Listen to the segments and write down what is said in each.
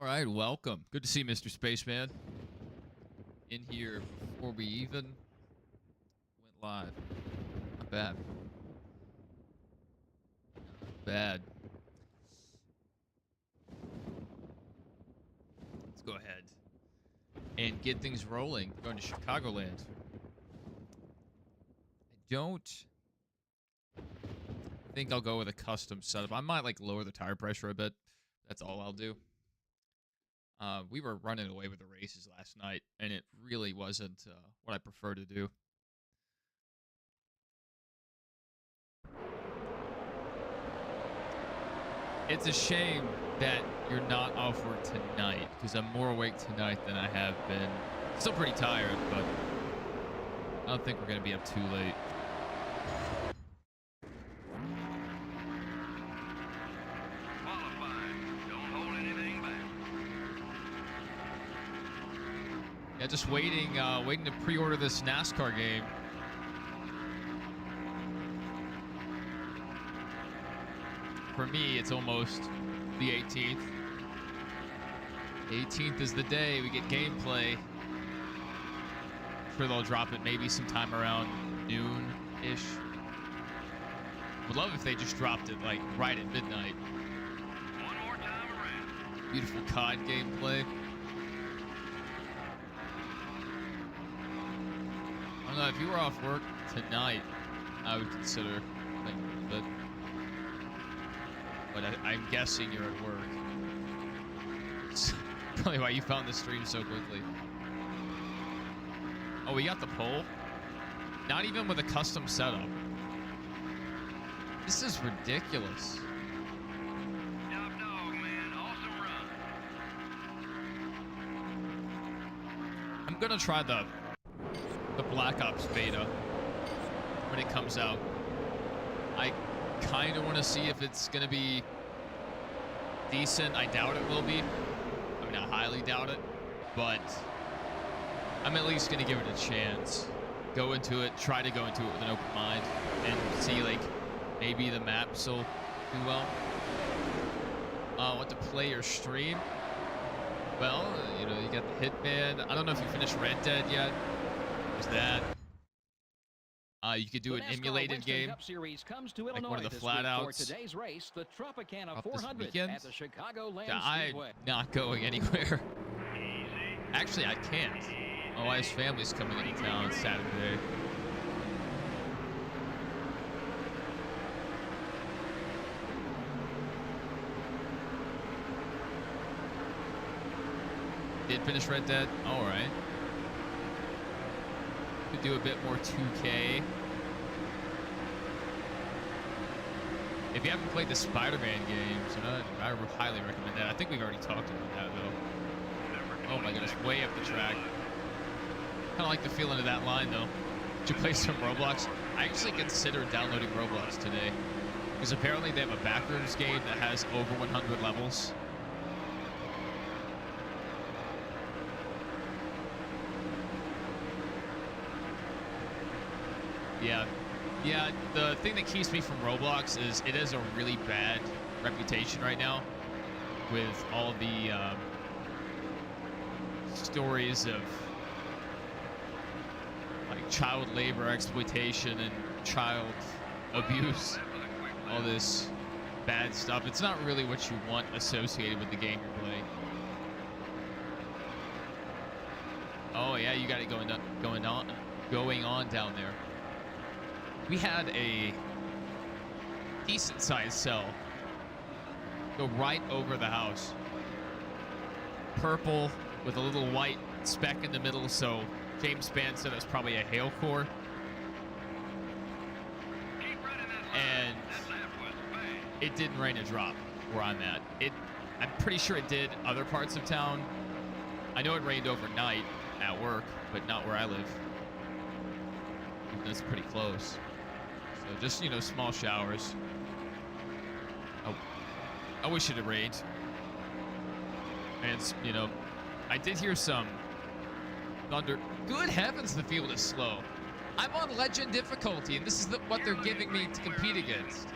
All right, welcome. Good to see you, Mr. Spaceman. In here before we even went live. Not bad. Not bad. Let's go ahead and get things rolling. Going to Chicagoland. I don't think I'll go with a custom setup. I might like lower the tire pressure a bit. That's all I'll do. We were running away with the races last night, and it really wasn't what I prefer to do. It's a shame that you're not off work tonight, because I'm more awake tonight than I have been. Still pretty tired, but I don't think we're going to be up too late. Yeah, just waiting to pre-order this NASCAR game. For me, it's almost the 18th. 18th is the day we get gameplay. I'm sure they'll drop it maybe sometime around noon-ish. Would love if they just dropped it like right at midnight. One more time around. Beautiful COD gameplay. I don't know, if you were off work tonight, I would consider playing a bit. But I'm guessing you're at work. That's probably why you found the stream so quickly. Oh, we got the pole? Not even with a custom setup. This is ridiculous. Top dog, man. Awesome run. I'm gonna try the Black Ops beta when it comes out. I kind of want to see if it's going to be decent. I doubt it will be. I mean, I highly doubt it, but I'm at least going to give it a chance. Go into it, try to go into it with an open mind and see, like, maybe the maps will do well. What to play or stream? Well, you know, you got the Hitman. I don't know if you finished Red Dead yet. That you could do an emulated game like one of the flat outs today's race, the Tropicana 400 at the Chicagoland I'm not going anywhere. Actually, I can't. My wife's family's coming into town Saturday. Did finish Red Dead? All right. Could do a bit more 2K. If you haven't played the Spider-Man games, I highly recommend that. I think we've already talked about that, though. Oh my goodness, way up the track. Kind of like the feeling of that line, though. Did you play some Roblox? I actually considered downloading Roblox today, because apparently they have a backrooms game that has over 100 levels. Yeah, the thing that keeps me from Roblox is it has a really bad reputation right now with all the stories of like child labor exploitation and child abuse, all this bad stuff. It's not really what you want associated with the game you're playing. Oh yeah, you got it going on down there. We had a decent sized cell go right over the house. Purple with a little white speck in the middle, so James Spann said it was probably a hail core. And it didn't rain a drop where I'm at. I'm pretty sure it did other parts of town. I know it rained overnight at work, but not where I live. That's pretty close. So just, you know, small showers. Oh, I wish it had rained. And, you know, I did hear some thunder. Good heavens, the field is slow. I'm on legend difficulty, and this is what they're giving me to compete against.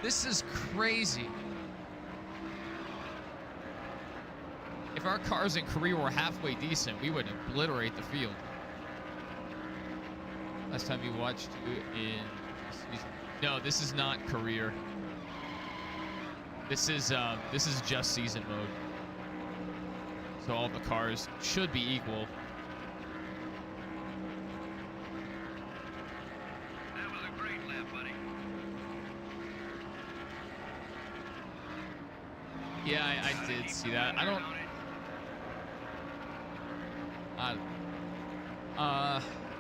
This is crazy. if our cars in career were halfway decent, we would obliterate the field. Last time you watched it in season. No, this is not career. This is just season mode. So all the cars should be equal. That was a great lap, buddy. Yeah, I did see that.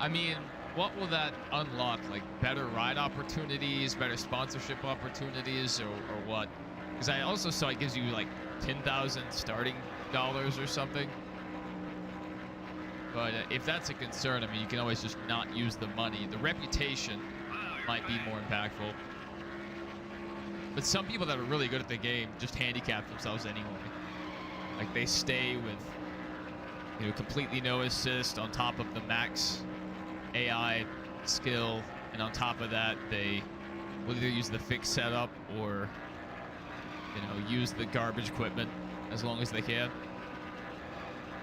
I mean, what will that unlock? Like better ride opportunities, better sponsorship opportunities, or what? Because I also saw it gives you like 10,000 starting dollars or something. But if that's a concern, I mean, you can always just not use the money. The reputation might be more impactful. But some people that are really good at the game just handicap themselves anyway. Like they stay with, you know, completely no assist on top of the max AI skill, and on top of that, they will either use the fixed setup or, you know, use the garbage equipment as long as they can.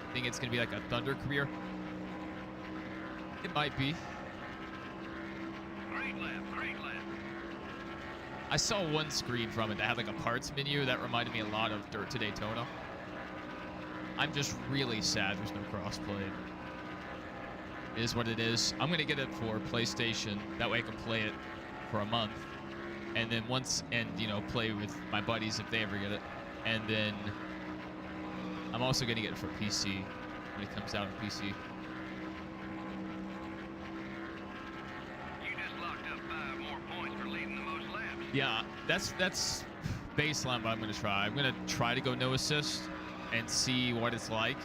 I think it's gonna be like a Thunder career. It might be. Great lap, great lap. I saw one screen from it that had like a parts menu that reminded me a lot of Dirt to Daytona. I'm just really sad there's no crossplay. It is what it is. I'm gonna get it for PlayStation. That way I can play it for a month, and then you know, play with my buddies if they ever get it. And then I'm also gonna get it for PC when it comes out on PC. You just locked up 5 more points for leading the most laps. Yeah, that's baseline what I'm gonna try. I'm gonna try to go no assist and see what it's like.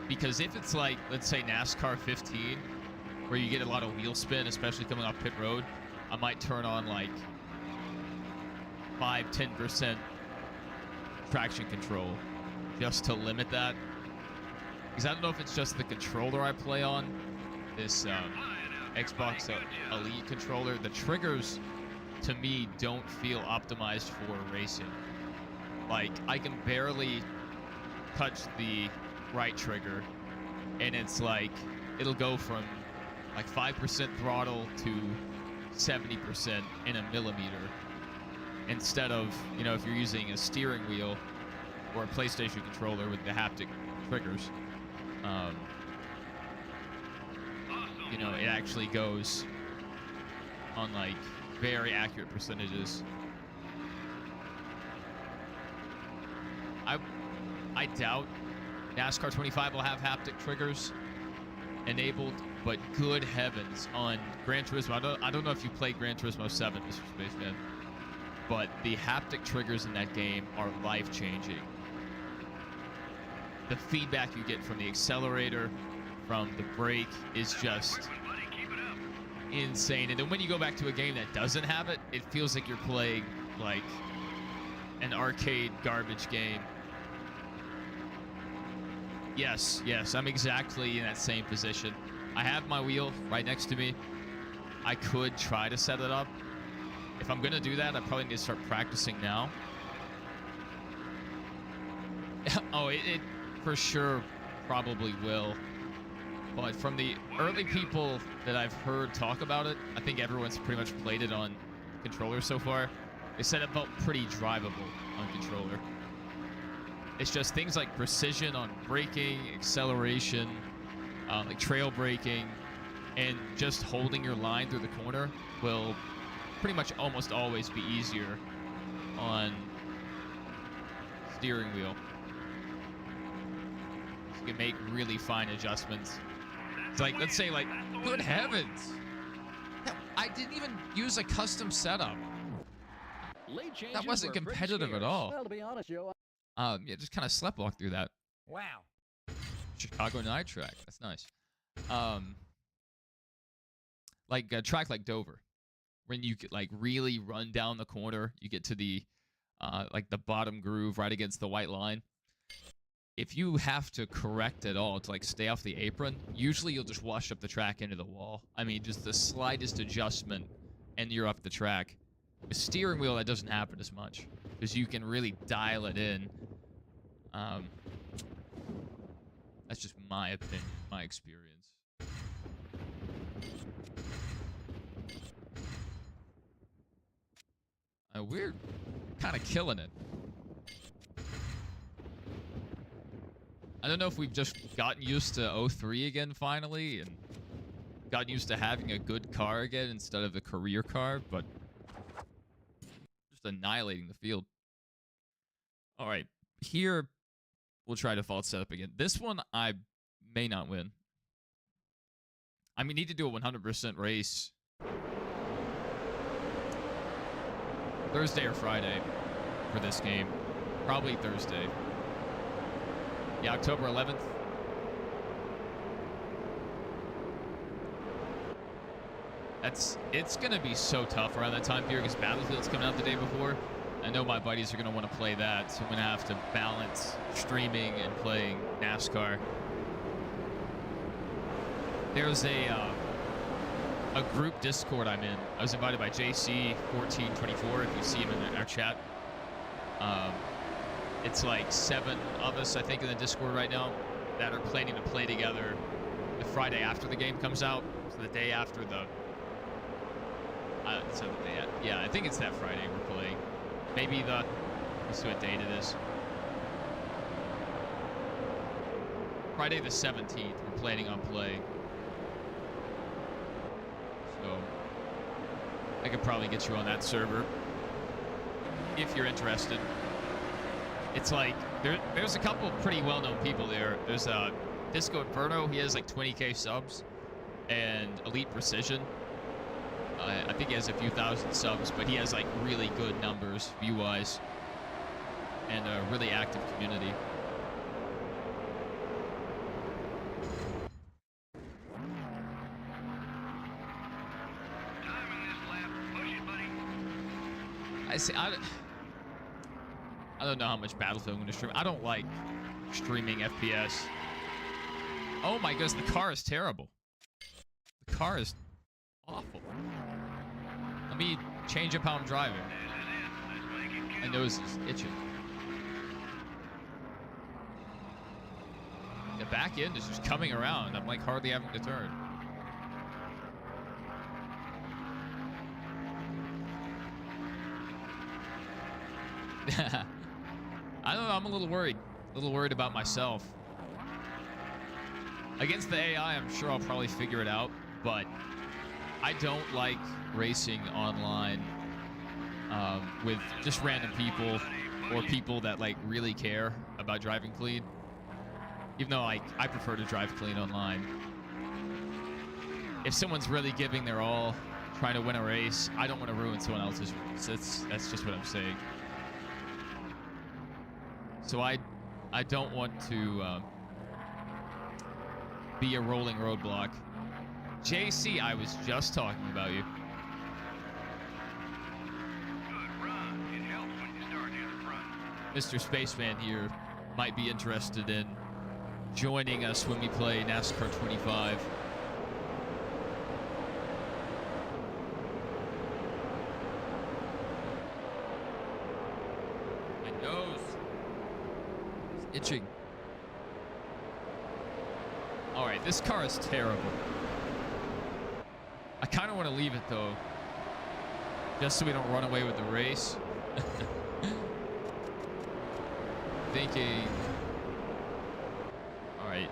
Because if it's like, let's say NASCAR 15, where you get a lot of wheel spin, especially coming off pit road, I might turn on like 5-10% traction control just to limit that. Because I don't know if it's just the controller I play on, this Xbox Elite controller. The triggers, to me, don't feel optimized for racing. Like, I can barely touch the right trigger, and it's like, it'll go from like 5% throttle to 70% in a millimeter. Instead of, you know, if you're using a steering wheel or a PlayStation controller with the haptic triggers, you know, it actually goes on like very accurate percentages. I doubt NASCAR 25 will have haptic triggers enabled, but good heavens, on Gran Turismo, I don't know if you played Gran Turismo 7, Mr. Spaceman, but the haptic triggers in that game are life-changing. The feedback you get from the accelerator, from the brake, is just insane. And then when you go back to a game that doesn't have it, it feels like you're playing like an arcade garbage game. Yes, I'm exactly in that same position. I have my wheel right next to me. I could try to set it up. If I'm gonna do that, I probably need to start practicing now. Oh, it for sure probably will. But from the early people that I've heard talk about it, I think everyone's pretty much played it on controller so far. They said it felt pretty drivable on controller. It's just things like precision on braking, acceleration, like trail braking, and just holding your line through the corner will pretty much almost always be easier on steering wheel. You can make really fine adjustments. It's like, let's say, like, good heavens, I didn't even use a custom setup. That wasn't competitive at all. Well, to be honest, Joe, Yeah, just kind of sleptwalk through that. wow. Chicago night track. That's nice. Like a track like Dover, when you could like really run down the corner, you get to the like the bottom groove right against the white line. If you have to correct at all to like stay off the apron, usually you'll just wash up the track into the wall. I mean, just the slightest adjustment and you're up the track. With steering wheel, that doesn't happen as much because you can really dial it in That's just my opinion, my experience. We're kind of killing it. I don't know if we've just gotten used to 03 again finally and gotten used to having a good car again instead of a career car, but just annihilating the field. All right, here we'll try default setup again. This one I may not win. I mean, need to do a 100% race. Thursday or Friday for this game. Probably Thursday. Yeah, October 11th. It's going to be so tough around that time period because Battlefield's coming out the day before. I know my buddies are going to want to play that, so I'm going to have to balance streaming and playing NASCAR. There's a group Discord I'm in. I was invited by JC1424, if you see him in our chat. It's like 7 of us, I think, in the Discord right now that are planning to play together the Friday after the game comes out. So the day after the... yeah, I think it's that Friday we're playing. Maybe the... Let's see what date it is. Friday the 17th, we're planning on playing. So I could probably get you on that server if you're interested. It's like there's a couple of pretty well-known people there. There's Disco Inferno. He has like 20k subs, and Elite Precision. I think he has a few thousand subs, but he has like really good numbers view-wise, and a really active community. I don't know how much Battlefield I'm going to stream. I don't like streaming FPS. Oh my goodness, the car is terrible. The car is awful. Let me change up how I'm driving. My nose is itching. The back end is just coming around. I'm like hardly having to turn. I don't know, I'm a little worried. A little worried about myself. Against the AI, I'm sure I'll probably figure it out, but I don't like racing online with just random people or people that like really care about driving clean. Even though I prefer to drive clean online. If someone's really giving their all, trying to win a race, I don't want to ruin someone else's race. That's just what I'm saying. So I don't want to be a rolling roadblock. JC, I was just talking about you. Good run. It helps when you start near the front. Mr. Spaceman here might be interested in joining us when we play NASCAR 25. My nose is itching. All right, this car is terrible. I kind of want to leave it though, just so we don't run away with the race. Thinking. All right.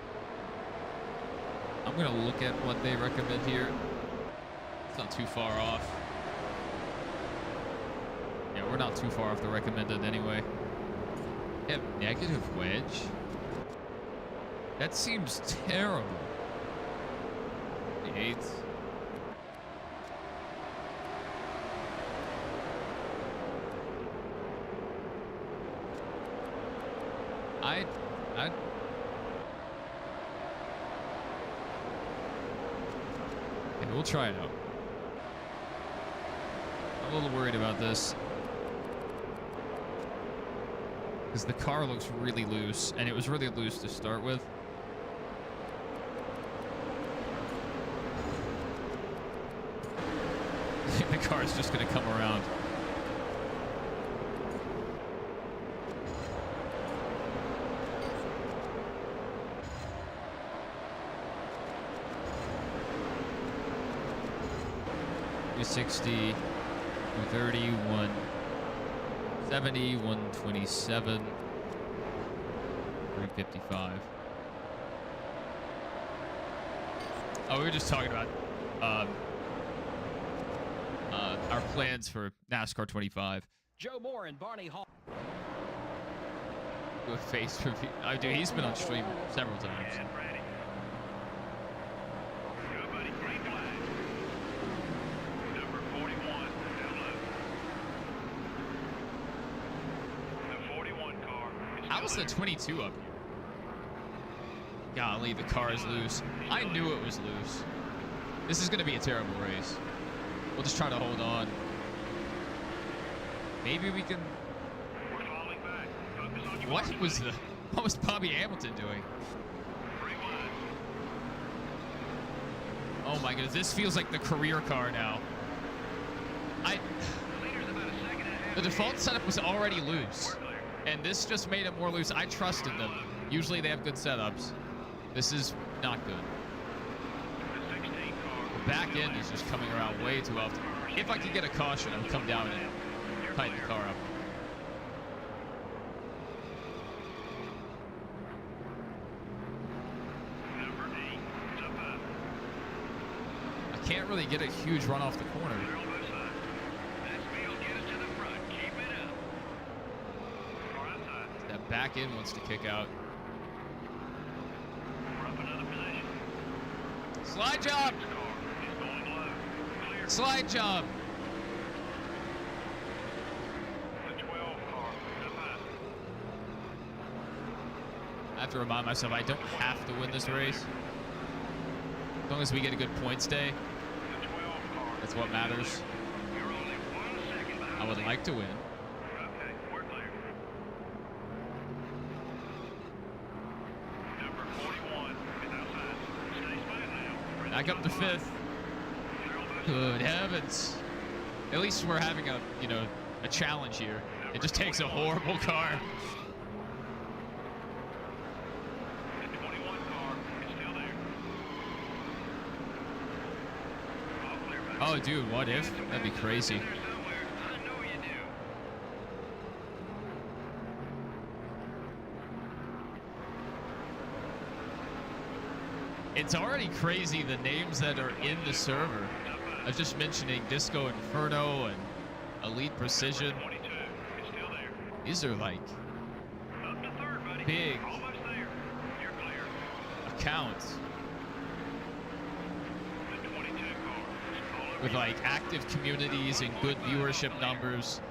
I'm gonna look at what they recommend here. It's not too far off. Yeah, we're not too far off the recommended anyway. They have negative wedge. That seems terrible. The 8th. Okay, we'll try it out. I'm a little worried about this. Because the car looks really loose, and it was really loose to start with. The car is just going to come around. 160, 130, 170, 127, 355. Oh, we were just talking about our plans for NASCAR 25. Joe Moore and Barney Hall. Do a face review. Oh, dude, he's been on stream several times. And ready. Go, buddy. Green flag. Number 41. Down low. The 41 car. How is the 22 up here? Golly, the car is loose. I knew it was loose. This is going to be a terrible race. We'll just try to hold on. Maybe we can... We're falling back. Focus on your What was Bobby Hamilton doing? Oh my goodness, this feels like the career car now. The default setup was already loose, and this just made it more loose. I trusted them. Usually they have good setups. This is not good. The back end is just coming around way too often. If I could get a caution, I would come down and tighten the car up. I can't really get a huge run off the corner. That back end wants to kick out. Slide job! Slide job! I have to remind myself I don't have to win this race. As long as we get a good points day, that's what matters. I would like to win. Back up to 5th. Good heavens. At least we're having a challenge here. It just takes a horrible car. Oh, dude, what if? That'd be crazy. It's already crazy the names that are in the server. I was just mentioning Disco Inferno and Elite Precision. These are like big accounts with like active communities and good viewership numbers.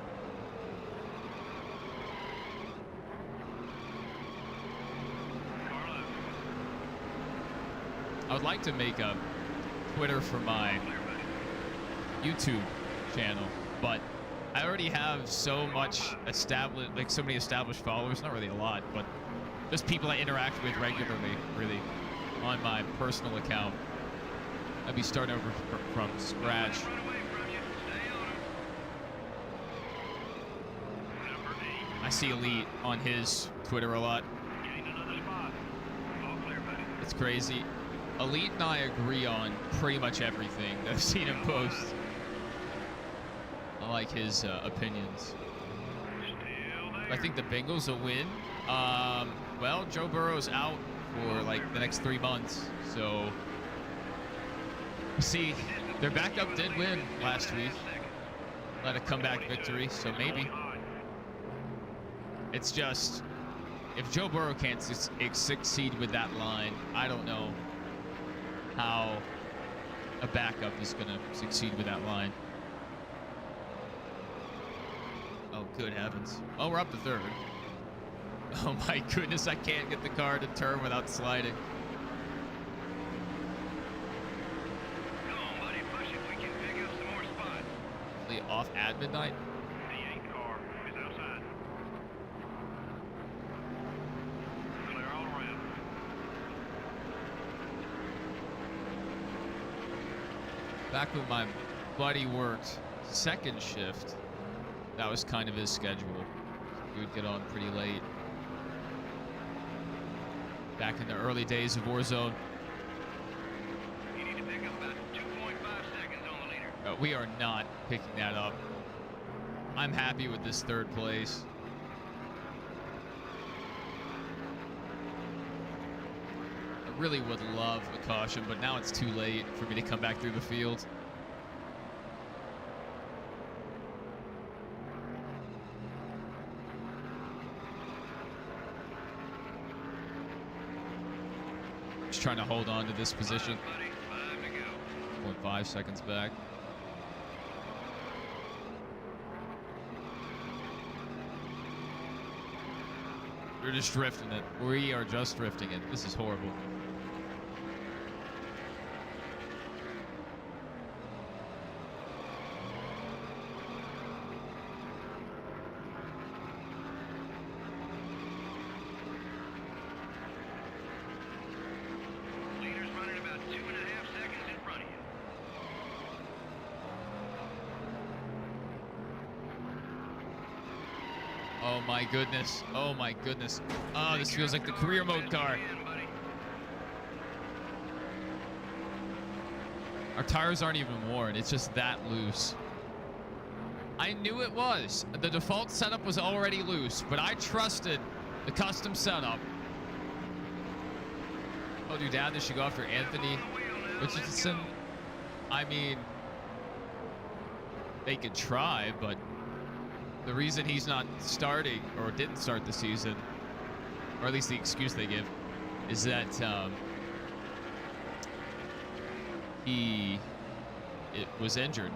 I would like to make a Twitter for my YouTube channel, but I already have so much established, like so many established followers, not really a lot, but just people I interact with regularly, really, on my personal account. I'd be starting over from scratch. I see Elite on his Twitter a lot. It's crazy. Elite and I agree on pretty much everything that I've seen him post. I like his opinions. I think the Bengals will win. Well, Joe Burrow's out for like the next 3 months, so see, their backup did win last week. Let a comeback victory, so maybe. It's just, if Joe Burrow can't succeed with that line, I don't know how a backup is going to succeed with that line. Oh, good heavens. Oh, we're up to 3rd. Oh my goodness, I can't get the car to turn without sliding. Come on, buddy, push it. We can pick up some more spots. Hopefully off at midnight. The 8 car is outside. Clear all around. Back when my buddy worked second shift, that was kind of his schedule. He would get on pretty late. Back in the early days of Warzone. You need to pick up about 2.5 seconds on the leader. Oh. but we are not picking that up. I'm happy with this third place. I really would love a caution, but now it's too late for me to come back through the field. Just trying to hold on to this position. 0.5 seconds back. We're just drifting it. We are just drifting it. This is horrible. Leader's running about 2.5 seconds in front of you. Oh my goodness. Oh my goodness. Oh, this feels like the career mode car. Our tires aren't even worn. It's just that loose. I knew it was. The default setup was already loose, but I trusted the custom setup. Oh, dude, Dad, they should go after Anthony Richardson. I mean, they could try, but the reason he's not starting or didn't start the season, or at least the excuse they give, is that he was injured.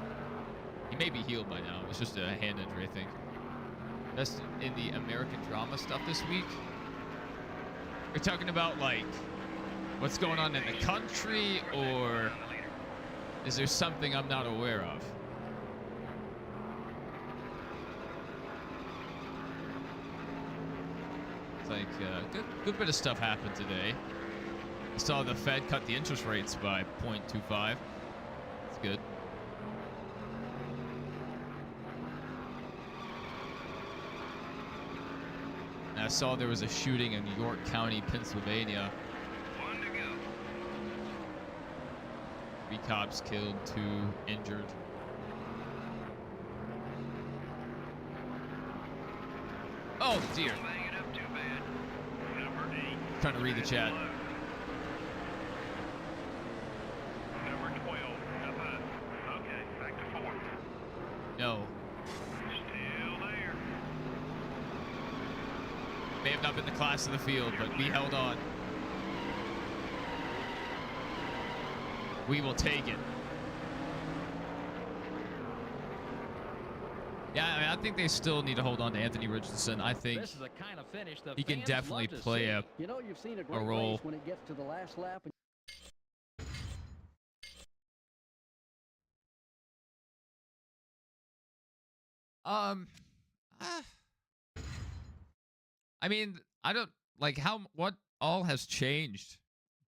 He may be healed by now. It's just a hand injury, I think. That's in the American drama stuff this week. We're talking about, like, what's going on in the country, or is there something I'm not aware of? It's like good bit of stuff happened today. I saw the Fed cut the interest rates by 0.25. It's good. And I saw there was a shooting in York County, Pennsylvania. 1 to go. 3 cops killed, 2 injured. Oh dear. Bang it up too bad. Number 8. Trying to read the chat. Number 12. Up high. Okay, back to 4. No. Still there. May have not been the class of the field, but we held on. We will take it. Yeah, I mean, I think they still need to hold on to Anthony Richardson. I think This is the kind of finish the he can fans definitely love to play see. a You know, you've seen a great role. race when it gets to the last lap. I mean, I don't like what all has changed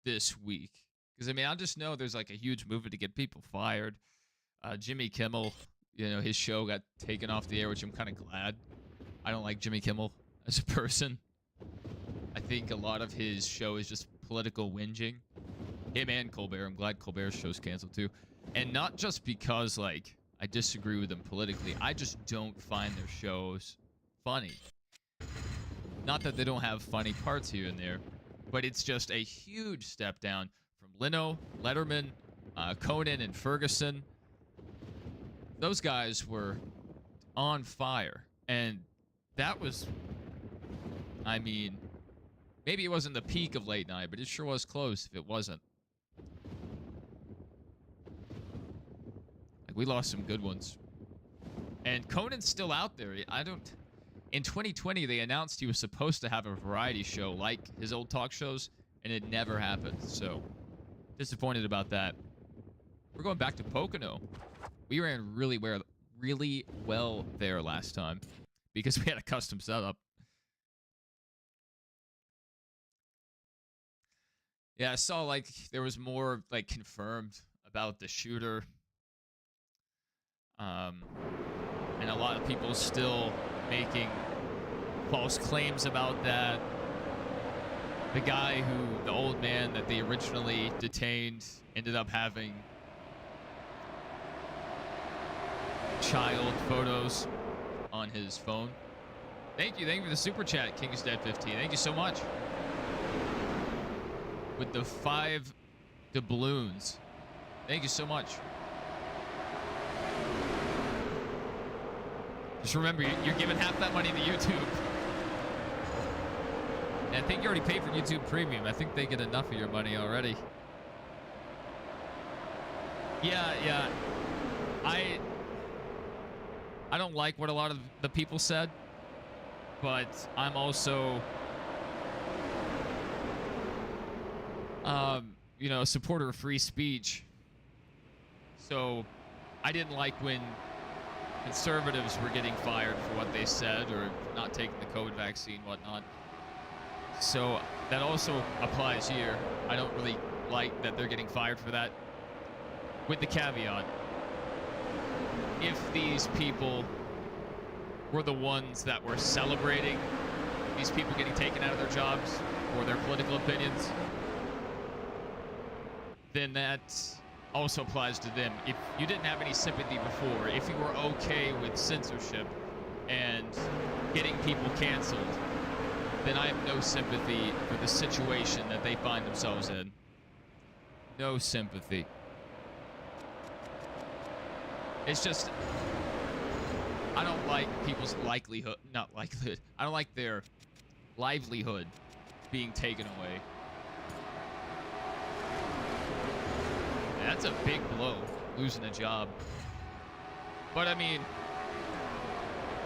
this week. Because I mean, I just know there's like a huge movement to get people fired. Jimmy Kimmel, you know, his show got taken off the air, which I'm kind of glad. I don't like Jimmy Kimmel as a person. I think a lot of his show is just political whinging. Him and Colbert. I'm glad Colbert's show's canceled too. And not just because, like, I disagree with them politically. I just don't find their shows funny. Not that they don't have funny parts here and there, but it's just a huge step down from Leno, Letterman, Conan, and Ferguson. Those guys were on fire. And that was, I mean, maybe it wasn't the peak of late night, but it sure was close if it wasn't. Like, we lost some good ones. And Conan's still out there. In 2020, they announced he was supposed to have a variety show like his old talk shows, and it never happened. So, disappointed about that. We're going back to Pocono. We ran really well there last time because we had a custom setup. Yeah, I saw like there was more like confirmed about the shooter. And a lot of people still making false claims about that. The guy the old man that they originally detained ended up having child photos on his phone. Thank you for the super chat, King's Dead 15. Thank you so much. With the 5 doubloons. Thank you so much. Just remember, you're giving half that money to YouTube. And I think you already paid for YouTube Premium. I think they get enough of your money already. Yeah. I don't like what a lot of the people said, but I'm also, you know, a supporter of free speech. So I didn't like when conservatives were getting fired for what they said or not taking the COVID vaccine, whatnot. So that also applies here. I don't really like that they're getting fired for that. With the caveat, if these people were the ones that were celebrating these people getting taken out of their jobs or their political opinions, then that also applies to them. If you didn't have any sympathy before, if you were okay with censorship and getting people canceled, then I have no sympathy for the situation that they find themselves in. No sympathy. It's just, I don't like people's I don't like their livelihood being taken away. That's a big blow, losing a job. But I mean,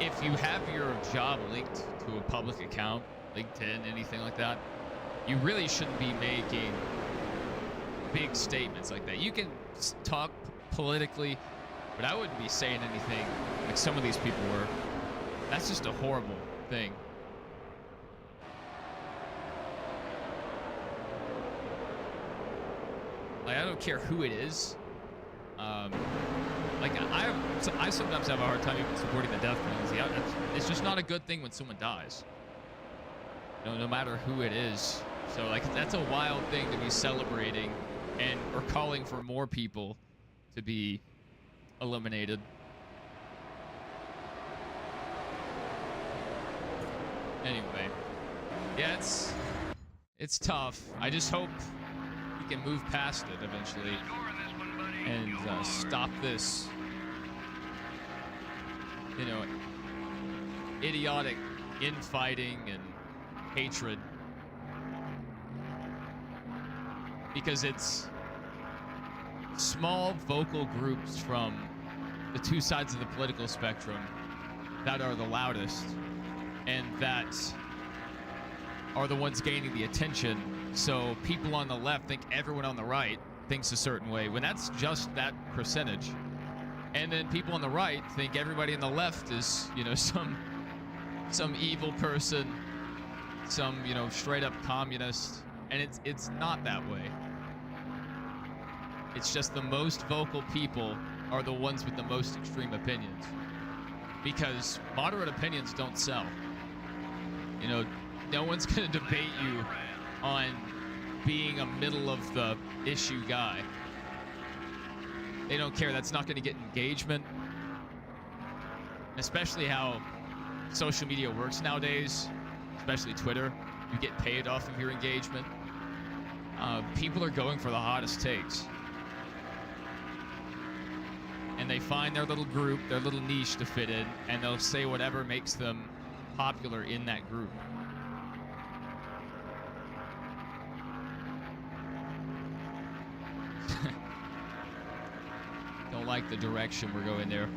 if you have your job linked to a public account, LinkedIn, anything like that, you really shouldn't be making big statements like that. You can talk politically, but I wouldn't be saying anything like some of these people were. That's just a horrible thing. Like, I don't care who it is. Like, I sometimes have a hard time even supporting the death penalty. It's just not a good thing when someone dies. No matter who it is. So, like, that's a wild thing to be celebrating or calling for more people to be eliminated. Anyway, yeah, it's tough. I just hope we can move past it eventually and stop this, you know, idiotic infighting and hatred, because it's small vocal groups from the two sides of the political spectrum that are the loudest and that are the ones gaining the attention. So people on the left think everyone on the right thinks a certain way, when that's just that percentage. And then people on the right think everybody on the left is, you know, some evil person, some, you know, straight up communist. And it's not that way. It's just the most vocal people are the ones with the most extreme opinions, because moderate opinions don't sell. You know, no one's going to debate you on being a middle of the issue guy. They don't care. That's not going to get engagement. Especially how social media works nowadays, especially Twitter. You get paid off of your engagement. People are going for the hottest takes. And they find their little group, their little niche to fit in, and they'll say whatever makes them popular in that group. Don't like the direction we're going there.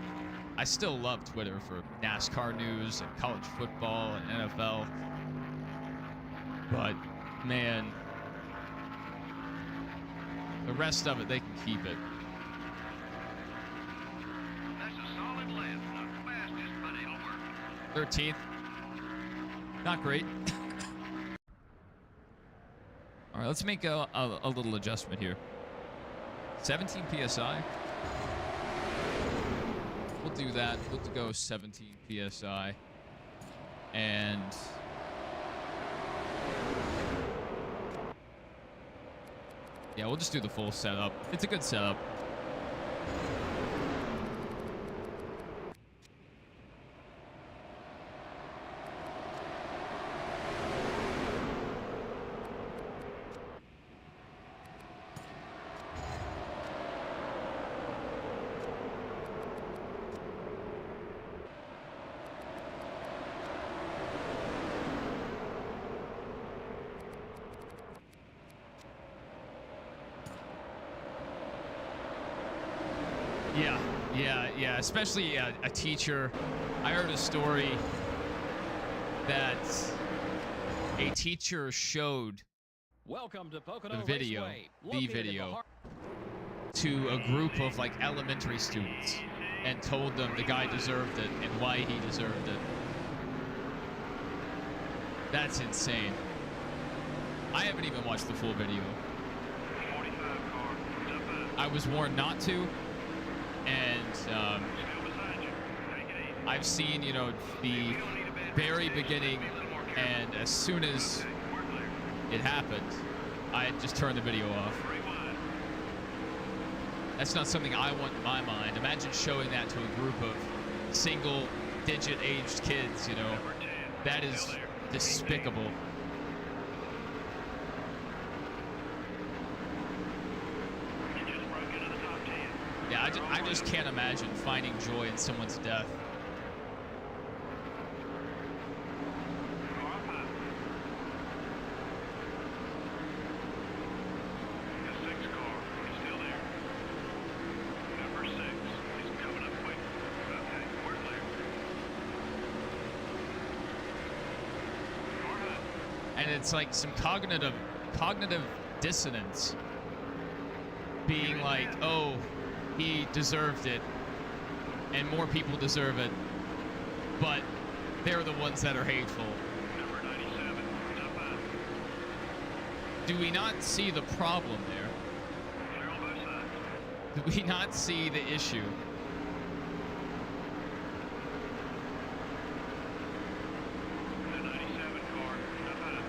I still love Twitter for NASCAR news and college football and NFL. But, man, the rest of it, they can keep it. 13th. Not great. All right, let's make a little adjustment here. 17 PSI. We'll do that. We'll go 17 PSI. And yeah, we'll just do the full setup. It's a good setup. Yeah, especially a teacher. I heard a story that a teacher showed Welcome to the Pocono video, Raceway, the located at video, heart- to a group of like elementary students and told them the guy deserved it and why he deserved it. That's insane. I haven't even watched the full video. 45 car. Step up. I was warned not to, and Still beside you. Take it easy. I've seen, you know, the very beginning, and as soon as We're clear. it happened, I just turned the video off. 3 wide. That's not something I want in my mind. Imagine showing that to a group of single-digit aged kids, you know. Number 10. That is Still there. despicable. You just broke into the top 10. Yeah, I just can't imagine finding joy in someone's death. Car up high. The 6 car. He's still there. Number 6. He's coming up quick. Okay, we're clear. Car high. And it's like some cognitive dissonance, being like, oh, he deserved it and more people deserve it, but they're the ones that are hateful. Number 97. Up high. Do we not see the problem there? Clear on both sides. Do we not see the issue? The 97 car. Up high.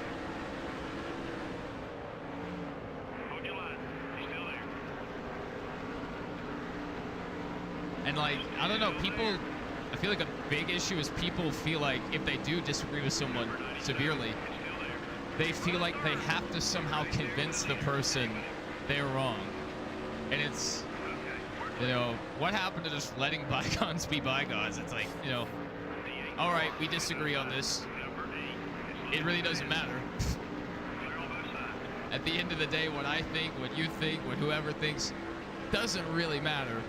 Hold your line. He's still there. And like, I don't know, people, I feel like a big issue is people feel like if they do disagree with someone severely, He's still there. they feel like they have to somehow convince the person they're wrong. And it's, Okay, we're you know, what happened to just letting bygones be bygones? It's like, you know, all right, we disagree on this. number 8. It really doesn't matter. Clear on both sides. At the end of the day, what I think, what you think, what whoever thinks, doesn't really matter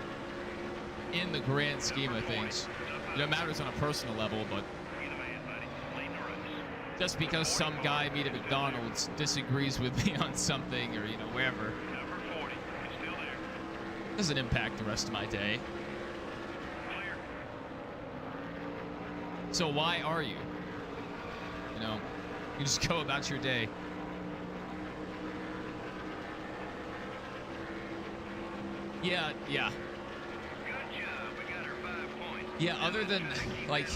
in the grand scheme of things. You know, it matters on a personal level, but Be the man, buddy. Leading the race. just because some guy me at McDonald's disagrees with me on something or, you know, wherever, Number 40. He's still there. doesn't impact the rest of my day. Clear. So why are you? You know, you just go about your day. Yeah. Good job. We got her 5 points. Yeah, other than, like,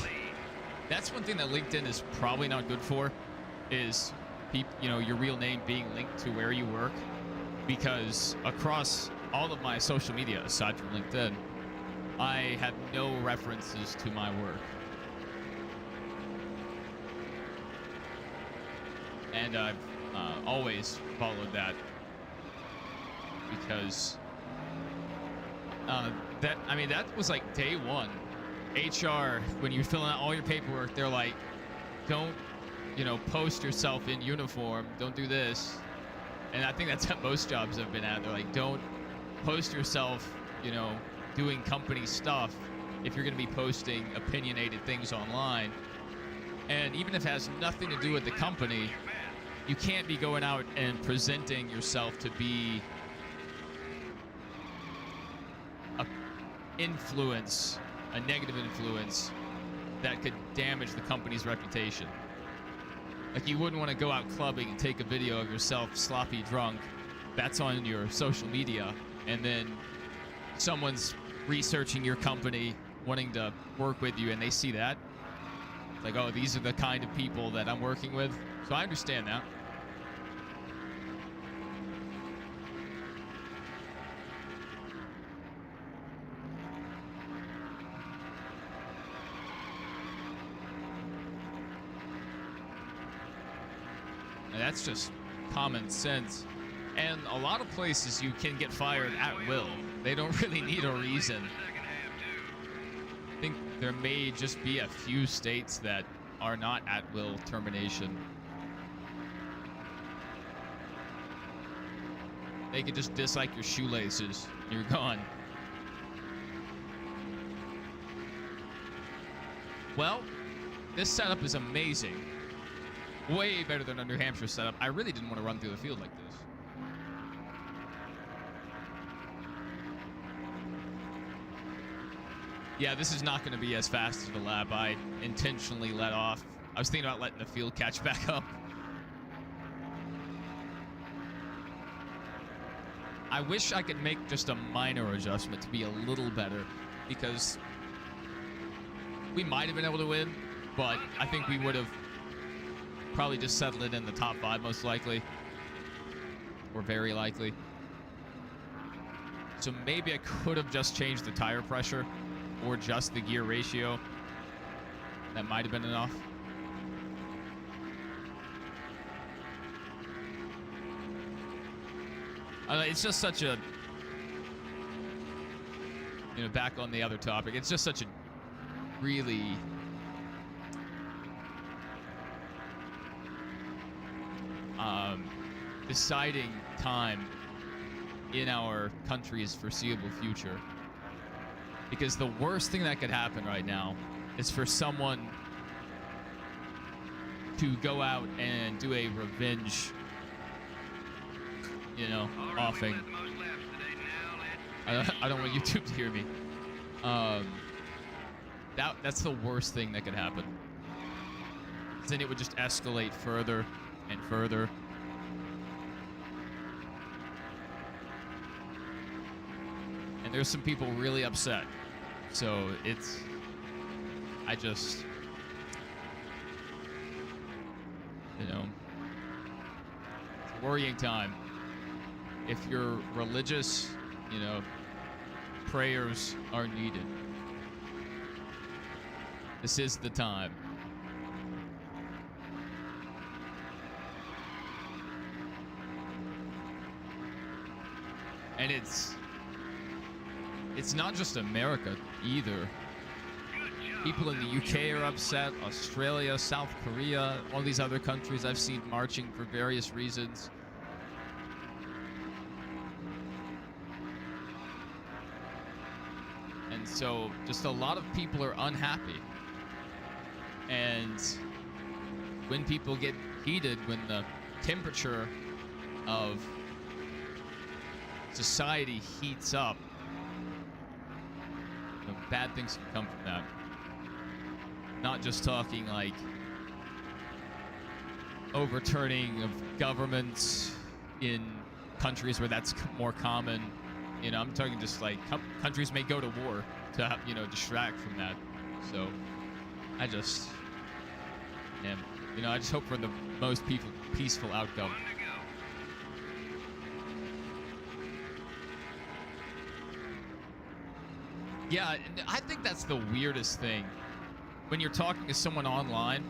that's one thing that LinkedIn is probably not good for, is, you know, your real name being linked to where you work. Because across all of my social media, aside from LinkedIn, I have no references to my work. And I've always followed that because that was like day one. HR, when you're filling out all your paperwork, they're like, don't, you know, post yourself in uniform. Don't do this. And I think that's what most jobs have been at. They're like, don't post yourself, you know, doing company stuff if you're going to be posting opinionated things online. And even if it has nothing to do with the company, you can't be going out and presenting yourself to be a negative influence that could damage the company's reputation. Like, you wouldn't want to go out clubbing and take a video of yourself sloppy drunk. That's on your social media. And then someone's researching your company, wanting to work with you, and they see that. It's like, oh, these are the kind of people that I'm working with. So I understand that. And that's just common sense. And a lot of places you can get fired at will. They don't really need a reason. I think there may just be a few states that are not at will termination. They could just dislike your shoelaces. You're gone. Well, this setup is amazing. Way better than our New Hampshire setup. I really didn't want to run through the field like this. Yeah, this is not going to be as fast as the lap I intentionally let off. I was thinking about letting the field catch back up. I wish I could make just a minor adjustment to be a little better, because we might have been able to win, but I think we would have probably just settled it in the top 5 most likely, or very likely. So maybe I could have just changed the tire pressure or just the gear ratio. That might have been enough. It's just such a, you know, back on the other topic, it's just such a really deciding time in our country's foreseeable future. Because the worst thing that could happen right now is for someone to go out and do a revenge, you know, offing. I don't want YouTube to hear me. That's the worst thing that could happen. Then it would just escalate further and further. And there's some people really upset. So it's, I just, you know, it's a worrying time. If you're religious, you know, prayers are needed. This is the time. And it's not just America either. People in the UK are upset, Australia, South Korea, all these other countries I've seen marching for various reasons. And so just a lot of people are unhappy. And when people get heated, when the temperature of society heats up, you know, bad things can come from that. Not just talking like overturning of governments in countries where that's more common. You know, I'm talking just like countries may go to war to, you know, distract from that. So I just, you know, I just hope for the most peaceful outcome. Yeah, I think that's the weirdest thing. When you're talking to someone online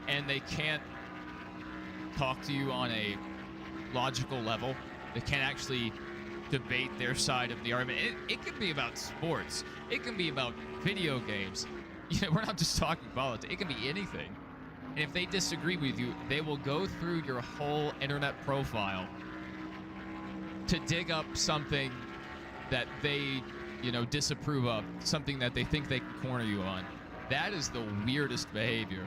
and they can't talk to you on a logical level, they can't actually debate their side of the argument. It can be about sports. It can be about video games. You know, we're not just talking politics. It can be anything. And if they disagree with you, they will go through your whole internet profile to dig up something that they, you know, disapprove of, something that they think they can corner you on. That is the weirdest behavior.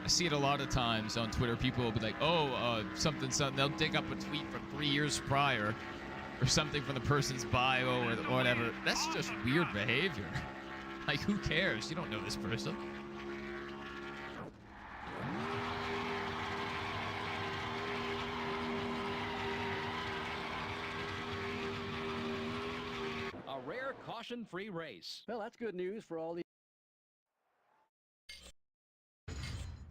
I see it a lot of times on Twitter. People will be like, oh, something. They'll dig up a tweet from 3 years prior or something from the person's bio or whatever. That's just weird behavior. Like, who cares? You don't know this person. A rare caution-free race. Well, that's good news for all the.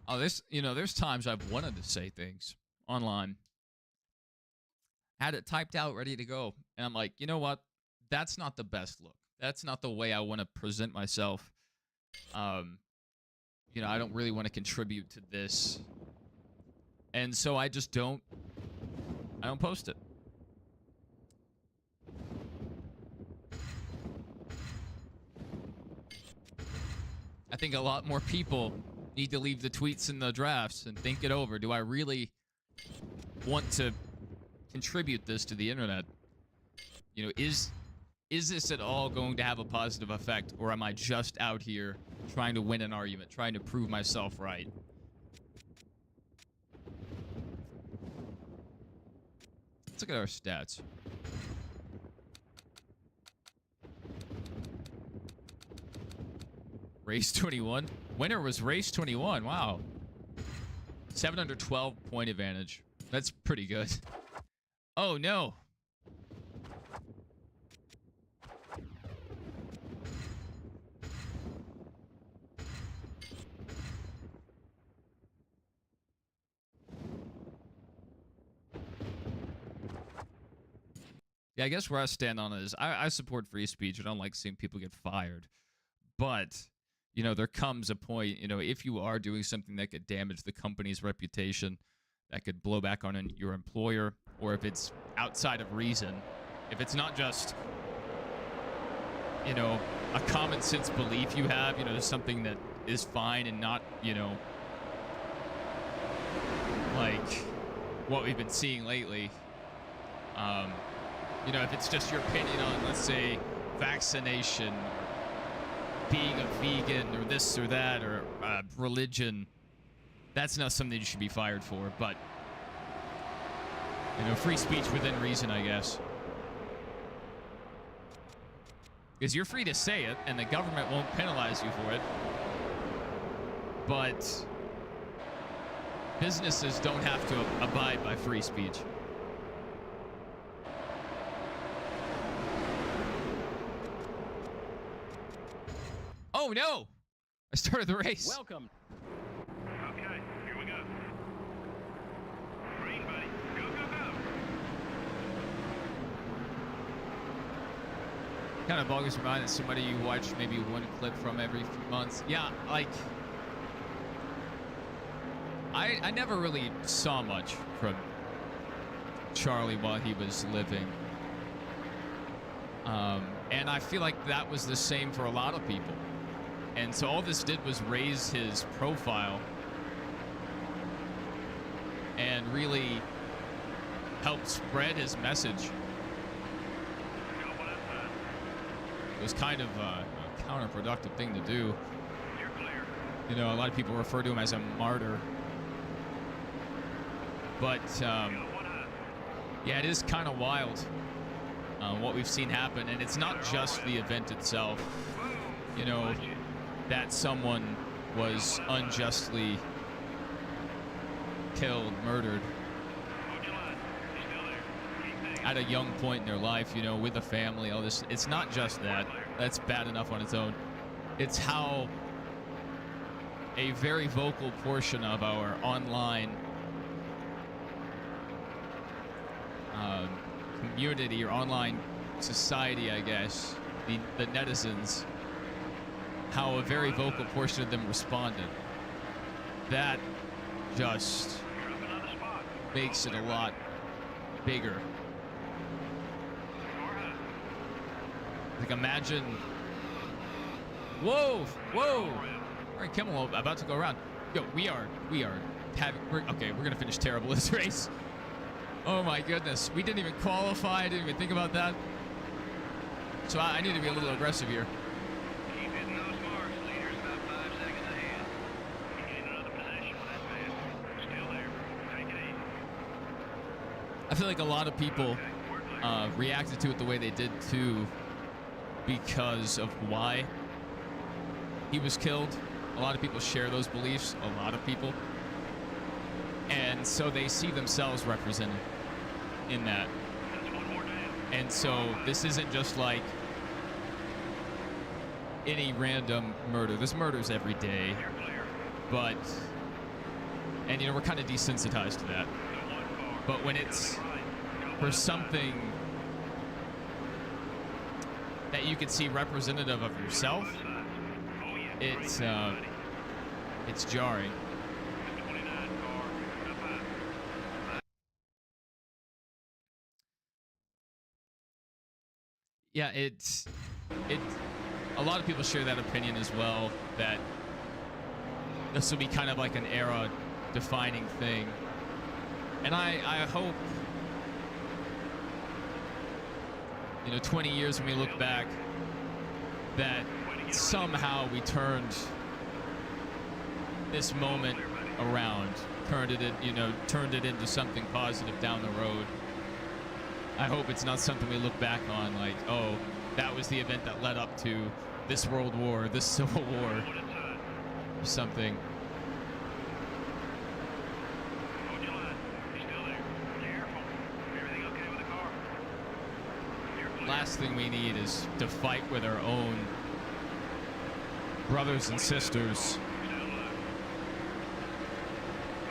Oh, there's times I've wanted to say things online. Had it typed out, ready to go. And I'm like, you know what? That's not the best look. That's not the way I want to present myself. You know, I don't really want to contribute to this. And so I just don't post it. I think a lot more people need to leave the tweets and the drafts and think it over. Do I really want to contribute this to the internet? You know, is is this at all going to have a positive effect, or am I just out here trying to win an argument, trying to prove myself right? Let's look at our stats. Race 21. Winner was race 21. Wow. 712 point advantage. That's pretty good. Oh, no. Yeah, I guess where I stand on it is I support free speech. I don't like seeing people get fired. But, you know, there comes a point, you know, if you are doing something that could damage the company's reputation, that could blow back on your employer, or if it's outside of reason, if it's not just, you know, a common sense belief you have, you know, there's something that is fine and not, you know, like what we've been seeing lately. You know, if it's just your opinion on, let's say, vaccination, or being a vegan, or this or that, or religion, that's not something you should be fired for. But, you know, free speech within reason, I guess. Because you're free to say it, and the government won't penalize you for it. But businesses don't have to abide by free speech. Oh no! I started the race. Welcome. Okay, here we go. Green, buddy. Go, go, go. Kind of boggles your mind that somebody you watch maybe one clip from every few months. Yeah, like I never really saw much from Charlie while he was living. And I feel like that was the same for a lot of people. And so all this did was raise his profile and really help spread his message. It was kind of a counterproductive thing to do. You're clear. You know, a lot of people refer to him as a martyr. But, yeah, it is kind of wild what we've seen happen. And it's not just the event itself. You know, that someone was unjustly killed, murdered at a young point in their life, you know, with a family, all this. It's not just that. That's bad enough on its own. It's how a very vocal portion of our online community or online society, I guess, the netizens, how a very vocal portion of them responded. That just makes it a lot bigger. Like, imagine. Whoa, whoa! All right, Kimmel about to go around. Yo, we are having. Okay, we're gonna finish terrible this race. Oh my goodness, we didn't even qualify. I didn't even think about that. So I need to be a little aggressive here. Keep hitting those marks. Leader's about 5 seconds ahead. You gain another position with that fast. Still there. Take it easy. I feel like a lot of people reacted to it the way they did too, because of why he was killed. A lot of people share those beliefs. A lot of people. And so they see themselves represented in that. And so this isn't just like any random murder. There's murders every day. But, and you know, we're kind of desensitized to that. But when it's for something that you can see representative of yourself, it's jarring. Yeah, it's a lot of people share that opinion as well, that this will be kind of like an era-defining thing. And I hope you know, 20 years when we look back, that somehow we turned this moment around, turned it into something positive down the road. I hope it's not something we look back on like, oh, that was the event that led up to this world war, this civil war, or something. Last thing we need is to fight with our own brothers and sisters.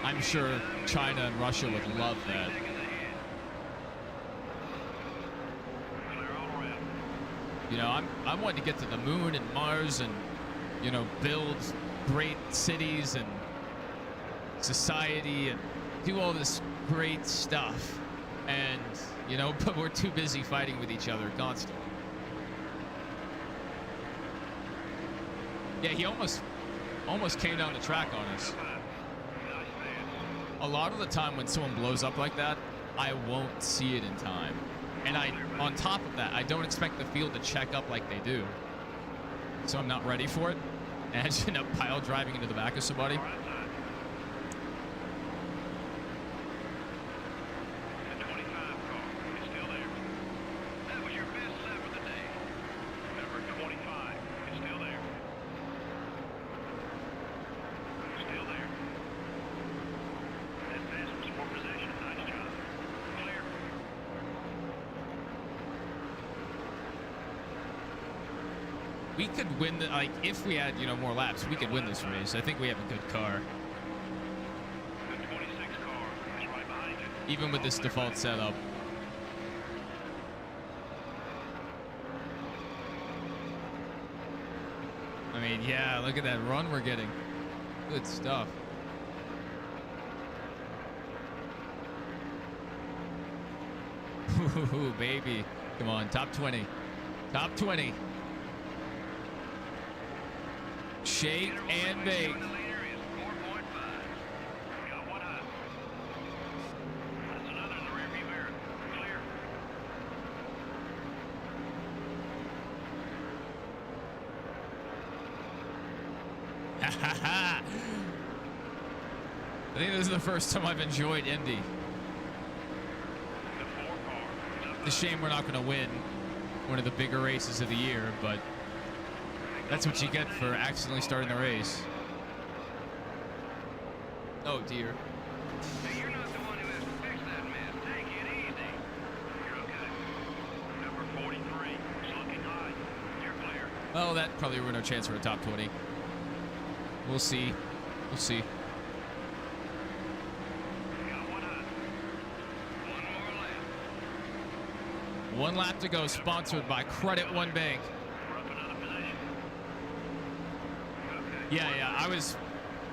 I'm sure China and Russia would love that. You know, I'm wanting to get to the moon and Mars and, you know, build great cities and society and do all this great stuff. And, you know, but we're too busy fighting with each other constantly. Yeah, he almost came down the track on us. A lot of the time when someone blows up like that, I won't see it in time. And on top of that, I don't expect the field to check up like they do. So I'm not ready for it. And I just end up pile driving into the back of somebody. We could win, like, if we had, you know, more laps, we could win this race. I think we have a good car. Even with this default setup. I mean, yeah, look at that run we're getting. Good stuff. Ooh, baby. Come on, top 20. Top 20. Shake and bake. I think this is the first time I've enjoyed Indy. It's a shame we're not going to win one of the bigger races of the year, but that's what you get for accidentally starting the race. Oh, dear. Hey, you're not the one who has to fix that mess. Take it easy. You're okay. Number 43. It's looking high. You're clear. Oh, that probably ruined our chance for a top 20. We'll see. We'll see. You got one on. One more lap. One lap to go, sponsored by Credit One Bank. We're up another position. Okay. Yeah,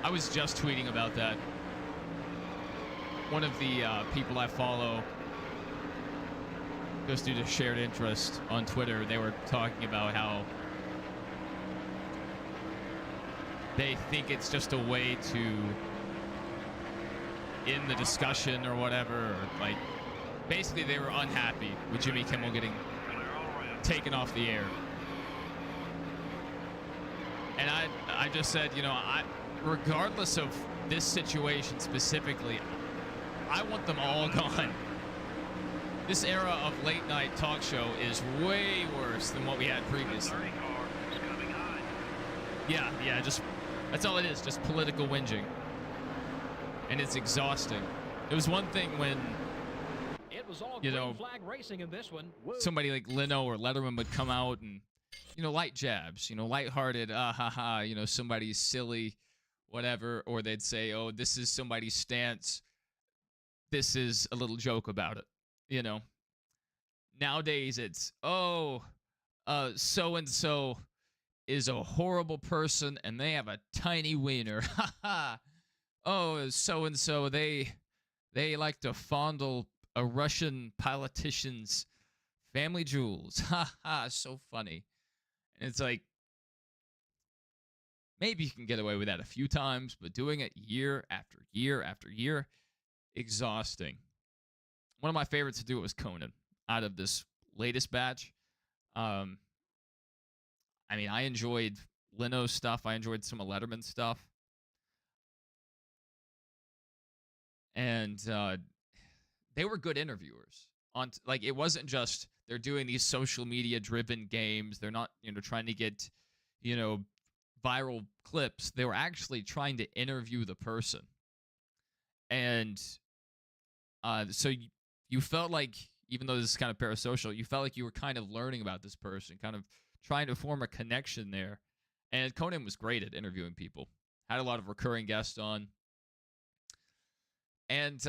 I was just tweeting about that. One of the people I follow, just due to shared interest on Twitter, they were talking about how they think it's just a way to end the discussion or whatever. Or like, basically, they were unhappy with Jimmy Kimmel getting taken off the air. And I just said, you know, regardless of this situation specifically, I want them all gone. This era of late night talk show is way worse than what we had previously. Yeah, just that's all it is, just political whinging. And it's exhausting. It was one thing when, It was all you know, green flag racing in this one. somebody like Leno or Letterman would come out and, you know, light jabs, you know, lighthearted, you know, somebody's silly, whatever, or they'd say, oh, this is somebody's stance. This is a little joke about it, you know. Nowadays it's, oh, so-and-so is a horrible person and they have a tiny wiener. Oh, so-and-so, they like to fondle a Russian politician's family jewels. So funny. And it's like, maybe you can get away with that a few times, but doing it year after year after year, exhausting. One of my favorites to do it was Conan, out of this latest batch. I mean, I enjoyed Leno's stuff. I enjoyed some of Letterman's stuff. And they were good interviewers. Like, it wasn't just they're doing these social media driven games. They're not, trying to get, viral clips. They were actually trying to interview the person. And so you felt like, even though this is kind of parasocial, you felt like you were kind of learning about this person, kind of trying to form a connection there. And Conan was great at interviewing people. Had a lot of recurring guests on. And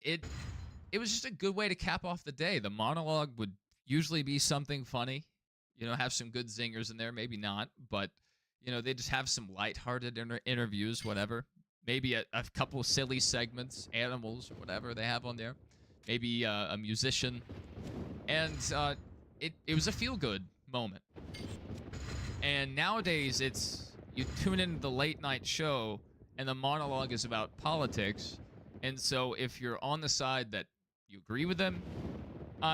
it was just a good way to cap off the day. The monologue would usually be something funny, have some good zingers in there, maybe not, but they just have some lighthearted interviews, whatever. Maybe a couple silly segments, animals, or whatever they have on there. Maybe a musician, and it was a feel-good moment. And nowadays, you tune into the late-night show, and the monologue is about politics. And so if you're on the side that you agree with them,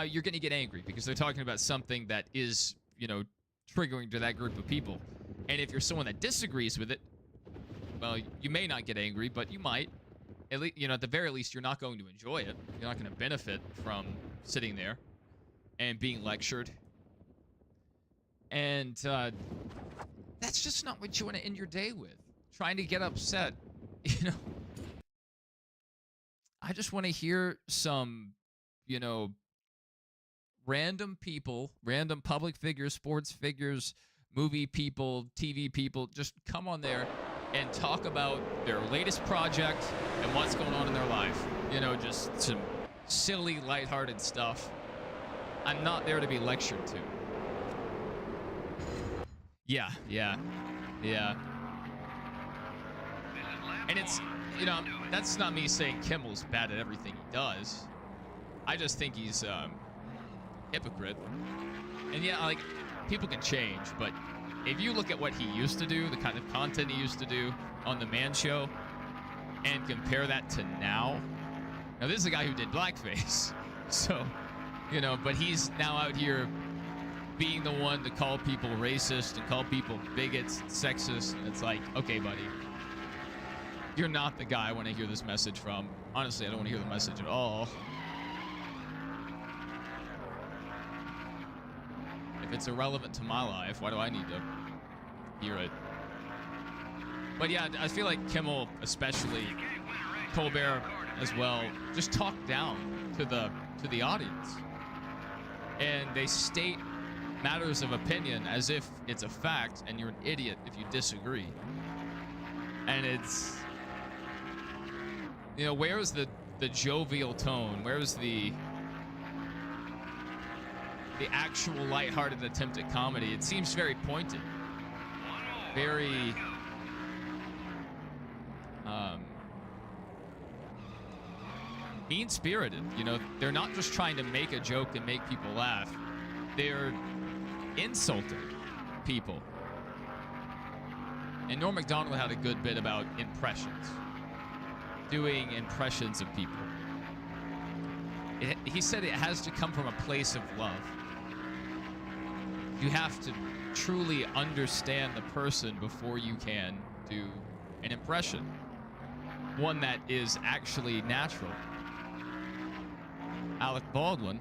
you're going to get angry because they're talking about something that is, triggering to that group of people. And if you're someone that disagrees with it, well, you may not get angry, but you might. At least, at the very least, you're not going to enjoy it. You're not going to benefit from sitting there and being lectured. And that's just not what you want to end your day with. Trying to get upset, I just want to hear some, random people, random public figures, sports figures, movie people, TV people, just come on there and talk about their latest project and what's going on in their life. Just some silly, lighthearted stuff. I'm not there to be lectured to. Yeah. And it's, that's not me saying Kimmel's bad at everything he does. I just think he's a hypocrite. And yeah, like, people can change, but if you look at what he used to do, the kind of content he used to do on The Man Show, and compare that to now this is a guy who did blackface. So, but he's now out here being the one to call people racist and call people bigots, sexist. It's like, okay, buddy, you're not the guy I want to hear this message from. Honestly, I don't want to hear the message at all. If it's irrelevant to my life, why do I need to hear it? But yeah, I feel like Kimmel, especially, Colbert as well, just talk down to the audience. And they state matters of opinion as if it's a fact, and you're an idiot if you disagree. And it's, where's the jovial tone? Where's the actual lighthearted attempt at comedy? It seems very pointed, very mean-spirited. They're not just trying to make a joke and make people laugh. They're insulting people. And Norm Macdonald had a good bit about impressions, doing impressions of people. He said it has to come from a place of love. You have to truly understand the person before you can do an impression, one that is actually natural. Alec Baldwin,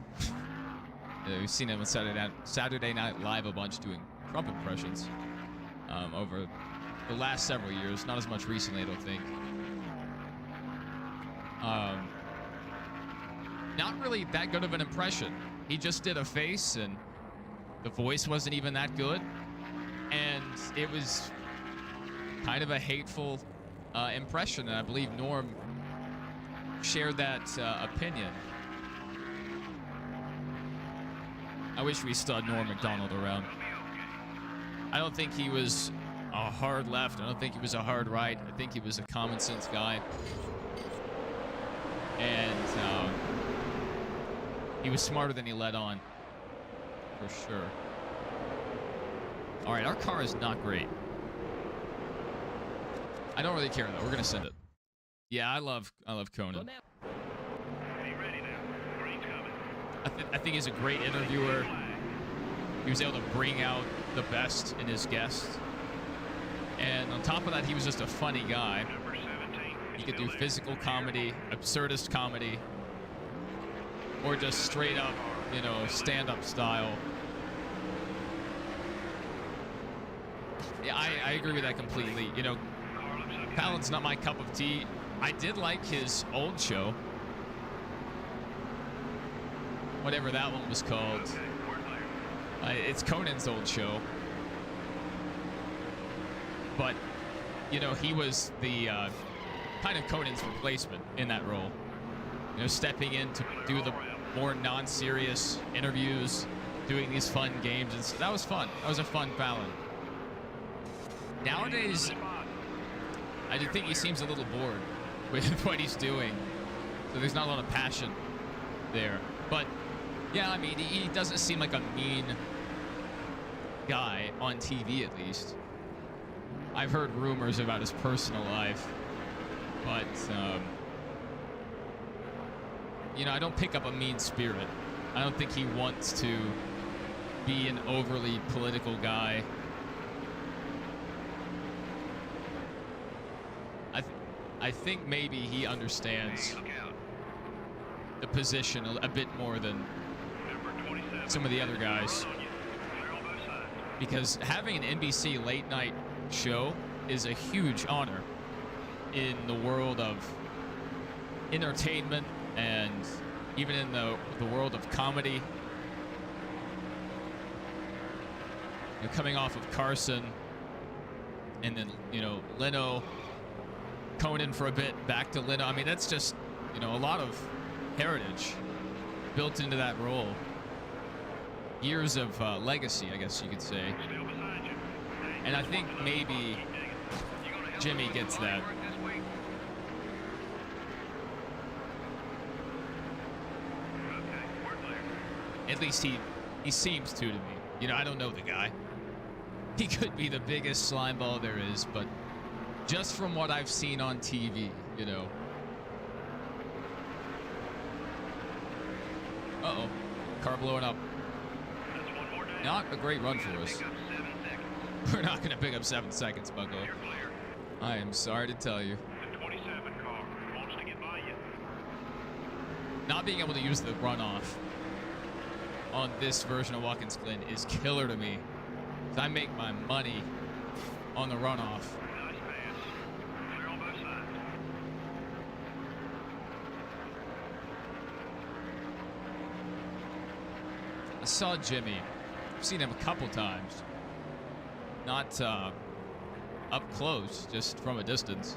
we've seen him on Saturday Night Live a bunch doing Trump impressions over the last several years. Not as much recently, I don't think. Not really that good of an impression. He just did a face, and the voice wasn't even that good. And it was kind of a hateful impression, and I believe Norm shared that opinion. I wish we still had Norm Macdonald around. I don't think he was a hard left. I don't think he was a hard right. I think he was a common sense guy. And he was smarter than he let on, for sure. All right, our car is not great. I don't really care, though. We're going to send it. Yeah, I love Conan. Ready now. Green's coming. I think he's a great interviewer. He was able to bring out the best in his guests. And on top of that, he was just a funny guy. He could do physical comedy, absurdist comedy, or just straight up, you know, stand-up style. Yeah, I agree with that completely. You know, Palin's not my cup of tea. I did like his old show. Whatever that one was called. It's Conan's old show. But, you know, he was the kind of Conan's replacement in that role. You know, stepping in to do the more non-serious interviews, doing these fun games. And so that was fun. That was a fun Fallon. Nowadays, I do think he seems a little bored with what he's doing. So there's not a lot of passion there. But, yeah, I mean, he doesn't seem like a mean guy on TV, at least. I've heard rumors about his personal life, but, you know, I don't pick up a mean spirit. I don't think he wants to be an overly political guy. I think maybe he understands the position a bit more than some of the other guys. Because having an NBC late night show is a huge honor in the world of entertainment and even in the world of comedy. You know, coming off of Carson and then, you know, Leno, Conan for a bit, back to Leno. I mean, that's just, you know, a lot of heritage built into that role. Years of legacy, I guess you could say. And I think maybe Jimmy gets that. At least he seems to me. You know, I don't know the guy. He could be the biggest slimeball there is, but just from what I've seen on TV, you know. Uh-oh. Car blowing up. Not a great run for us. We're not going to pick up 7 seconds, Bucko. I am sorry to tell you. Not being able to use the runoff on this version of Watkins Glen is killer to me. I make my money on the runoff. I saw Jimmy. I've seen him a couple times. Not up close, just from a distance.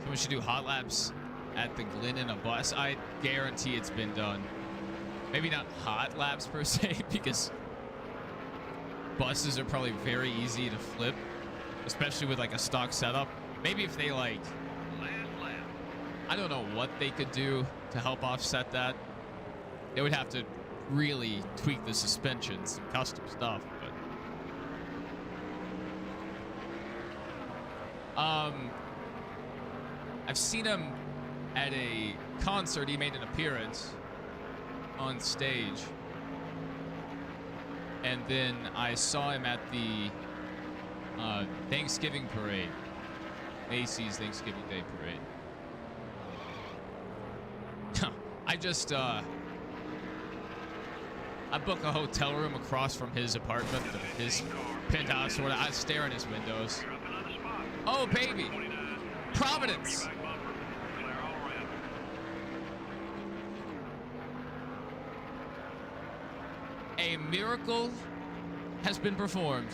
We should do hot laps at the Glen in a bus. I guarantee it's been done. Maybe not hot laps per se, because buses are probably very easy to flip, especially with like a stock setup. Maybe if they like, I don't know what they could do to help offset that. They would have to really tweak the suspension, some custom stuff, but I've seen him at a concert. He made an appearance on stage. And then I saw him at the Thanksgiving parade. Macy's Thanksgiving Day parade. I just, I booked a hotel room across from his apartment, his penthouse or whatever. I stare in his windows. Oh, baby. Providence. A miracle has been performed.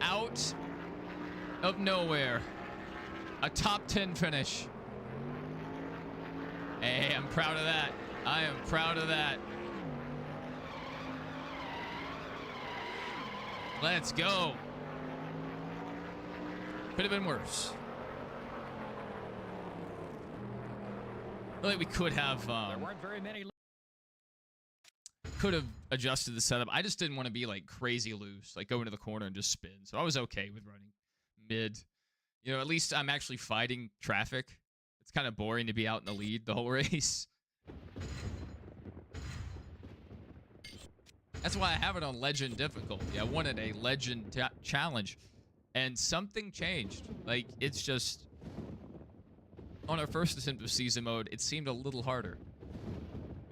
Out of nowhere, a top 10 finish. Hey, I'm proud of that. I am proud of that. Let's go. Could have been worse. Really, we could have There weren't very many. could have adjusted the setup. I just didn't want to be like crazy loose, like go into the corner and just spin. So I was okay with running mid. You know, at least I'm actually fighting traffic. It's kind of boring to be out in the lead the whole race. That's why I have it on legend difficulty. I wanted a legend challenge, and something changed. Like, it's just on our first attempt of season mode, it seemed a little harder,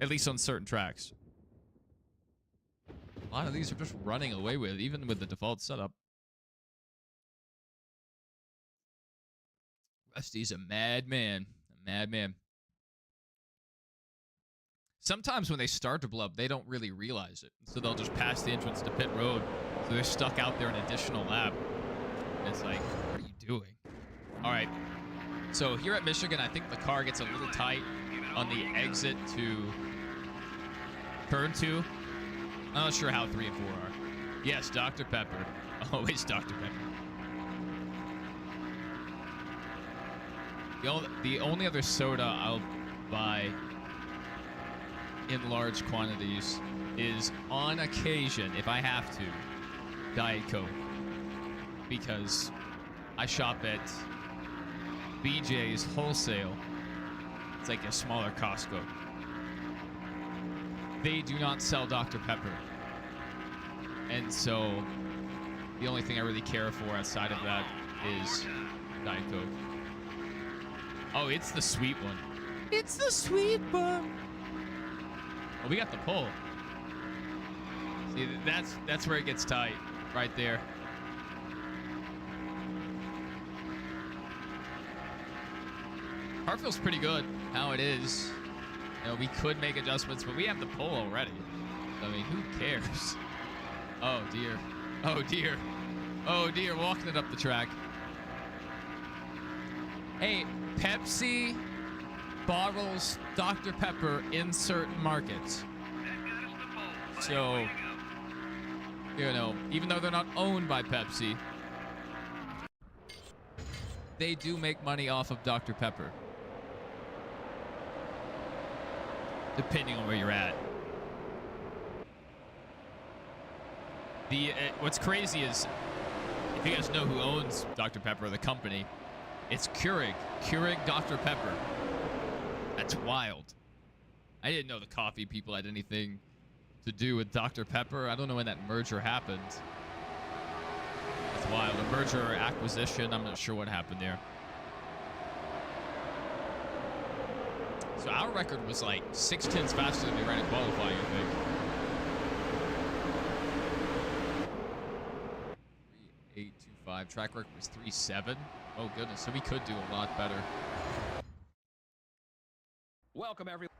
at least on certain tracks. A lot of these are just running away with, even with the default setup. Rusty's a madman. A madman. Sometimes when they start to blow up, they don't really realize it. So they'll just pass the entrance to pit road. So they're stuck out there an additional lap. And it's like, what are you doing? All right. So here at Michigan, I think the car gets a little tight on the exit to turn 2. I'm not sure how 3 and 4 are. Yes, Dr. Pepper. Always Dr. Pepper. The only other soda I'll buy in large quantities is, on occasion, if I have to, Diet Coke. Because I shop at BJ's Wholesale. It's like a smaller Costco. They do not sell Dr. Pepper. And so the only thing I really care for outside of that is Diet Coke. Oh, it's the sweet one. It's the sweet one. Oh, we got the pole. See, that's where it gets tight, right there. Car feels pretty good how it is. You know, we could make adjustments, but we have the pole already. I mean, who cares? Oh, dear. Oh, dear. Oh, dear. Walking it up the track. Hey, Pepsi bottles Dr. Pepper in certain markets. So, you know, even though they're not owned by Pepsi, they do make money off of Dr. Pepper. Depending on where you're at. What's crazy is, if you guys know who owns Dr. Pepper, the company, it's Keurig. Keurig Dr. Pepper. That's wild. I didn't know the coffee people had anything to do with Dr. Pepper. I don't know when that merger happened. That's wild. A merger or acquisition. I'm not sure what happened there. So our record was like 6/10 faster than we ran in qualifying, I think. 3:8.25. Track record was 3:7. Oh goodness, so we could do a lot better. Welcome, everyone.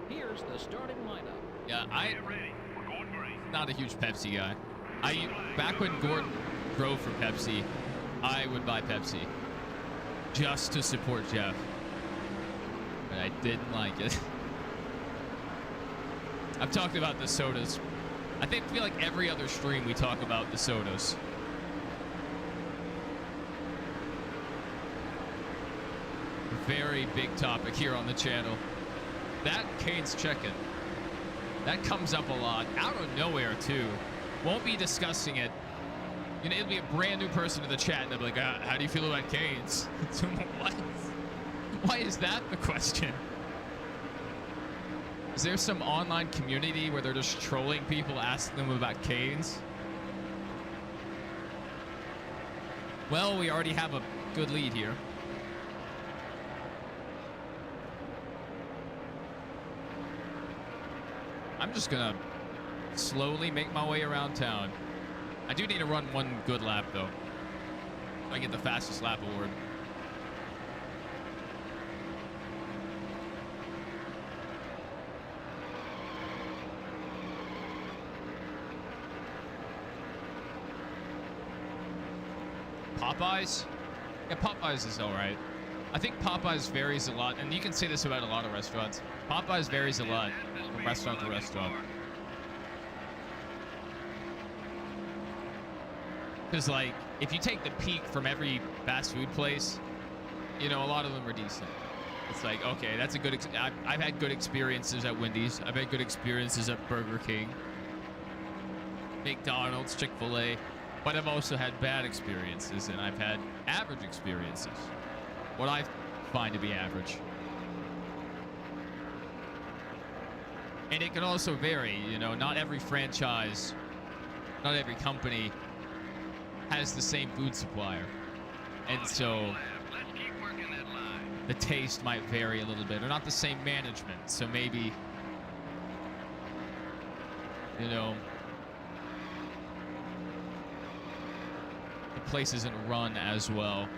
Here's the starting lineup. Yeah, Get ready. We're going green. not a huge Pepsi guy. Back when Gordon drove for Pepsi, I would buy Pepsi just to support Jeff, but I didn't like it. I've talked about the sodas. I feel like every other stream we talk about the sodas. Very big topic here on the channel. That Cane's chicken. That comes up a lot. Out of nowhere, too. Won't be discussing it. You know, it'll be a brand new person in the chat, and they'll be like, how do you feel about Cane's? So what? Why is that the question? Is there some online community where they're just trolling people, asking them about Cane's? Well, we already have a good lead here. I'm just gonna slowly make my way around town. I do need to run one good lap, though. So I get the fastest lap award. Popeyes? Yeah, Popeyes is all right. I think Popeyes varies a lot, and you can say this about a lot of restaurants. Popeyes varies a lot from restaurant to restaurant. Because, like, if you take the peak from every fast food place, you know, a lot of them are decent. It's like, okay, that's a good... I've had good experiences at Wendy's. I've had good experiences at Burger King, McDonald's, Chick-fil-A. But I've also had bad experiences, and I've had average experiences. What I find to be average. And it can also vary, you know, not every franchise, not every company has the same food supplier. And so the taste might vary a little bit, or not the same management. So maybe, you know, the place isn't run as well.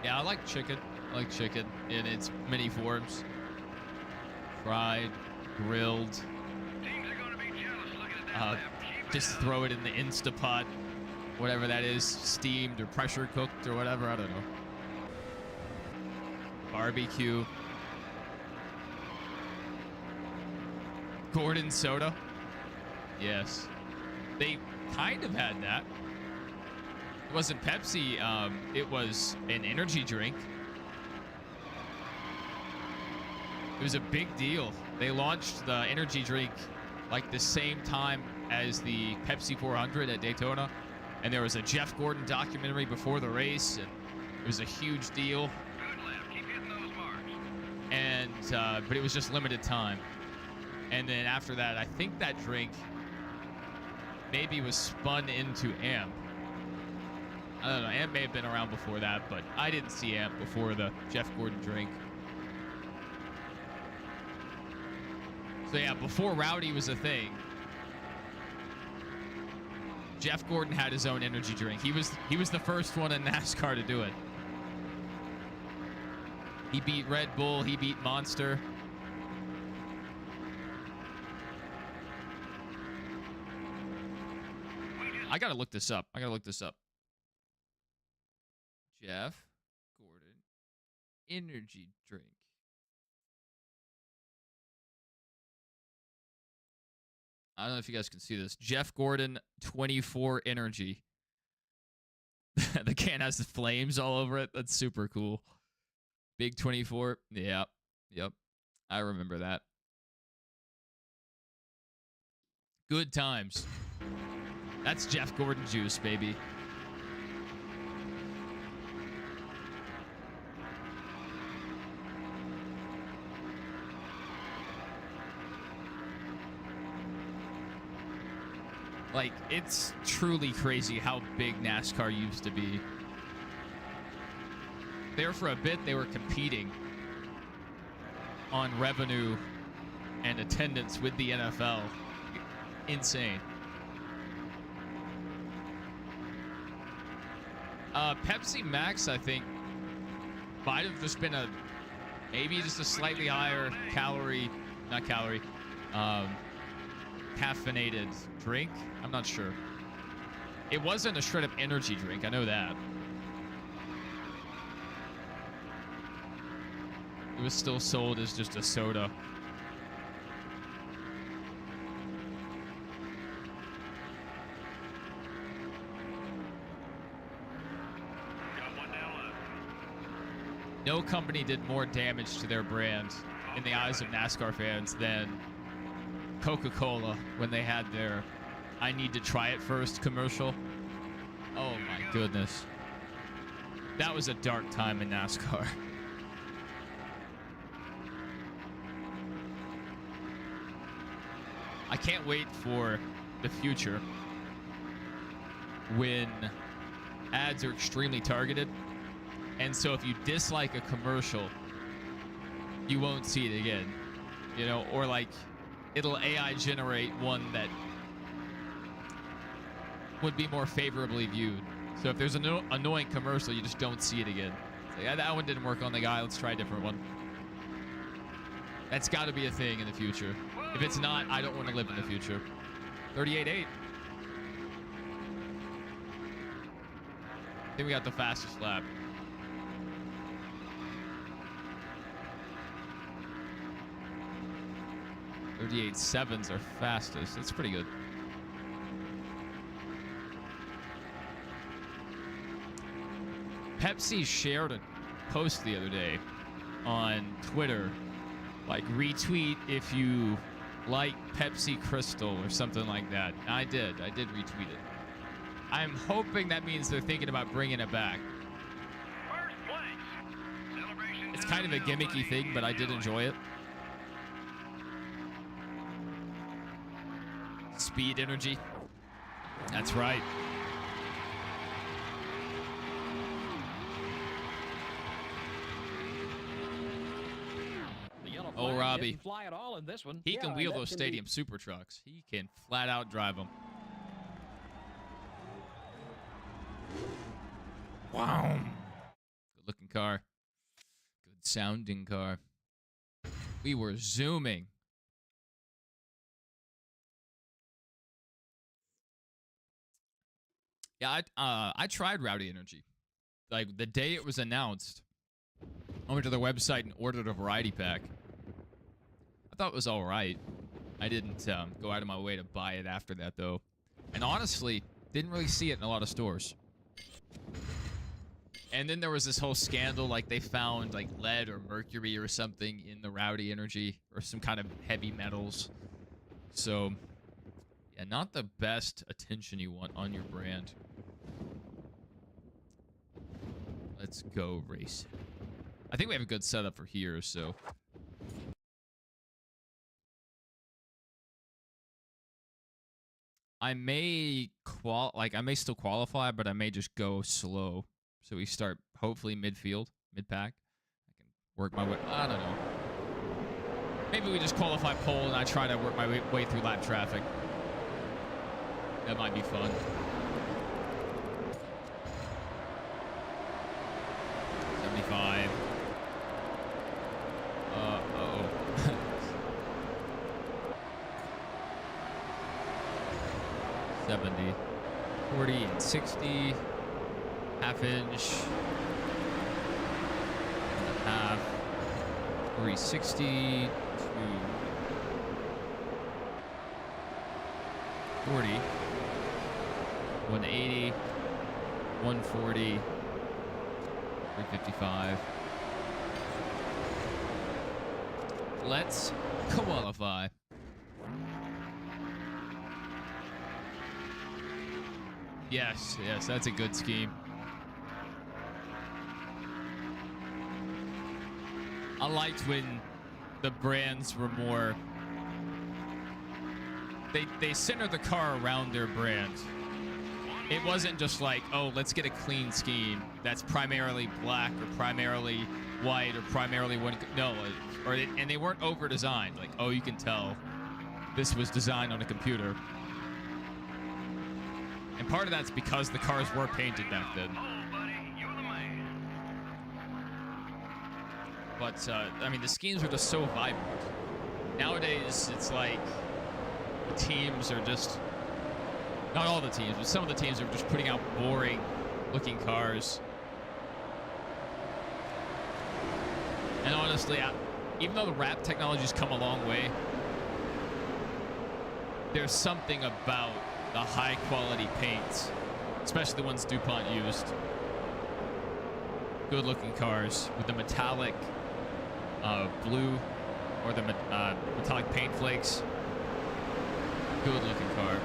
Yeah, I like chicken. I like chicken in its many forms. Fried, grilled. Teams are gonna be jealous looking at that lap. Keep it Just up. throw it in the Instapot, whatever that is, steamed or pressure cooked or whatever. I don't know. Barbecue. Gordon soda. Yes. They kind of had that. It wasn't Pepsi, it was an energy drink. It was a big deal. They launched the energy drink like the same time as the Pepsi 400 at Daytona. And there was a Jeff Gordon documentary before the race, and it was a huge deal. Good lap. Keep hitting those marks. And, but it was just limited time. And then after that, I think that drink maybe was spun into AMP. I don't know, AMP may have been around before that, but I didn't see AMP before the Jeff Gordon drink. So yeah, before Rowdy was a thing, Jeff Gordon had his own energy drink. He was the first one in NASCAR to do it. He beat Red Bull, he beat Monster. I gotta look this up. Jeff Gordon energy drink. I don't know if you guys can see this. Jeff Gordon 24 energy. The can has the flames all over it. That's super cool. Big 24. Yeah. Yep. I remember that. Good times. That's Jeff Gordon juice, baby. Like, it's truly crazy how big NASCAR used to be. There for a bit, they were competing on revenue and attendance with the NFL. Insane. Pepsi Max, I think, might have just been maybe just a slightly higher caffeinated drink. I'm not sure. It wasn't a straight up energy drink. I know that. It was still sold as just a soda. No company did more damage to their brand in the eyes of NASCAR fans than Coca-Cola when they had their "I need to try it first" commercial. Oh my goodness. That was a dark time in NASCAR. I can't wait for the future when ads are extremely targeted. And so if you dislike a commercial, you won't see it again. You know, or like it'll AI generate one that would be more favorably viewed. So if there's an annoying commercial, you just don't see it again. It's like, yeah, that one didn't work on the guy. Let's try a different one. That's got to be a thing in the future. If it's not, I don't want to live in the future. 38.8. I think we got the fastest lap. 38.7's our fastest. That's pretty good. Pepsi shared a post the other day on Twitter, like retweet if you like Pepsi Crystal or something like that. I did retweet it. I'm hoping that means they're thinking about bringing it back. First place. Celebration It's kind of a gimmicky thing, but I did enjoy it. Speed energy. That's right. Oh, Robbie. Didn't fly at all in this one. He can wheel those can stadium super trucks. He can flat out drive them. Wow. Good looking car. Good sounding car. We were zooming. Yeah, I tried Rowdy Energy. Like, the day it was announced, I went to their website and ordered a variety pack. I thought it was all right. I didn't go out of my way to buy it after that, though. And honestly, didn't really see it in a lot of stores. And then there was this whole scandal, like they found like lead or mercury or something in the Rowdy Energy, or some kind of heavy metals. So, yeah, not the best attention you want on your brand. Let's go race. I think we have a good setup for here, so. I may still qualify, but I may just go slow. So we start hopefully midfield, mid-pack. I can work my way. I don't know. Maybe we just qualify pole and I try to work my way through lap traffic. That might be fun. $75. Uh-oh. 70. 40 and 60. Half inch. And a half. 360 to 40. 180. 140. 355. Let's qualify. Yes, that's a good scheme. I liked when the brands were more... They centered the car around their brand. It wasn't just like, oh, let's get a clean scheme that's primarily black or primarily white or primarily one. No, and they weren't over-designed. Like, oh, you can tell this was designed on a computer. And part of that's because the cars were painted back then. But, I mean, the schemes are just so vibrant. Nowadays, it's like the teams are just... Not all the teams, but some of the teams are just putting out boring-looking cars. And honestly, even though the wrap technology's come a long way, there's something about the high-quality paints, especially the ones DuPont used. Good-looking cars with the metallic blue or the metallic paint flakes. Good-looking car.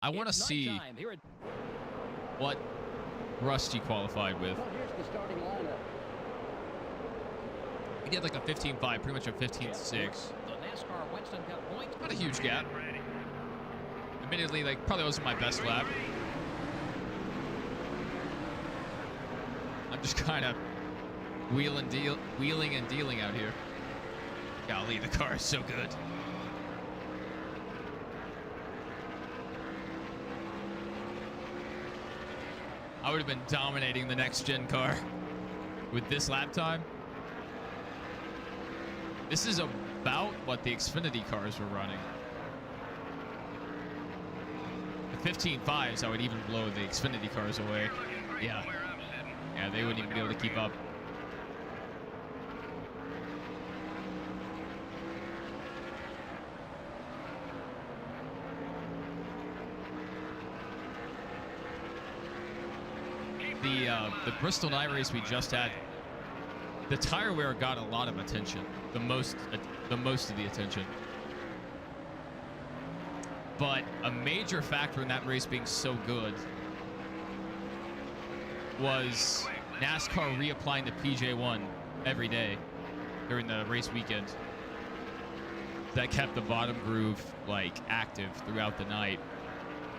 I want to see what Rusty qualified with. Well, here's the starting lineup. He did like a 15.5, pretty much a 15.6. The NASCAR Winston Cup point. Not a huge gap. Admittedly, like, probably wasn't my best lap. I'm just kind of wheeling and dealing out here. Golly, the car is so good. I would have been dominating the next-gen car with this lap time. This is about what the Xfinity cars were running. the 15.5s, I would even blow the Xfinity cars away. Yeah. Yeah, they wouldn't even be able to keep up. The Bristol night race we just had, the tire wear got a lot of attention, the most of the attention. But a major factor in that race being so good was NASCAR reapplying the PJ1 every day during the race weekend. That kept the bottom groove like active throughout the night.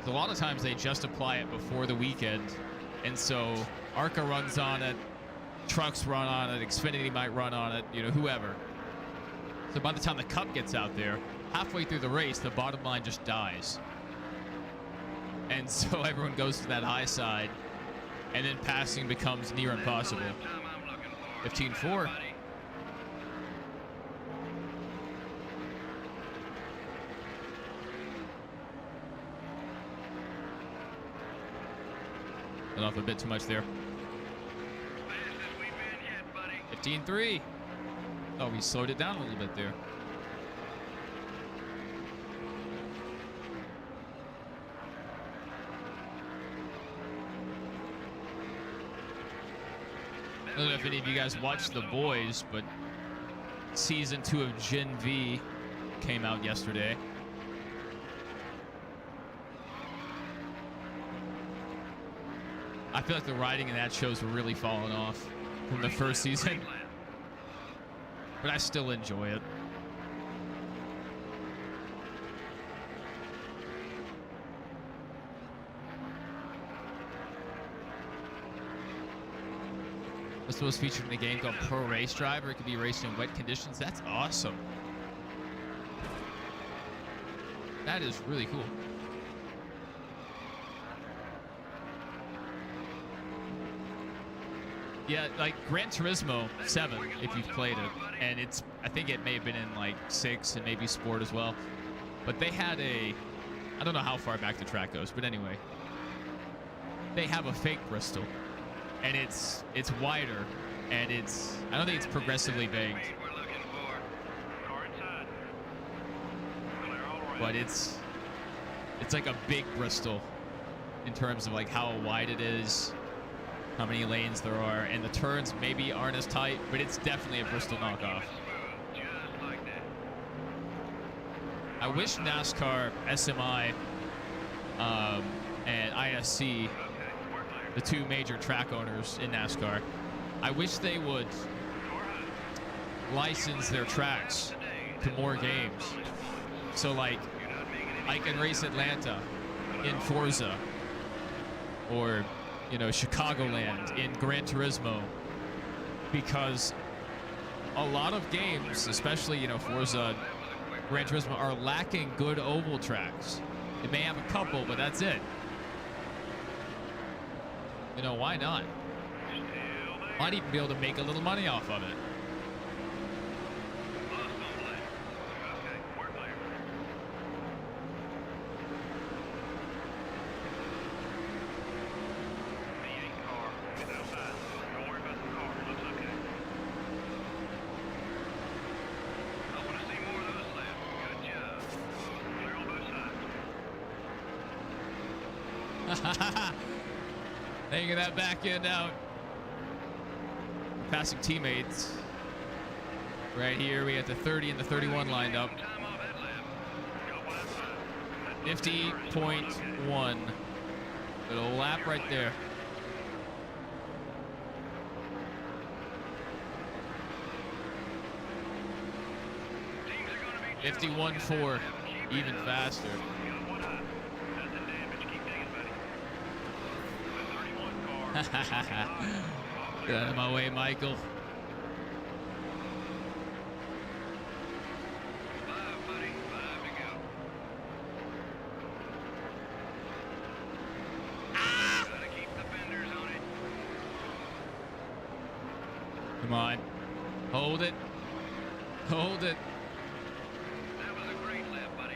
So a lot of times they just apply it before the weekend, and so ARCA runs on it, trucks run on it, Xfinity might run on it, you know, whoever. So by the time the Cup gets out there, halfway through the race, the bottom line just dies. And so everyone goes to that high side, and then passing becomes near impossible. 15.4. Got off a bit too much there. 15.3. Oh, we slowed it down a little bit there. I don't know if any of you guys watched The Boys, but season 2 of Gen V came out yesterday. I feel like the writing in that show's really fallen off from the first season, but I still enjoy it. This was featured in a game called Pro Race Driver. It could be raced in wet conditions. That's awesome. That is really cool. Yeah, like Gran Turismo 7, if you've played it, and it's, I think it may have been in like 6 and maybe Sport as well, but they had a, I don't know how far back the track goes, but anyway, they have a fake Bristol, and it's wider, and it's, I don't think it's progressively banked, but it's like a big Bristol in terms of like how wide it is, how many lanes there are, and the turns maybe aren't as tight, but it's definitely a Bristol knockoff. I wish NASCAR, SMI, and ISC, the two major track owners in NASCAR, I wish they would license their tracks to more games. So like, I can race Atlanta in Forza, or you know, Chicagoland in Gran Turismo, because a lot of games, especially, you know, Forza, Gran Turismo, are lacking good oval tracks. It may have a couple, but that's it. You know, why not? Might even be able to make a little money off of it. Hanging that back end out. Passing teammates. Right here, we got the 30 and the 31 lined up. 50.1. Little lap right there. .51.4, even faster. Get out of my way, Michael. Come on. Hold it. Hold it. That was a great lap, buddy.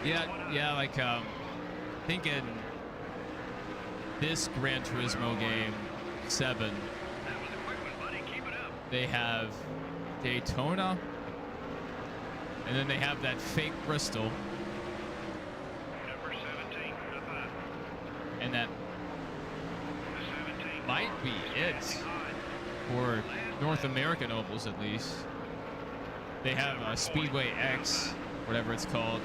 Yeah, like thinking this Gran Turismo game 7, That was a quick one, buddy. Keep it up. they have Daytona, and then they have that fake Bristol, Number 17, up high. and that The 17 might be it for North American ovals at least. They have Speedway X, whatever it's called.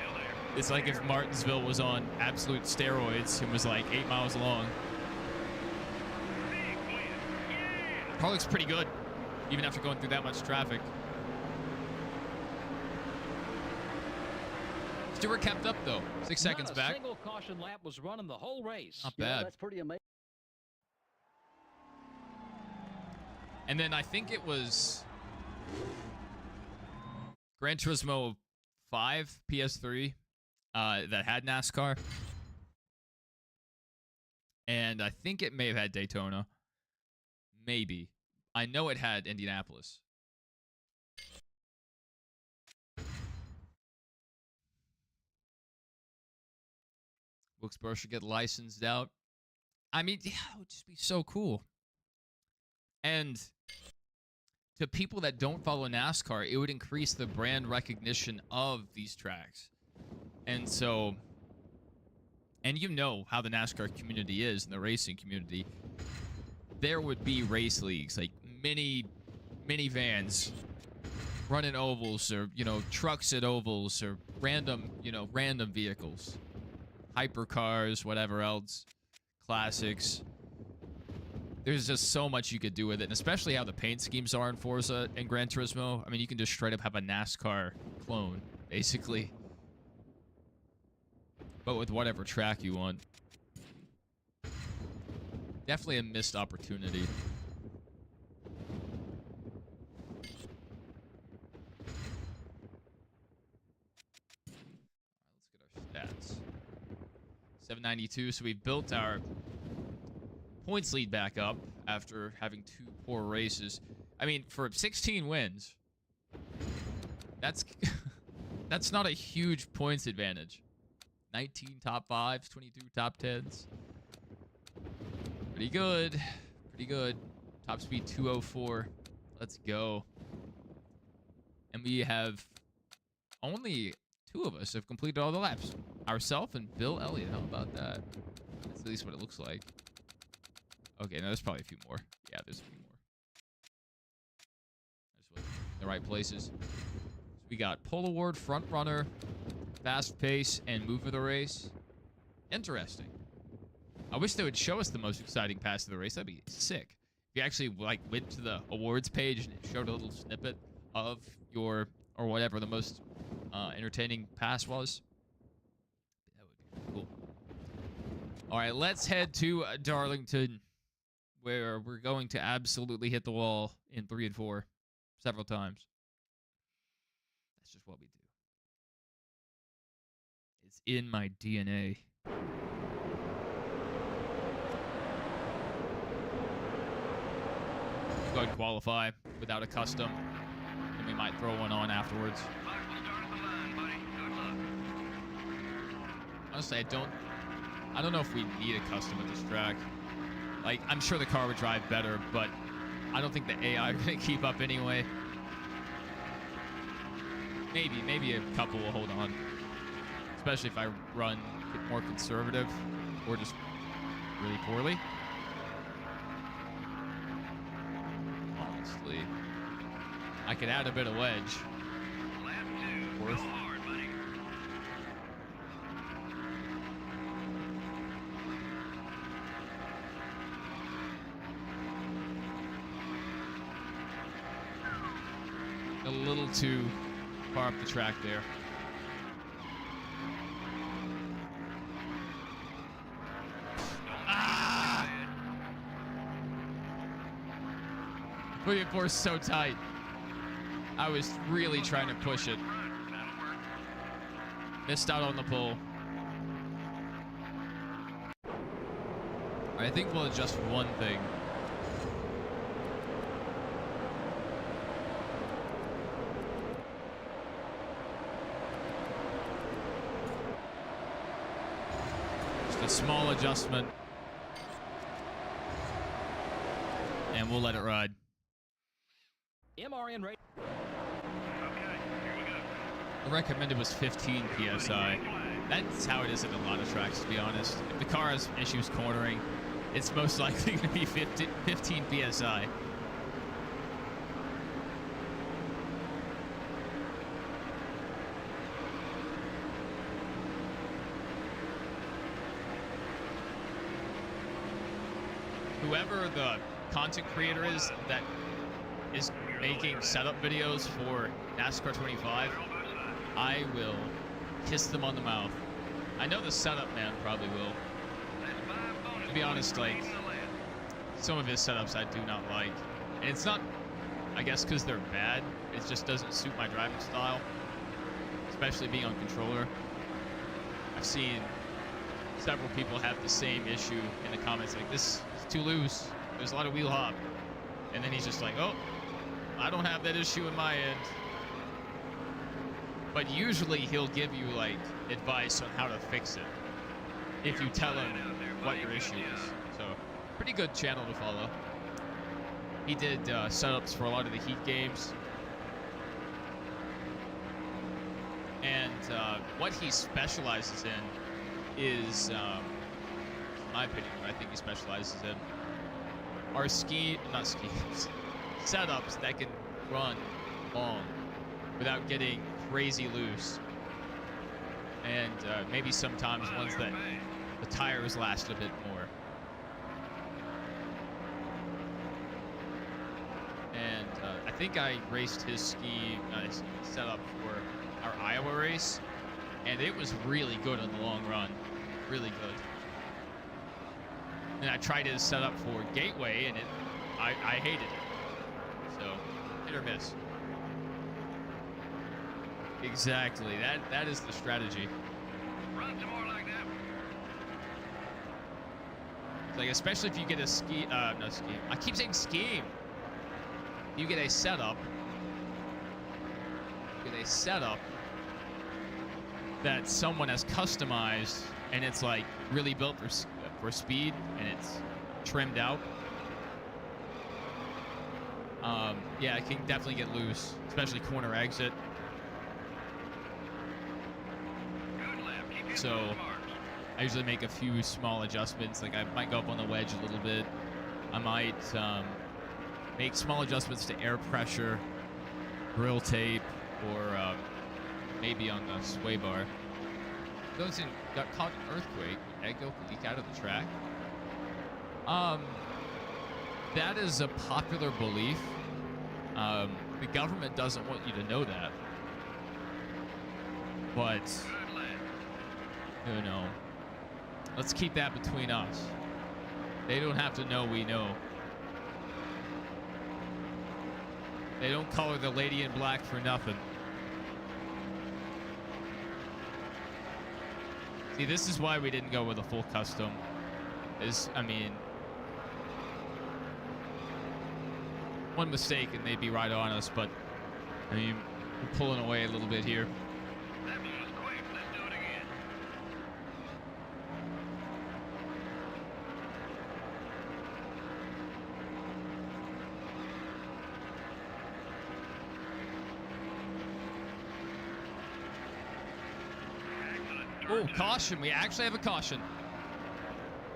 still there. It's like if Martinsville was on absolute steroids and was like 8 miles long. Big win. Yeah. Car looks pretty good, even after going through that much traffic. Stewart kept up though, 6 seconds Not a back. single caution lap was running the whole race. Not Yeah, bad. that's pretty amazing. And then I think it was Gran Turismo 5 PS3 that had NASCAR. And I think it may have had Daytona. Maybe. I know it had Indianapolis. Wilkesboro should get licensed out. I mean, yeah, it would just be so cool. And to people that don't follow NASCAR, it would increase the brand recognition of these tracks. And so, and you know how the NASCAR community is and the racing community. There would be race leagues, like minivans running ovals, or, you know, trucks at ovals, or random vehicles, hypercars, whatever else, classics. There's just so much you could do with it, and especially how the paint schemes are in Forza and Gran Turismo. I mean, you can just straight up have a NASCAR clone, basically, but with whatever track you want. Definitely a missed opportunity. Let's get our stats. 792, so we built our points lead back up after having 2 poor races. I mean, for 16 wins, that's that's not a huge points advantage. 19 top 5s, 22 top 10s. Pretty good. Pretty good. Top speed 204. Let's go. And we have only 2 of us have completed all the laps. Ourselves and Bill Elliott. How about that? That's at least what it looks like. Okay, no, there's probably a few more. Yeah, there's a few more. I just wasn't in the right places. So we got Pole Award, Front Runner, Fast Pace, and Move of the Race. Interesting. I wish they would show us the most exciting pass of the race. That'd be sick. If you actually like went to the awards page and it showed a little snippet of your, or whatever the most entertaining pass was. That would be cool. All right, let's head to Darlington, where we're going to absolutely hit the wall in 3 and 4 several times. That's just what we do. It's in my DNA. Go ahead and qualify without a custom, and we might throw one on afterwards. Mike will start at the line, buddy. Good luck. Honestly, I don't know if we need a custom at this track. Like, I'm sure the car would drive better, but I don't think the AI are going to keep up anyway. Maybe a couple will hold on. Especially if I run more conservative or just really poorly. Honestly, I could add a bit of wedge. Lap 2. Go hard, buddy. A little too far up the track there. Ah! 3-4 is so tight. I was really trying to push it. Missed out on the pole. I think we'll adjust one thing. small adjustment. And we'll let it ride. MRN rate. Okay, here we go. The recommended was 15 PSI. That's how it is at a lot of tracks, to be honest. If the car has issues cornering, it's most likely going to be 15 PSI. Whoever the content creator is that is making setup videos for NASCAR 25, I will kiss them on the mouth. I know the setup man probably will. To be honest, like, some of his setups I do not like. And it's not, I guess, because they're bad. It just doesn't suit my driving style, especially being on controller. I've seen several people have the same issue in the comments, like, this is too loose. There's a lot of wheel hop. And then he's just like, oh, I don't have that issue in my end. But usually he'll give you like advice on how to fix it if you tell him what your issue is. So pretty good channel to follow. He did setups for a lot of the Heat games. And what he specializes in is, in my opinion, what I think he specializes in are setups that can run long without getting crazy loose, and maybe sometimes ones that the tires last a bit more. And I think I raced his ski setup for our Iowa race, and it was really good in the long run, really good. And I tried his setup for Gateway, and I hated it. So, hit or miss. Exactly. That is the strategy. Run some more like that. Like, especially if you get a ski. No, scheme. I keep saying scheme. You get a setup. That someone has customized, and it's like really built for speed, and it's trimmed out. Yeah, it can definitely get loose, especially corner exit. So I usually make a few small adjustments. Like I might go up on the wedge a little bit. I might make small adjustments to air pressure, grill tape, or maybe on the sway bar. Those got caught in an earthquake. Egg go leak out of the track. That is a popular belief. The government doesn't want you to know that. But, you know, let's keep that between us. They don't have to know we know. They don't call her the lady in black for nothing. See, this is why we didn't go with a full custom. I mean, one mistake and they'd be right on us, but I mean, we're pulling away a little bit here. That one was quick. Let's do it again. Oh, caution. We actually have a caution.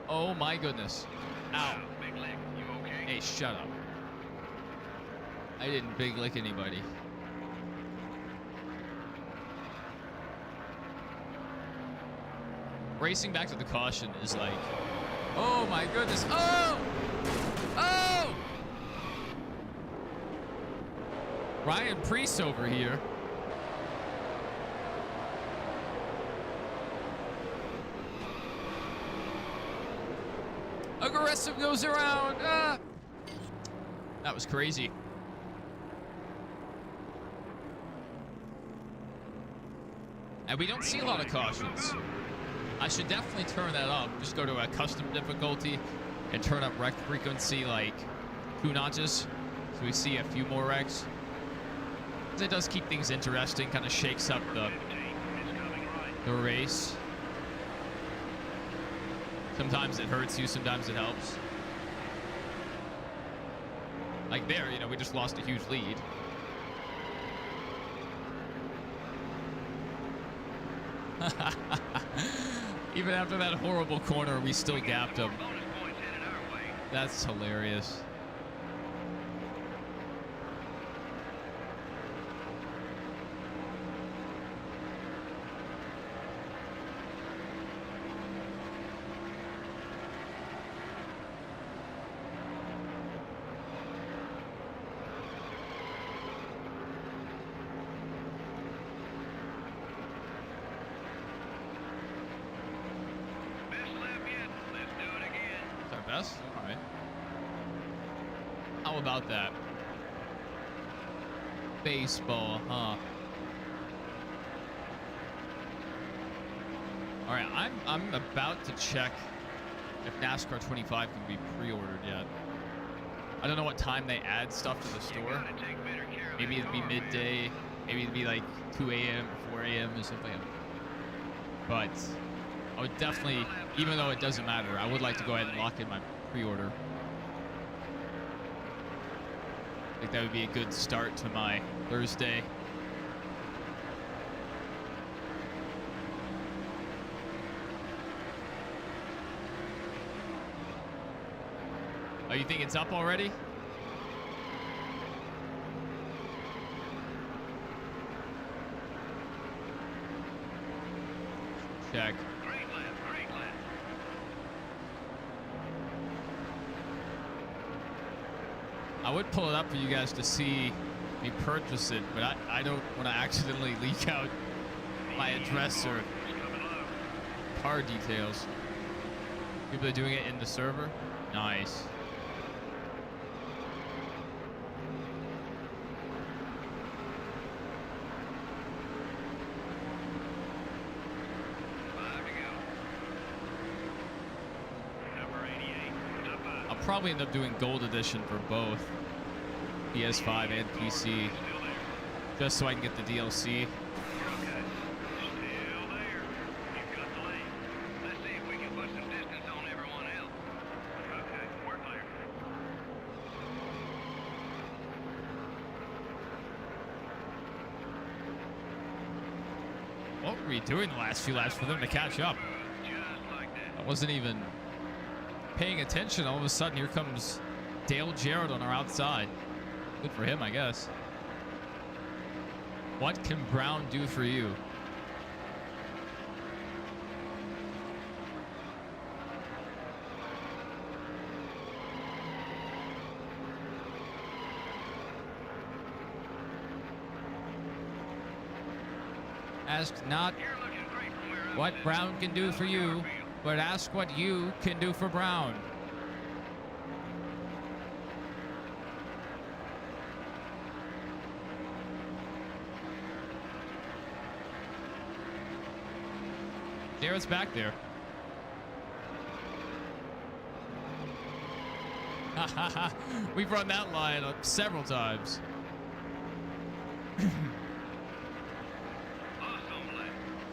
Oh, my goodness. Ow. Big lick. You okay? Hey, shut up. I didn't big lick anybody. Racing back to the caution is like, oh my goodness. Oh! Oh! Ryan Priest over here. Aggressive goes around. Ah! That was crazy. And we don't see a lot of cautions. I should definitely turn that up. Just go to a custom difficulty and turn up wreck frequency like 2 notches. So we see a few more wrecks. It does keep things interesting, kind of shakes up the race. Sometimes it hurts you, sometimes it helps. Like there, you know, we just lost a huge lead. Even after that horrible corner, we still gapped him. That's hilarious. Best? All right. How about that? Baseball, huh? All right, I'm about to check if NASCAR 25 can be pre-ordered yet. I don't know what time they add stuff to the store. Maybe it'd be midday. Maybe it'd be like 2 a.m. or 4 a.m. or something. But I would definitely, even though it doesn't matter, I would like to go ahead and lock in my pre-order. I think that would be a good start to my Thursday. Oh, you think it's up already? Check. I would pull it up for you guys to see me purchase it, but I don't want to accidentally leak out my address or car details. People are doing it in the server. Nice. I'll probably end up doing gold edition for both PS5 and PC, just so I can get the DLC. What were we doing the last few laps for them to catch up? I wasn't even paying attention. All of a sudden, here comes Dale Jarrett on our outside. Good for him, I guess. What can Brown do for you? Ask not what Brown can do for you, but ask what you can do for Brown. Jarrett's back there. We've run that line several times.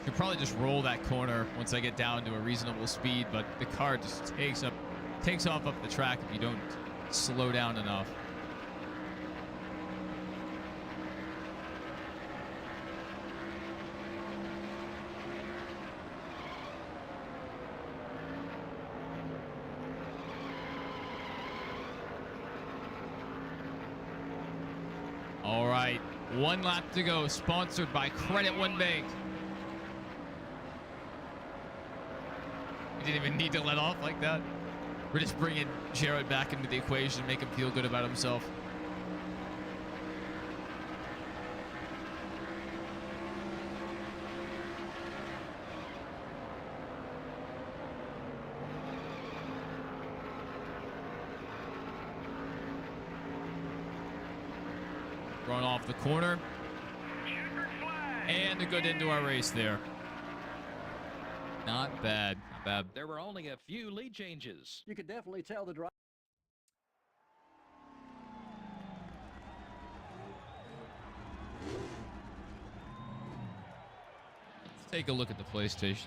Should probably just roll that corner once I get down to a reasonable speed, but the car just takes off up the track if you don't slow down enough. All right, one lap to go, sponsored by Credit One Bank. We didn't even need to let off like that. We're just bringing Jarrett back into the equation to make him feel good about himself. Run off the corner. And a good end to our race there. Not bad. Not bad. There were only a few lead changes. You could definitely tell the driver. Let's take a look at the PlayStation.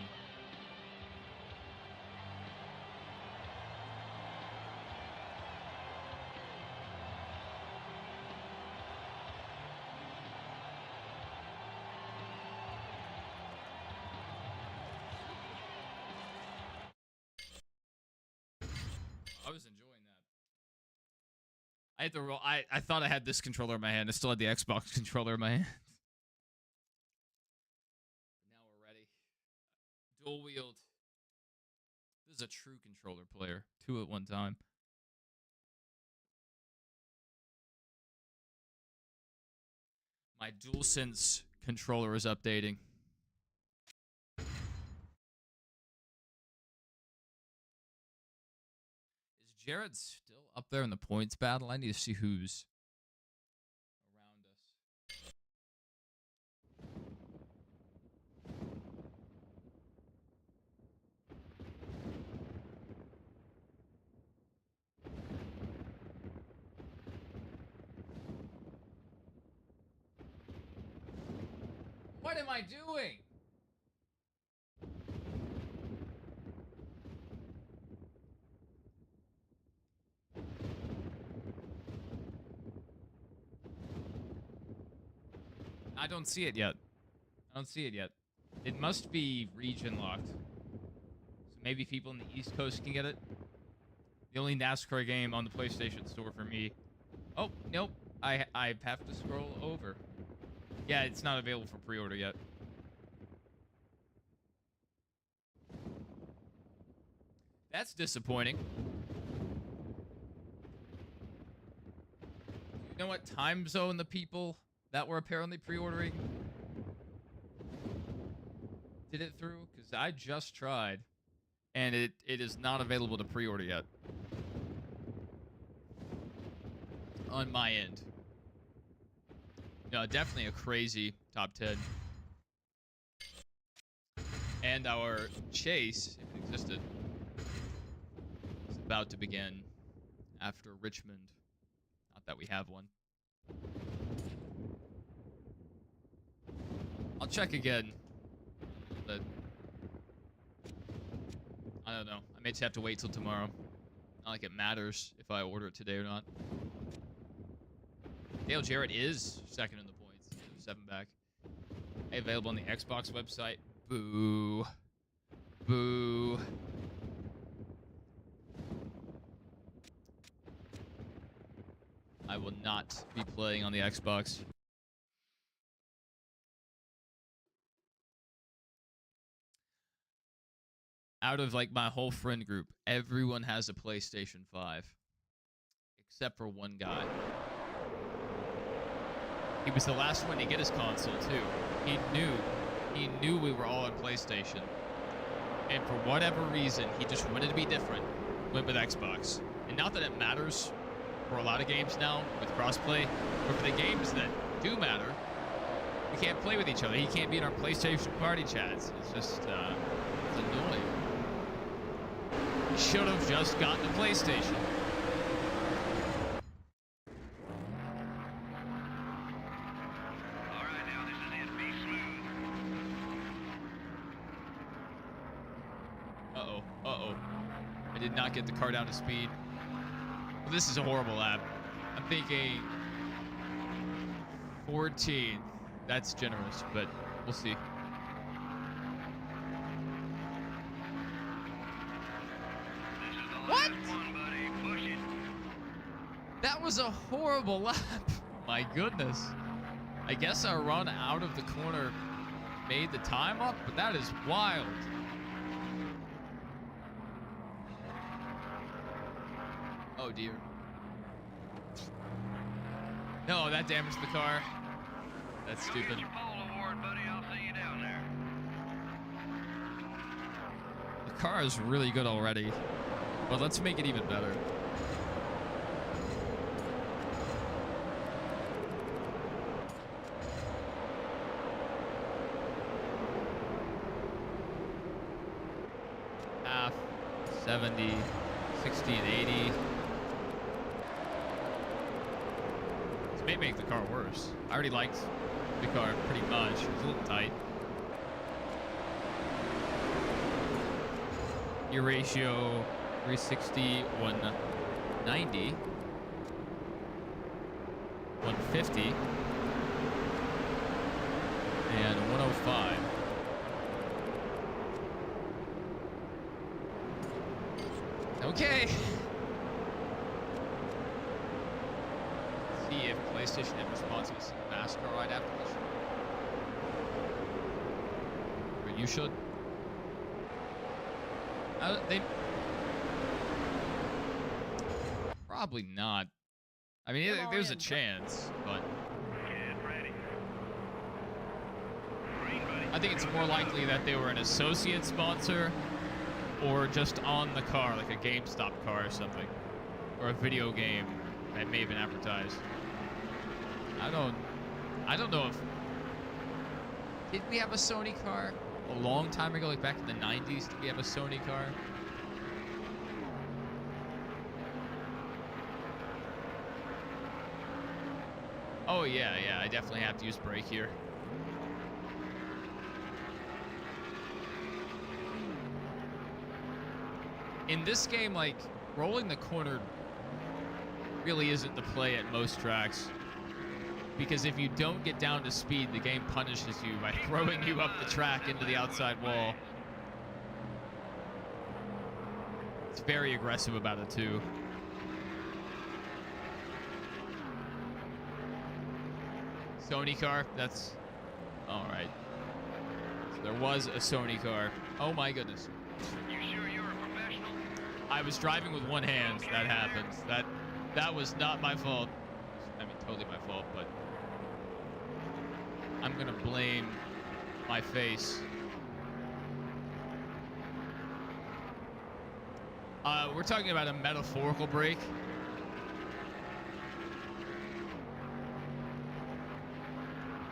I was enjoying that. I had to roll. I thought I had this controller in my hand. I still had the Xbox controller in my hand. But now we're ready. Dual wield. This is a true controller player. 2 at one time. My DualSense controller is updating. Is Jared still up there in the points battle? I need to see who's around us. What am I doing? I don't see it yet. I don't see it yet. It must be region locked. So maybe people in the East Coast can get it. The only NASCAR game on the PlayStation Store for me. Oh, nope. I have to scroll over. Yeah, it's not available for pre-order yet. That's disappointing. Do you know what time zone the people that were apparently pre-ordering did it through? Because I just tried, and it is not available to pre-order yet. On my end. No, definitely a crazy top 10. And our chase, if it existed, is about to begin after Richmond. Not that we have one. I'll check again. But I don't know. I may just have to wait till tomorrow. Not like it matters if I order it today or not. Dale Jarrett is second in the points. 7 back. Available on the Xbox website. Boo. Boo. I will not be playing on the Xbox. Out of like my whole friend group, everyone has a PlayStation 5. Except for one guy. He was the last one to get his console too. He knew we were all on PlayStation. And for whatever reason, he just wanted to be different. Went with Xbox. And not that it matters for a lot of games now with crossplay, but for the games that do matter, we can't play with each other. He can't be in our PlayStation party chats. It's just, it's annoying. He should have just gotten a PlayStation. Not get the car down to speed. Well, this is a horrible lap. I'm thinking 14th. That's generous, but we'll see. What? That was a horrible lap. My goodness. I guess our run out of the corner made the time up, but that is wild. Oh dear. No, that damaged the car. That's stupid. The car is really good already, but let's make it even better. Half, 70, 60, and 80. May make the car worse. I already liked the car pretty much. It was a little tight. Gear ratio 360, 190, 150, and 105. Okay. PlayStation have responsive to NASCAR ride after this. But you should. They probably not. I mean, there's a chance, but Get ready. Green, buddy. I think it's more likely that they were an associate sponsor or just on the car, like a GameStop car or something, or a video game that may have been advertised. I don't know if did we have a Sony car a long time ago, like back in the 90s? Did we have a Sony car? Oh yeah, I definitely have to use brake here. In this game, like, rolling the corner really isn't the play at most tracks. Because if you don't get down to speed, the game punishes you by throwing you up the track into the outside wall. It's very aggressive about it, too. Sony car, that's... Alright. So there was a Sony car. Oh my goodness. You sure you're a professional? I was driving with one hand. That happened. That was not my fault. I mean, totally my fault, but I'm gonna blame my face. We're talking about a metaphorical brake.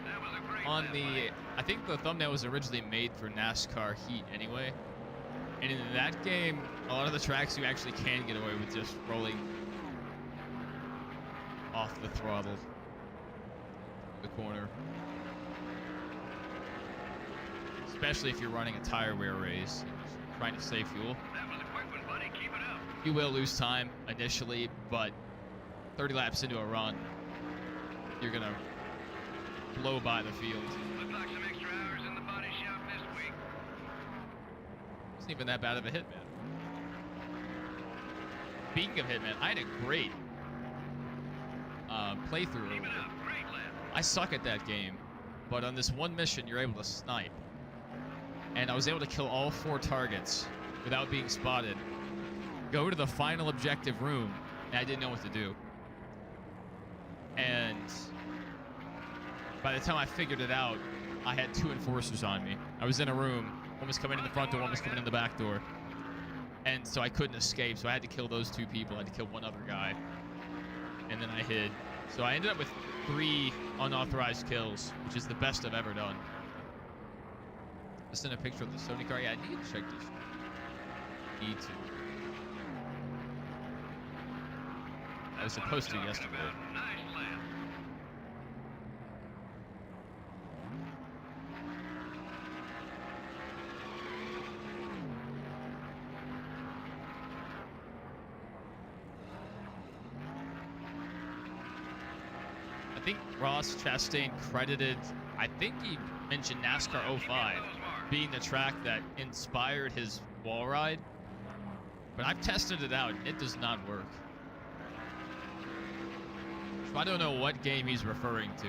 That was a great On lap, the, buddy. I think the thumbnail was originally made for NASCAR Heat anyway. And in that game, a lot of the tracks you actually can get away with just rolling off the throttle, the corner. Especially if you're running a tire wear race and just trying to save fuel. That was a quick one, buddy. Keep it up. You will lose time initially, but 30 laps into a run, you're gonna blow by the field. Look like some extra hours in the body shop this week. Wasn't even that bad of a hit, man. Speaking of Hitman, I had a great playthrough. Keep it up. Great lap. I suck at that game, but on this one mission, you're able to snipe. And I was able to kill all 4 targets without being spotted. Go to the final objective room, and I didn't know what to do. And by the time I figured it out, I had 2 enforcers on me. I was in a room. One was coming in the front door, one was coming in the back door. And so I couldn't escape, so I had to kill those 2 people. I had to kill one other guy. And then I hid. So I ended up with 3 unauthorized kills, which is the best I've ever done. Just in a picture of the Sony car. Yeah, I need to check this. Need to. I was supposed to yesterday. Nice lap. I think Ross Chastain credited, I think he mentioned NASCAR 05 being the track that inspired his wall ride. But I've tested it out, and it does not work. So I don't know what game he's referring to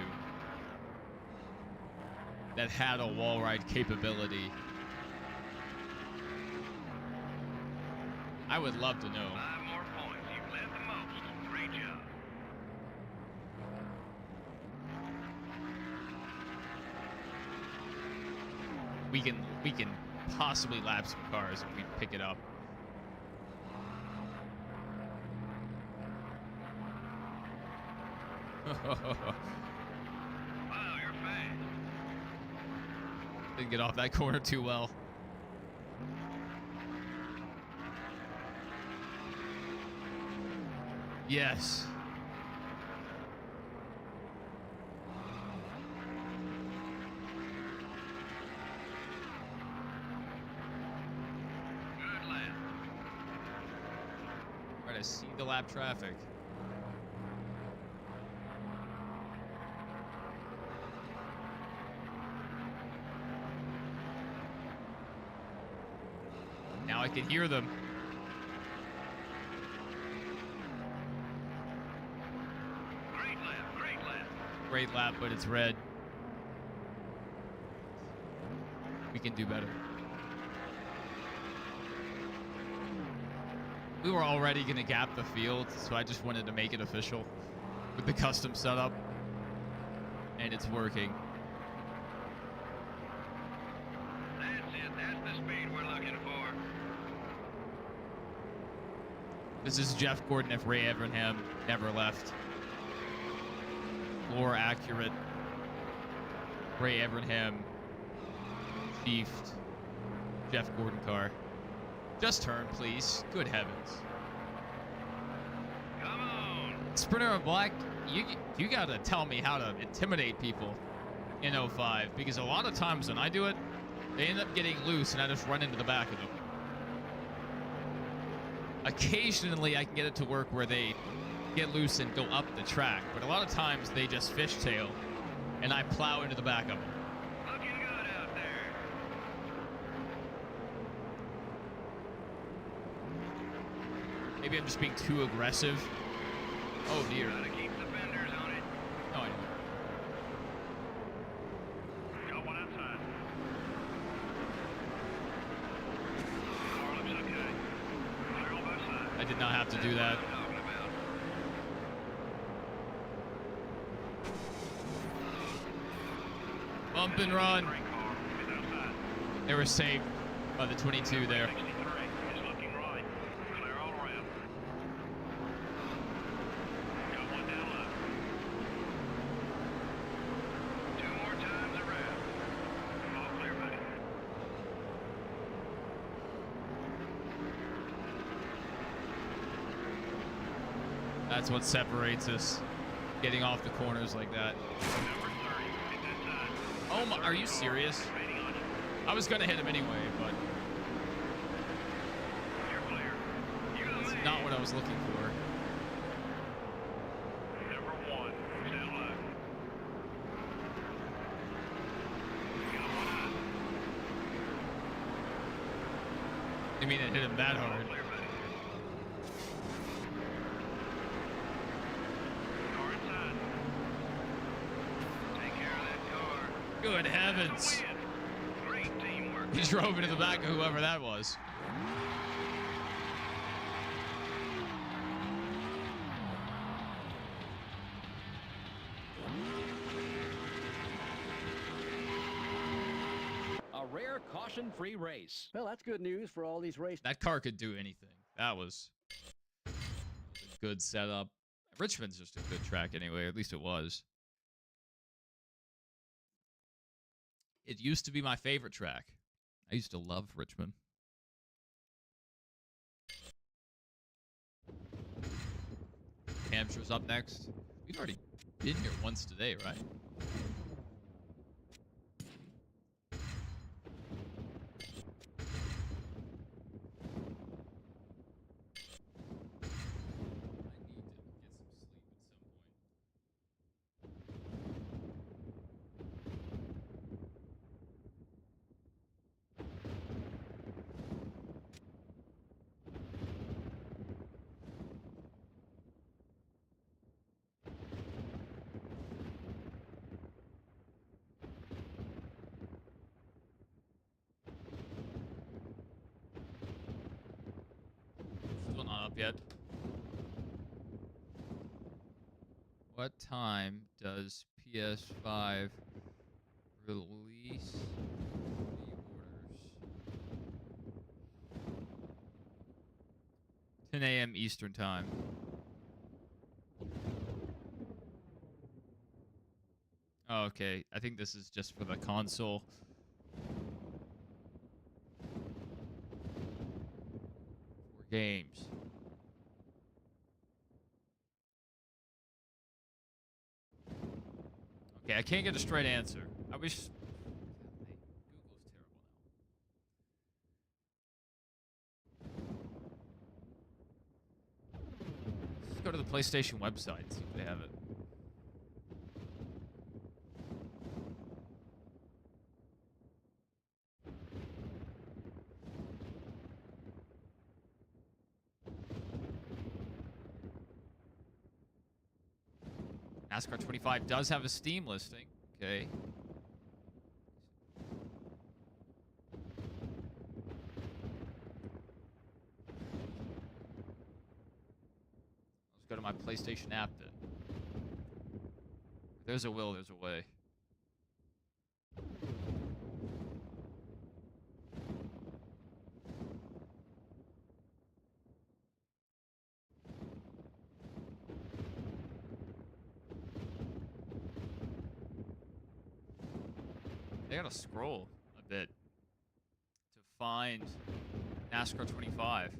that had a wall ride capability. I would love to know. 5 more points. You've led the most. Great job. We can possibly lap some cars if we pick it up. Wow, you're fast. Didn't get off that corner too well. Yes. Good lap. Try to see the lap traffic. Now I can hear them. Great lap. Great lap. great lap, but it's red. We can do better. We were already going to gap the field, so I just wanted to make it official with the custom setup. And it's working. That's it. That's the speed we're looking for. This is Jeff Gordon if Ray Evernham never left. More accurate. Ray Evernham beefed Jeff Gordon car. Just turn, please. Good heavens. Come on. Sprinter of Black, you gotta tell me how to intimidate people in 05, because a lot of times when I do it, they end up getting loose and I just run into the back of them. Occasionally I can get it to work where they get loose and go up the track, but a lot of times they just fishtail and I plow into the back of them. Looking good out there. Maybe I'm just being too aggressive. Oh dear. Gotta keep the fenders on it. No, I know. Got one outside. Car looks okay. Clear on both sides. I did not have to do that. That's what I'm talking about. Bump and run. Great car. It's outside. They were saved by the 22 there. 63 is looking right. Clear all around. Got one down low. 2 more times around. All clear, buddy. That's what separates us. Getting off the corners like that. Number 30 is inside. Oh my, are you serious? Waiting on you. I was gonna hit him anyway, but You're clear. You the it's man. not what I was looking for. Number 1, stand low. Got one eye. I mean, it hit him that All hard. clear, buddy. Car inside. Take care of that car. Good heavens. Win. Great teamwork. He drove into the back of whoever that was. A rare caution-free race. Well, that's good news for all these race. That car could do anything. That was a good setup. Richmond's just a good track anyway, at least it was. It used to be my favorite track. I used to love Richmond. Hampshire's up next. We've already been here once today, right? Still not up yet. What time does PS5 release pre-orders? 10 a.m. Eastern time. Oh, okay. I think this is just for the console. For games. Okay, I can't get a straight answer. I wish... Google's terrible now. Let's go to the PlayStation website and see if they have it. NASCAR 25 does have a Steam listing. Okay. Let's go to my PlayStation app then. There's a will, there's a way. They gotta scroll a bit to find NASCAR 25.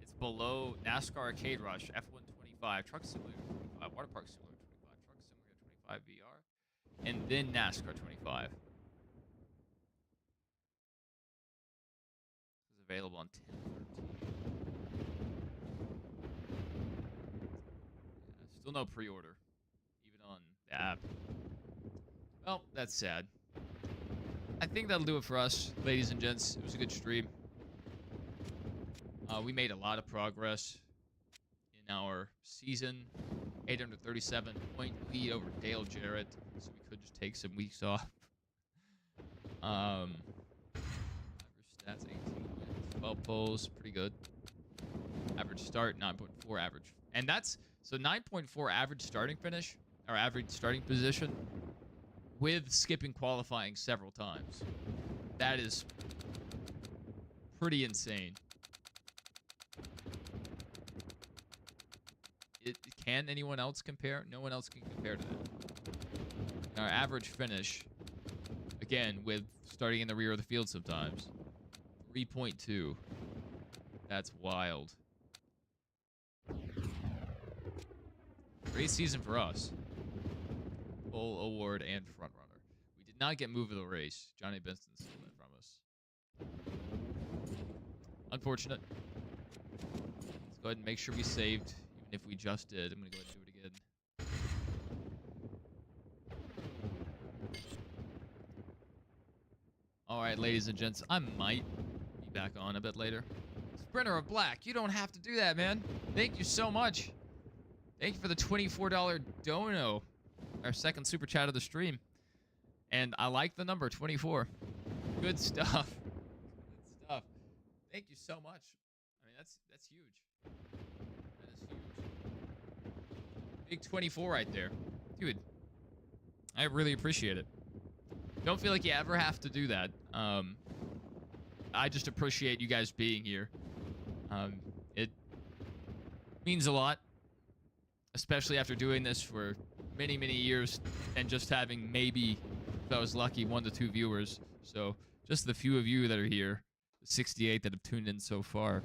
It's below NASCAR Arcade Rush, F1 25, Truck Simulator 25, Water Park Simulator 25, Truck Simulator 25 VR, and then NASCAR 25. This is available on 10/13. Yeah, still no pre-order, even on the app. Well, that's sad. I think that'll do it for us, ladies and gents. It was a good stream. We made a lot of progress in our season. 837-point lead over Dale Jarrett, so we could just take some weeks off. Average stats, 18 wins, 12 poles, pretty good. Average start, 9.4 average. And that's, so 9.4 average starting finish, or average starting position, with skipping qualifying several times. That is pretty insane. Can anyone else compare? No one else can compare to that. Our average finish, again, with starting in the rear of the field sometimes, 3.2. That's wild. Great season for us. Full award and front runner. We did not get move of the race. Johnny Benson stole it from us. Unfortunate. Let's go ahead and make sure we saved, even if we just did. I'm gonna go ahead and do it again. All right, ladies and gents, I might be back on a bit later. Sprinter of Black, you don't have to do that, man. Thank you so much. Thank you for the $24 dono. Our second super chat of the stream. And I like the number 24. Good stuff. Good stuff. Thank you so much. I mean, that's huge. That is huge. Big 24 right there. Dude, I really appreciate it. Don't feel like you ever have to do that. I just appreciate you guys being here. It means a lot, especially after doing this for many, many years and just having maybe, if I was lucky, 1 to 2 viewers. So just the few of you that are here, the 68 that have tuned in so far,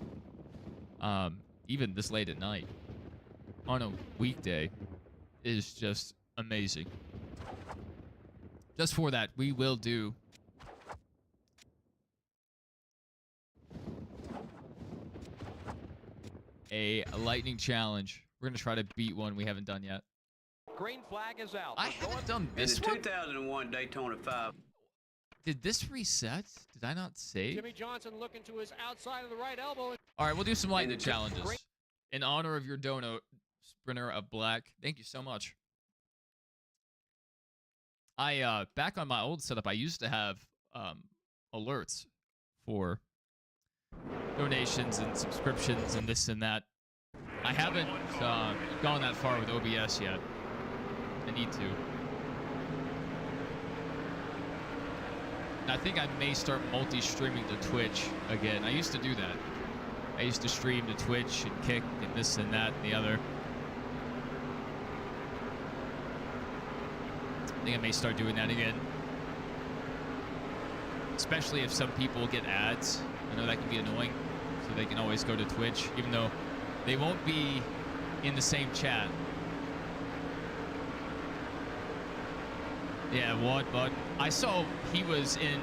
even this late at night on a weekday, is just amazing. Just for that, we will do a lightning challenge. We're going to try to beat one we haven't done yet. Green flag is out. I haven't done this in the one. 2001 Daytona 5. Did this reset? Did I not save? Jimmy Johnson looking to his outside of the right elbow. All right, we'll do some lightning challenges in honor of your dono, Sprinter of Black. Thank you so much. Back on my old setup, I used to have alerts for donations and subscriptions and this and that. I haven't gone that far with OBS yet. I need to. And I think I may start multi-streaming to Twitch again. I used to do that. I used to stream to Twitch and Kick and this and that and the other. I think I may start doing that again. Especially if some people get ads. I know that can be annoying. So they can always go to Twitch, even though they won't be in the same chat. Yeah, what? But I saw he was in,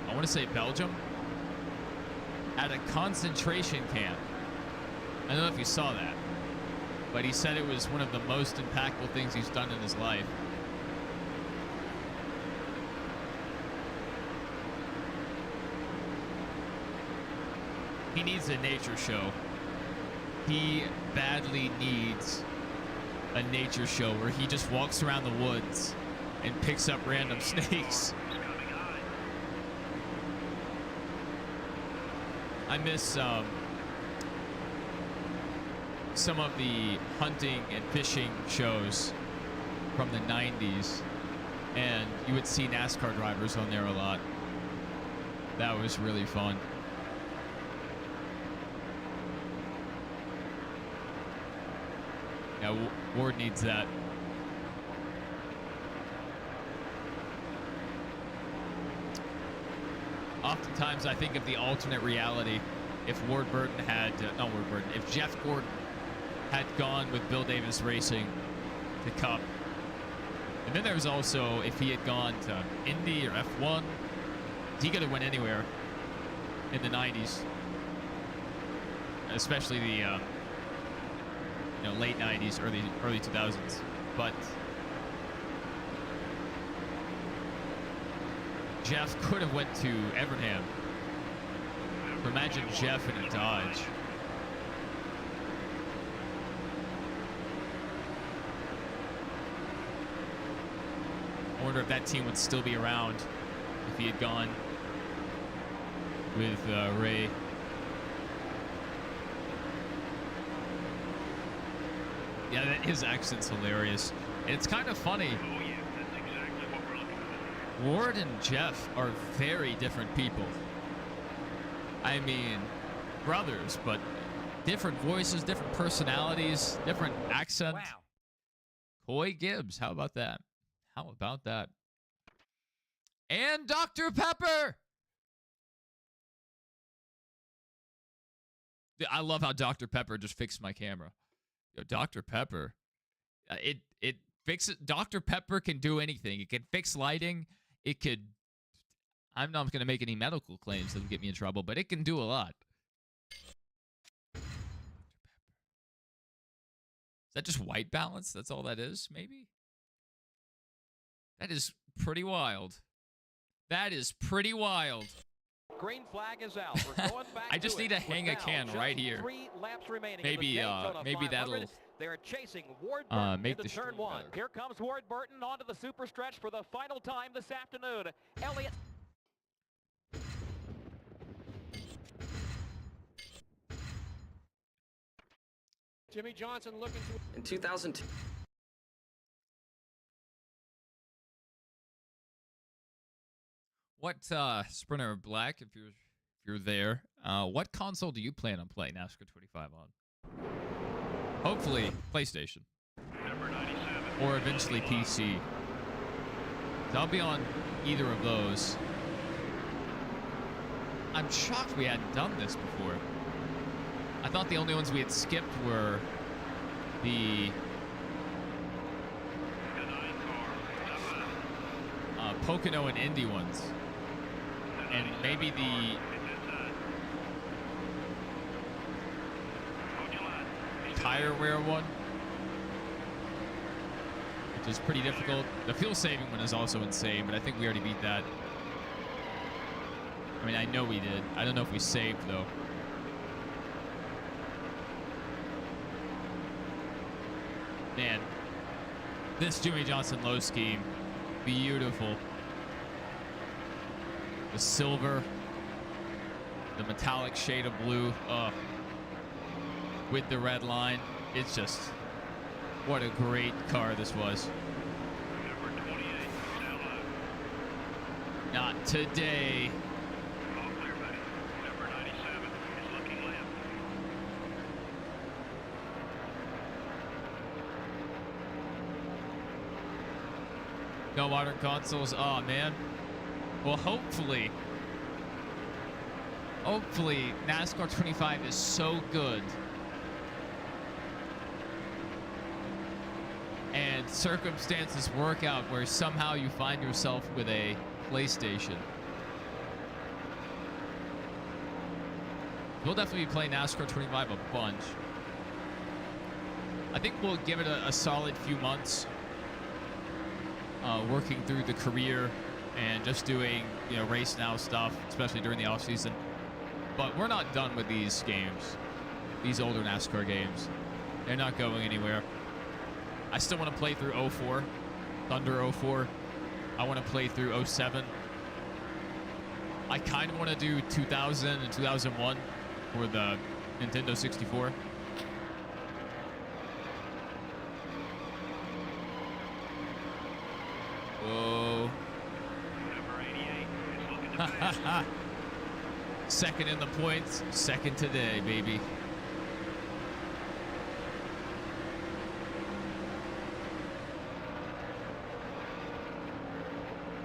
I want to say Belgium, at a concentration camp. I don't know if you saw that, but he said it was one of the most impactful things he's done in his life. He needs a nature show. He badly needs a nature show where he just walks around the woods and picks up random snakes. I miss some of the hunting and fishing shows from the 90s, and you would see NASCAR drivers on there a lot. That was really fun. Yeah, Ward needs that. Oftentimes, I think of the alternate reality. If Ward Burton had, not Ward Burton, if Jeff Gordon had gone with Bill Davis Racing to Cup. And then there was also, if he had gone to Indy or F1, he could have went anywhere in the 90s. Especially the late 90s, early 2000s. But Jeff could have went to Evernham. Imagine Jeff in a Dodge. I wonder if that team would still be around if he had gone with Ray. Yeah, his accent's hilarious. And it's kind of funny. Oh, yeah, that's exactly what we're looking for. Ward and Jeff are very different people. I mean, brothers, but different voices, different personalities, different accent. Wow. Coy Gibbs, how about that? How about that? And Dr. Pepper! I love how Dr. Pepper just fixed my camera. Yo, Dr. Pepper. It fixes. Dr. Pepper can do anything. It can fix lighting. It could. I'm not going to make any medical claims that will get me in trouble, but it can do a lot. Is that just white balance? That's all that is, maybe? That is pretty wild. That is pretty wild. Green flag is out. We're going back I just need to hang a can right here. 3 laps remaining Maybe maybe that'll They're chasing Ward Burton make into the turn stream 1. better. Here comes Ward Burton onto the super stretch for the final time this afternoon. Elliott. Jimmy Johnson looking to... In 2002. What Sprinter Black, if you're there, what console do you plan on playing NASCAR 25 on? Hopefully PlayStation. Number 97. Or eventually PC. So I'll be on either of those. I'm shocked we hadn't done this before. I thought the only ones we had skipped were the Pocono and Indy ones. And maybe the tire wear one, which is pretty difficult. The fuel saving one is also insane, but I think we already beat that. I mean, I know we did. I don't know if we saved, though. Man, this Jimmy Johnson low scheme, beautiful. The silver, the metallic shade of blue, with the red line. It's just, what a great car this was. Number 28, Stella. Not today. All clear, buddy. Number 97 is looking left. No modern consoles. Oh, man. Well, hopefully NASCAR 25 is so good and circumstances work out where somehow you find yourself with a PlayStation. We'll definitely be playing NASCAR 25 a bunch. I think we'll give it a solid few months working through the career and just doing, race now stuff, especially during the off season. But we're not done with these games, these older NASCAR games. They're not going anywhere. I still want to play through 04, Thunder 04. I want to play through 07. I kind of want to do 2000 and 2001 for the Nintendo 64. Whoa. Number 88 is looking to pass. Second in the points, second today, baby.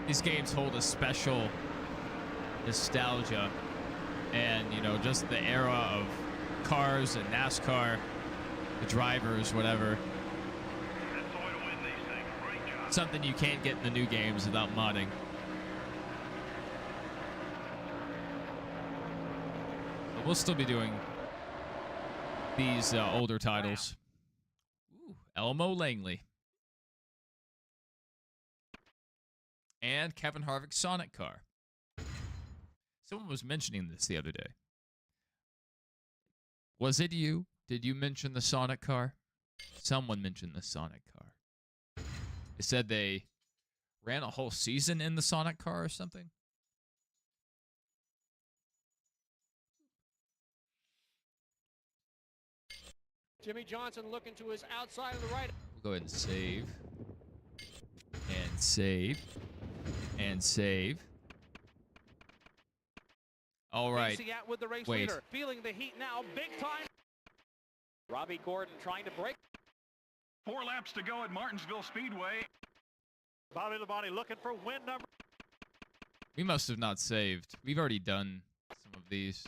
These games hold a special nostalgia, and you know, just the era of cars and NASCAR, the drivers, whatever. That's the way to win these things. Great job. Something you can't get in the new games without modding. But we'll still be doing these older titles. Ooh, Elmo Langley. And Kevin Harvick's Sonic car. Someone was mentioning this the other day. Was it you? Did you mention the Sonic car? Someone mentioned the Sonic car. They said they ran a whole season in the Sonic car or something. Jimmy Johnson looking to his outside of the right. We'll go ahead and save. And save. And save. All right. Racing out with the race Wait. leader, feeling the heat now, big time. Robbie Gordon trying to break. 4 laps to go at Martinsville Speedway. Bobby Labonte looking for win number. We must have not saved. We've already done some of these.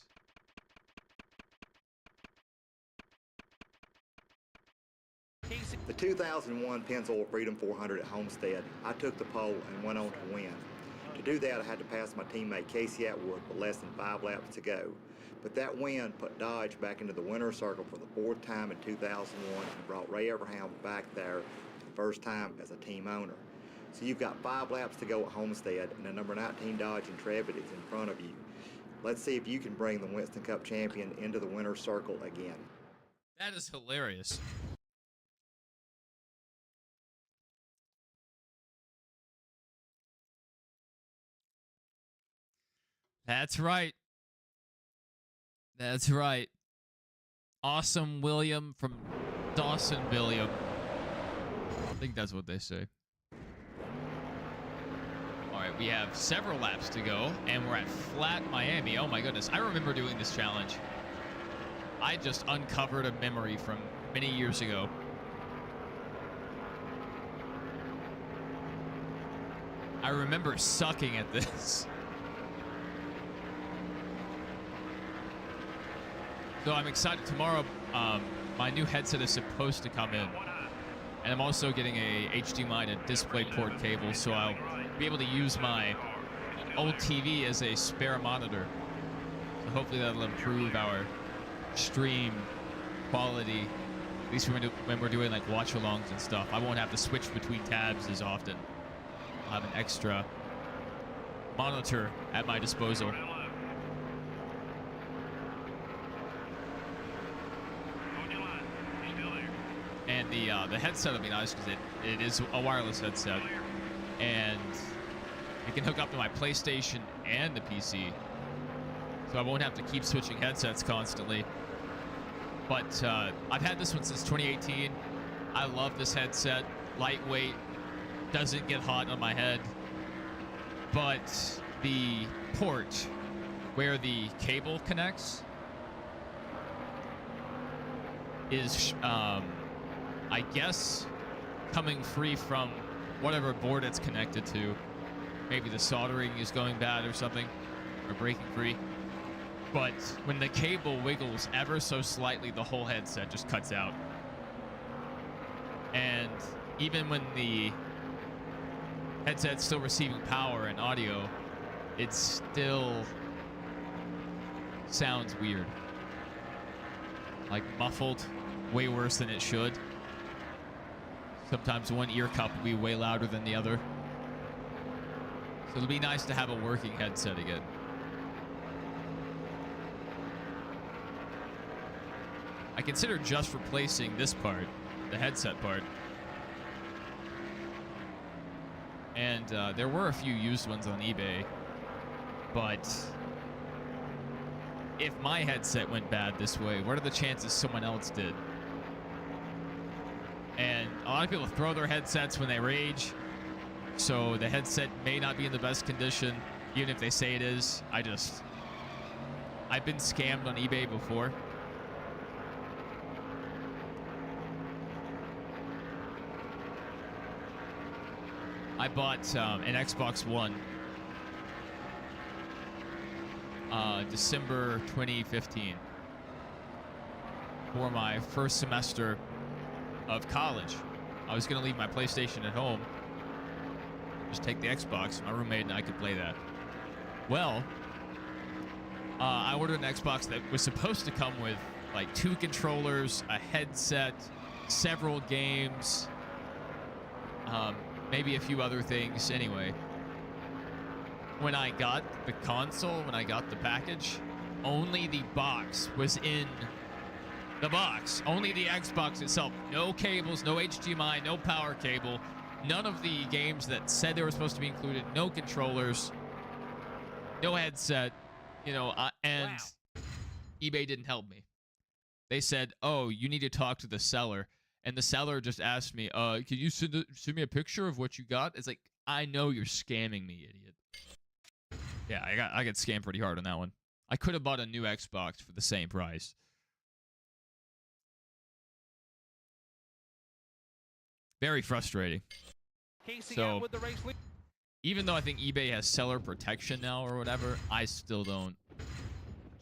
The 2001 Pennzoil Freedom 400 at Homestead, I took the pole and went on to win. To do that, I had to pass my teammate Casey Atwood with less than 5 laps to go. But that win put Dodge back into the winner's circle for the 4th time in 2001 and brought Ray Abraham back there for the first time as a team owner. So you've got 5 laps to go at Homestead, and the number 19 Dodge Intrepid is in front of you. Let's see if you can bring the Winston Cup champion into the winner's circle again. That is hilarious. That's right. That's right. Awesome William from Dawson William. I think that's what they say. All right, we have several laps to go, and we're at Flat Miami. Oh my goodness, I remember doing this challenge. I just uncovered a memory from many years ago. I remember sucking at this. So I'm excited. Tomorrow, my new headset is supposed to come in. And I'm also getting a HDMI to DisplayPort cable, so I'll be able to use my old TV as a spare monitor. So hopefully that'll improve our stream quality, at least when we're doing like watch-alongs and stuff. I won't have to switch between tabs as often. I'll have an extra monitor at my disposal. And the headset will be nice because it is a wireless headset, and it can hook up to my PlayStation and the PC, so I won't have to keep switching headsets constantly. But I've had this one since 2018. I love this headset. Lightweight, doesn't get hot on my head, but the port where the cable connects is I guess coming free from whatever board it's connected to. Maybe the soldering is going bad or something, or breaking free. But when the cable wiggles ever so slightly, the whole headset just cuts out. And even when the headset's still receiving power and audio, it still sounds weird. Like muffled, way worse than it should. Sometimes one ear cup will be way louder than the other. So it'll be nice to have a working headset again. I consider just replacing this part, the headset part, And there were a few used ones on eBay, but if my headset went bad this way, what are the chances someone else did? And a lot of people throw their headsets when they rage, so the headset may not be in the best condition, even if they say it is. I've been scammed on eBay before. I bought an Xbox One December 2015 for my first semester of college. I was going to leave my PlayStation at home, just take the Xbox. My roommate and I could play that. Well, I ordered an Xbox that was supposed to come with like 2 controllers, a headset, several games, maybe a few other things. Anyway, when I got the console, when I got the package, only the box was in the box. Only the Xbox itself. No cables, no HDMI, no power cable. None of the games that said they were supposed to be included. No controllers. No headset. And wow. eBay didn't help me. They said, oh, you need to talk to the seller. And the seller just asked me, can you send me a picture of what you got? It's like, I know you're scamming me, idiot. Yeah, I got scammed pretty hard on that one. I could have bought a new Xbox for the same price. Very frustrating. So, even though I think eBay has seller protection now or whatever, I still don't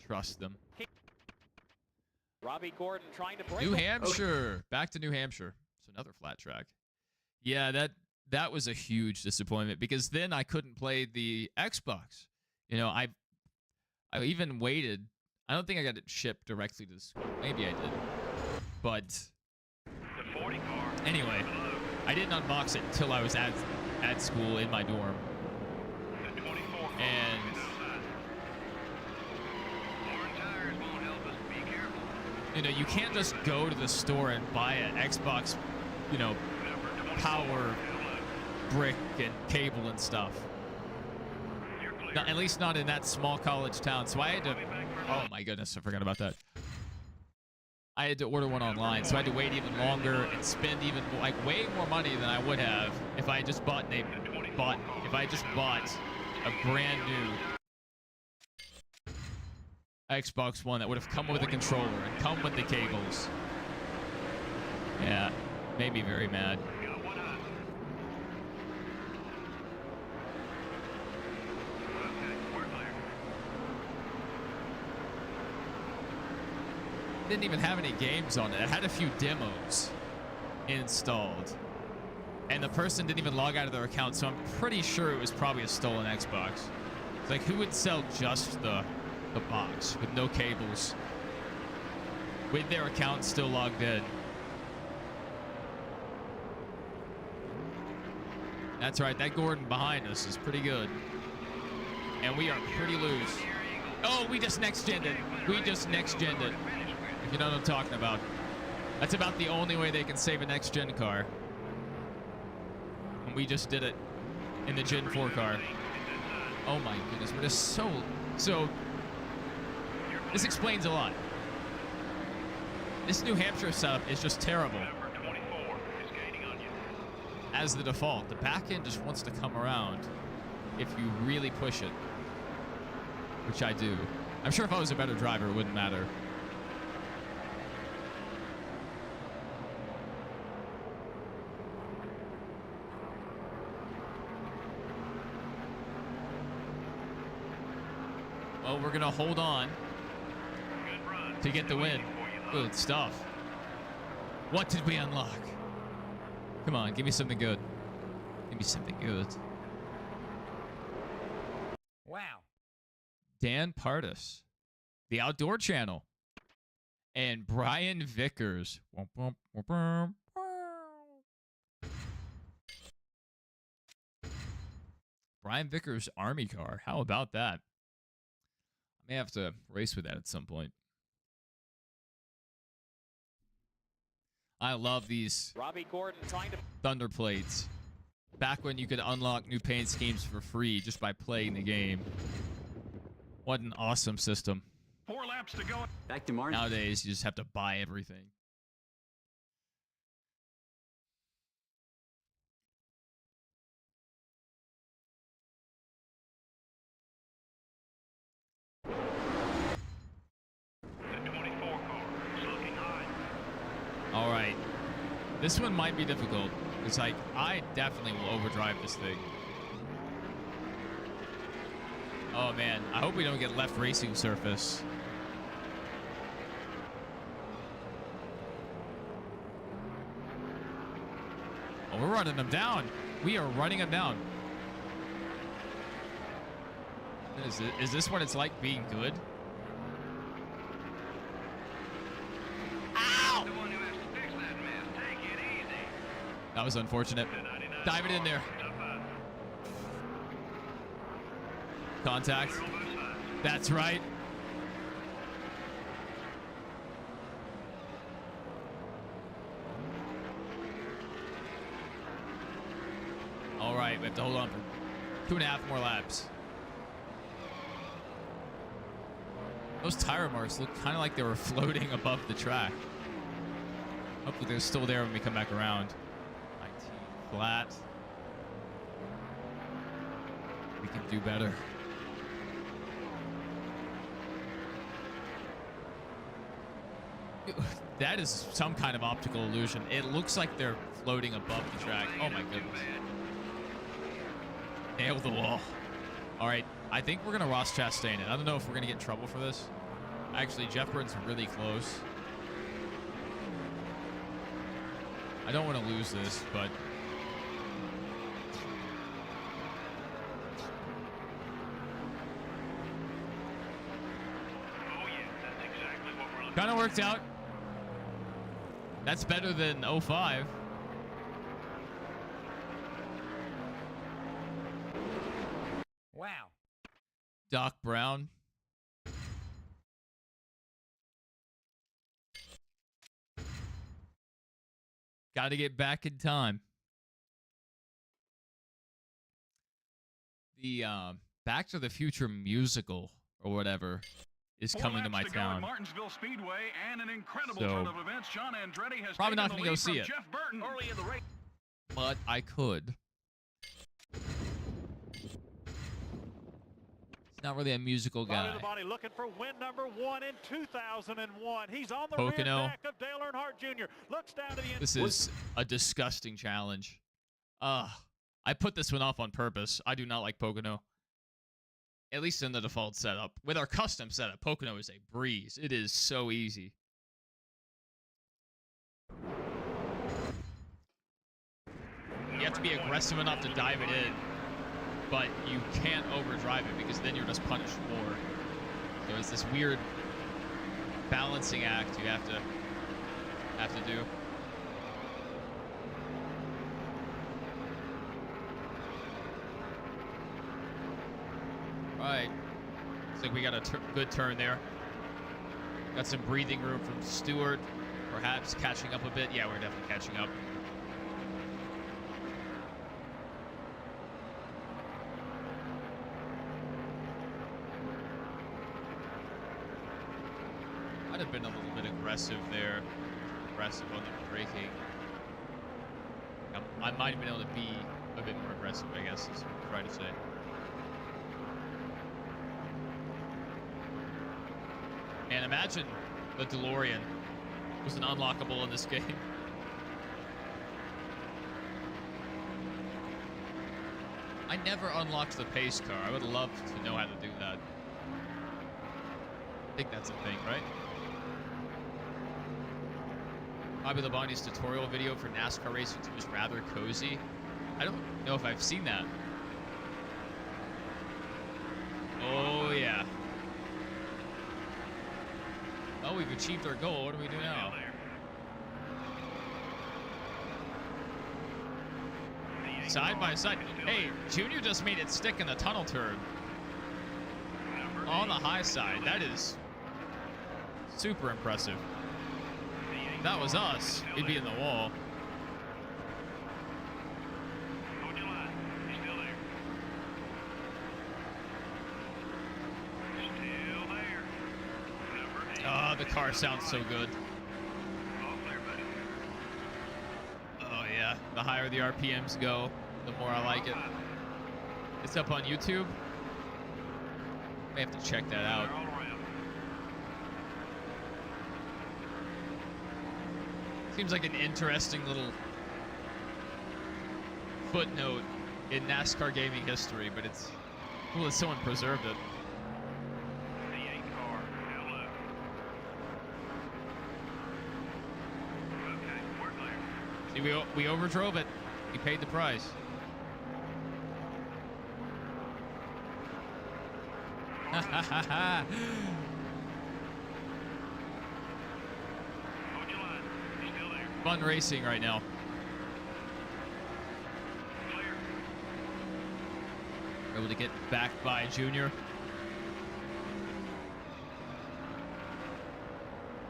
trust them. Robbie Gordon trying to break. New Hampshire. Back to New Hampshire. It's another flat track. Yeah, that was a huge disappointment because then I couldn't play the Xbox. I even waited. I don't think I got it shipped directly to the school. Maybe I did. But The 40 car. Anyway, I didn't unbox it until I was at school in my dorm. The 24 car. And Foreign tires won't help us. Be careful. you can't just go to the store and buy an Xbox, power brick and cable and stuff. At least not in that small college town. So I had to, oh my goodness, I forgot about that. I had to order one online, so I had to wait even longer and spend even way more money than I would have if I just bought a brand new Xbox One that would have come with a controller and come with the cables. Yeah, made me very mad. Didn't even have any games on it. It had a few demos installed, and the person didn't even log out of their account, so I'm pretty sure it was probably a stolen Xbox. It's like, who would sell just the box with no cables with their account still logged in? That's right, that Gordon behind us is pretty good, and we are pretty loose. Oh, we just next-genned it. If you know what I'm talking about. That's about the only way they can save a next-gen car. And we just did it in the Gen 4 car. Oh my goodness, we're just so... This explains a lot. This New Hampshire setup is just terrible. As the default, the back end just wants to come around if you really push it. Which I do. I'm sure if I was a better driver, it wouldn't matter. Well, we're going to hold on to get the win. Good stuff. What did we unlock? Come on, give me something good. Give me something good. Wow. Dan Pardis, the Outdoor Channel, and Brian Vickers. Brian Vickers' Army car. How about that? I may have to race with that at some point. I love these Robbie Gordon trying to Thunder plates. Back when you could unlock new paint schemes for free just by playing the game. What an awesome system. 4 laps to go. Back to Martin. Nowadays, you just have to buy everything. The 24 car is looking high. All right. This one might be difficult. It's like, I definitely will overdrive this thing. Oh, man. I hope we don't get left racing surface. Oh, we're running them down. We are running them down. Is this what it's like being good? Ow! The one who has to fix that mess. Take it easy. That was unfortunate. Dive it in there. Contact. That's right. All right, we have to hold on for 2.5 more laps. Those tire marks look kind of like they were floating above the track. Hopefully they're still there when we come back around. 19 flat. We can do better. That is some kind of optical illusion. It looks like they're floating above the track. Oh my goodness. Nail the wall. All right, I think we're gonna Ross Chastain it. I don't know if we're gonna get in trouble for this. Actually, Jeff Burton's really close. I don't want to lose this, but Oh yeah, that's exactly what we're looking kind of worked out. That's better than 05. Wow. Doc Brown. Got to get back in time. The Back to the Future musical or whatever is coming to my town. Martinsville Speedway and an incredible So, turn of events. John Andretti has probably not taken gonna the go lead see from it. Jeff Burton early in the race. But I could. It's not really a musical Body guy. to body looking for win number 1 in 2001. He's on the Pocono. rear back of Dale Earnhardt Jr. Looks down to the This is a disgusting challenge. I put this one off on purpose. I do not like Pocono. At least in the default setup. With our custom setup, Pocono is a breeze. It is so easy. You have to be aggressive enough to dive it in, but you can't overdrive it because then you're just punished more. So it's this weird balancing act you have to do. Right. Looks like we got a good turn there. Got some breathing room from Stewart. Perhaps catching up a bit. Yeah, we're definitely catching up. Might have been a little bit aggressive there. Aggressive on the braking. I might have been able to be a bit more aggressive, I guess, is what I'm trying to say. And imagine the DeLorean was an unlockable in this game. I never unlocked the pace car. I would love to know how to do that. I think that's a thing, right? Bobby Labonte's tutorial video for NASCAR Racing 2 is rather cozy. I don't know if I've seen that. Oh, yeah. Oh, we've achieved our goal. What do we do now? Side by side. Hey, Junior just made it stick in the tunnel turn. On the high side. That is super impressive. If that was us, we'd be in the wall. Oh, the car sounds so good. All clear, buddy. Oh, yeah. The higher the RPMs go, the more I like it. It's up on YouTube. May have to check that out. All around. Seems like an interesting little footnote in NASCAR gaming history, but it's cool that someone preserved it. V8 car, now left. Okay, we're clear. See, we overdrove it. We paid the price. Hold your line. You're still there. Fun racing right now. Clear. We're able to get back by Junior.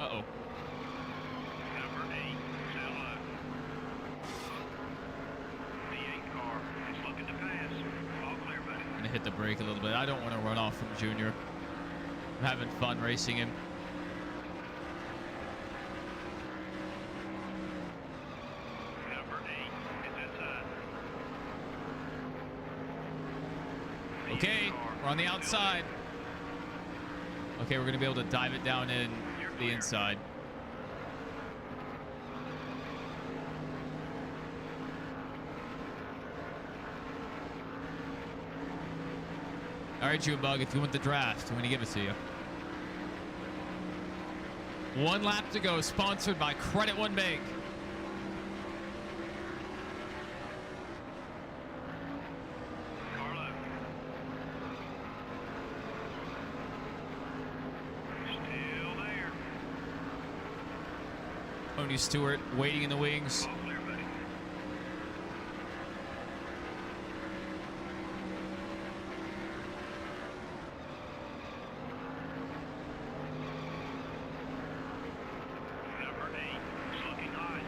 Uh-oh. Number 8, still left. V8 car, it's looking to pass. All clear, buddy. I'm gonna hit the brake a little bit. I don't want to run off from Junior. I'm having fun racing him. Number 8 is inside. Okay, we're on the outside. Okay, we're gonna be able to dive it down in the inside. All right, Junebug, if you want the draft, I'm gonna give it to you. 1 lap to go, sponsored by Credit One Bank. Car left. Still there. Tony Stewart waiting in the wings. All clear, buddy. Number 8 is looking high.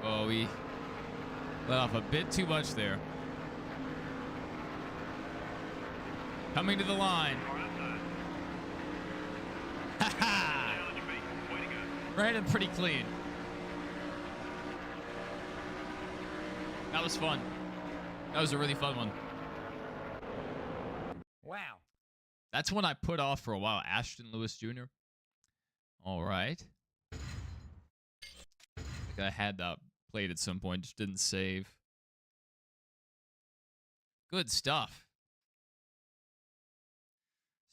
Oh, we let off a bit too much there. Coming to the line. Car outside. Ha ha! Challenge me. Way to go. Ran him pretty clean. That was fun. That was a really fun one. Wow. That's one I put off for a while. Ashton Lewis Jr. All right. I think I had that played at some point, just didn't save. Good stuff.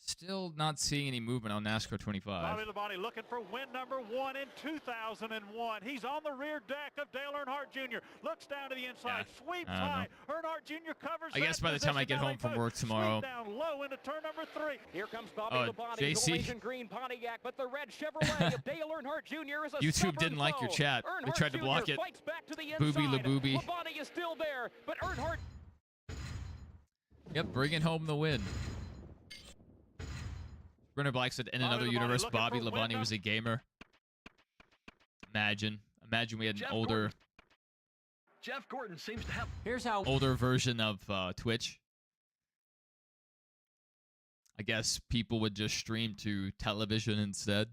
Still not seeing any movement on NASCAR 25. Bobby Labonte looking for win number 1 in 2001. He's on the rear deck of Dale Earnhardt Jr. Looks down to the inside, sweeps I don't high. Earnhardt Jr. covers. I guess by the time I get home from work tomorrow. Sweep down low into turn number 3. Here comes Bobby Oh, Labonte's JC. orange and green Pontiac, but the red Chevrolet of Dale Earnhardt Jr. is a YouTube stubborn didn't like your foe. chat. They Earnhardt tried to block Jr. it. fights back to the Booby inside. Labooby. Labonte is still there, but Earnhardt. Yep, bringing home the win. Brenner Black said, in another universe, Bobby Labonte was a gamer. Imagine we had an older Jeff Gordon seems to have. Here's how. older version of Twitch. I guess people would just stream to television instead,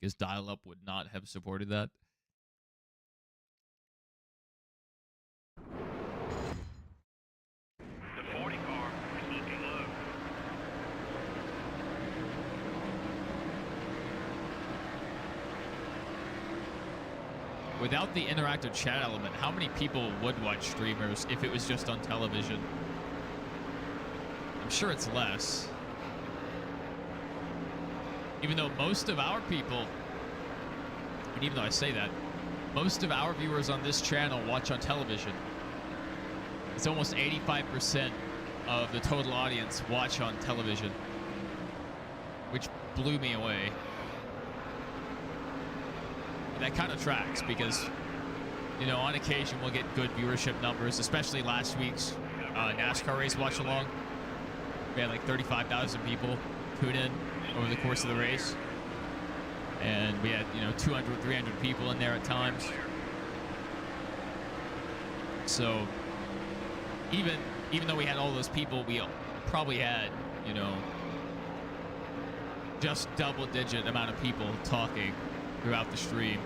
because dial-up would not have supported that. The 40 car is looking low. Without the interactive chat element, how many people would watch streamers if it was just on television? I'm sure it's less. Even though most of our people, and even though I say that, most of our viewers on this channel watch on television. It's almost 85% of the total audience watch on television, which blew me away. That kind of tracks because, you know, on occasion we'll get good viewership numbers, especially last week's NASCAR race watch along. We had like 35,000 people tune in over the course of the race. And we had, you know, 200, 300 people in there at times. So even though we had all those people, we probably had, you know, just double-digit amount of people talking throughout the stream.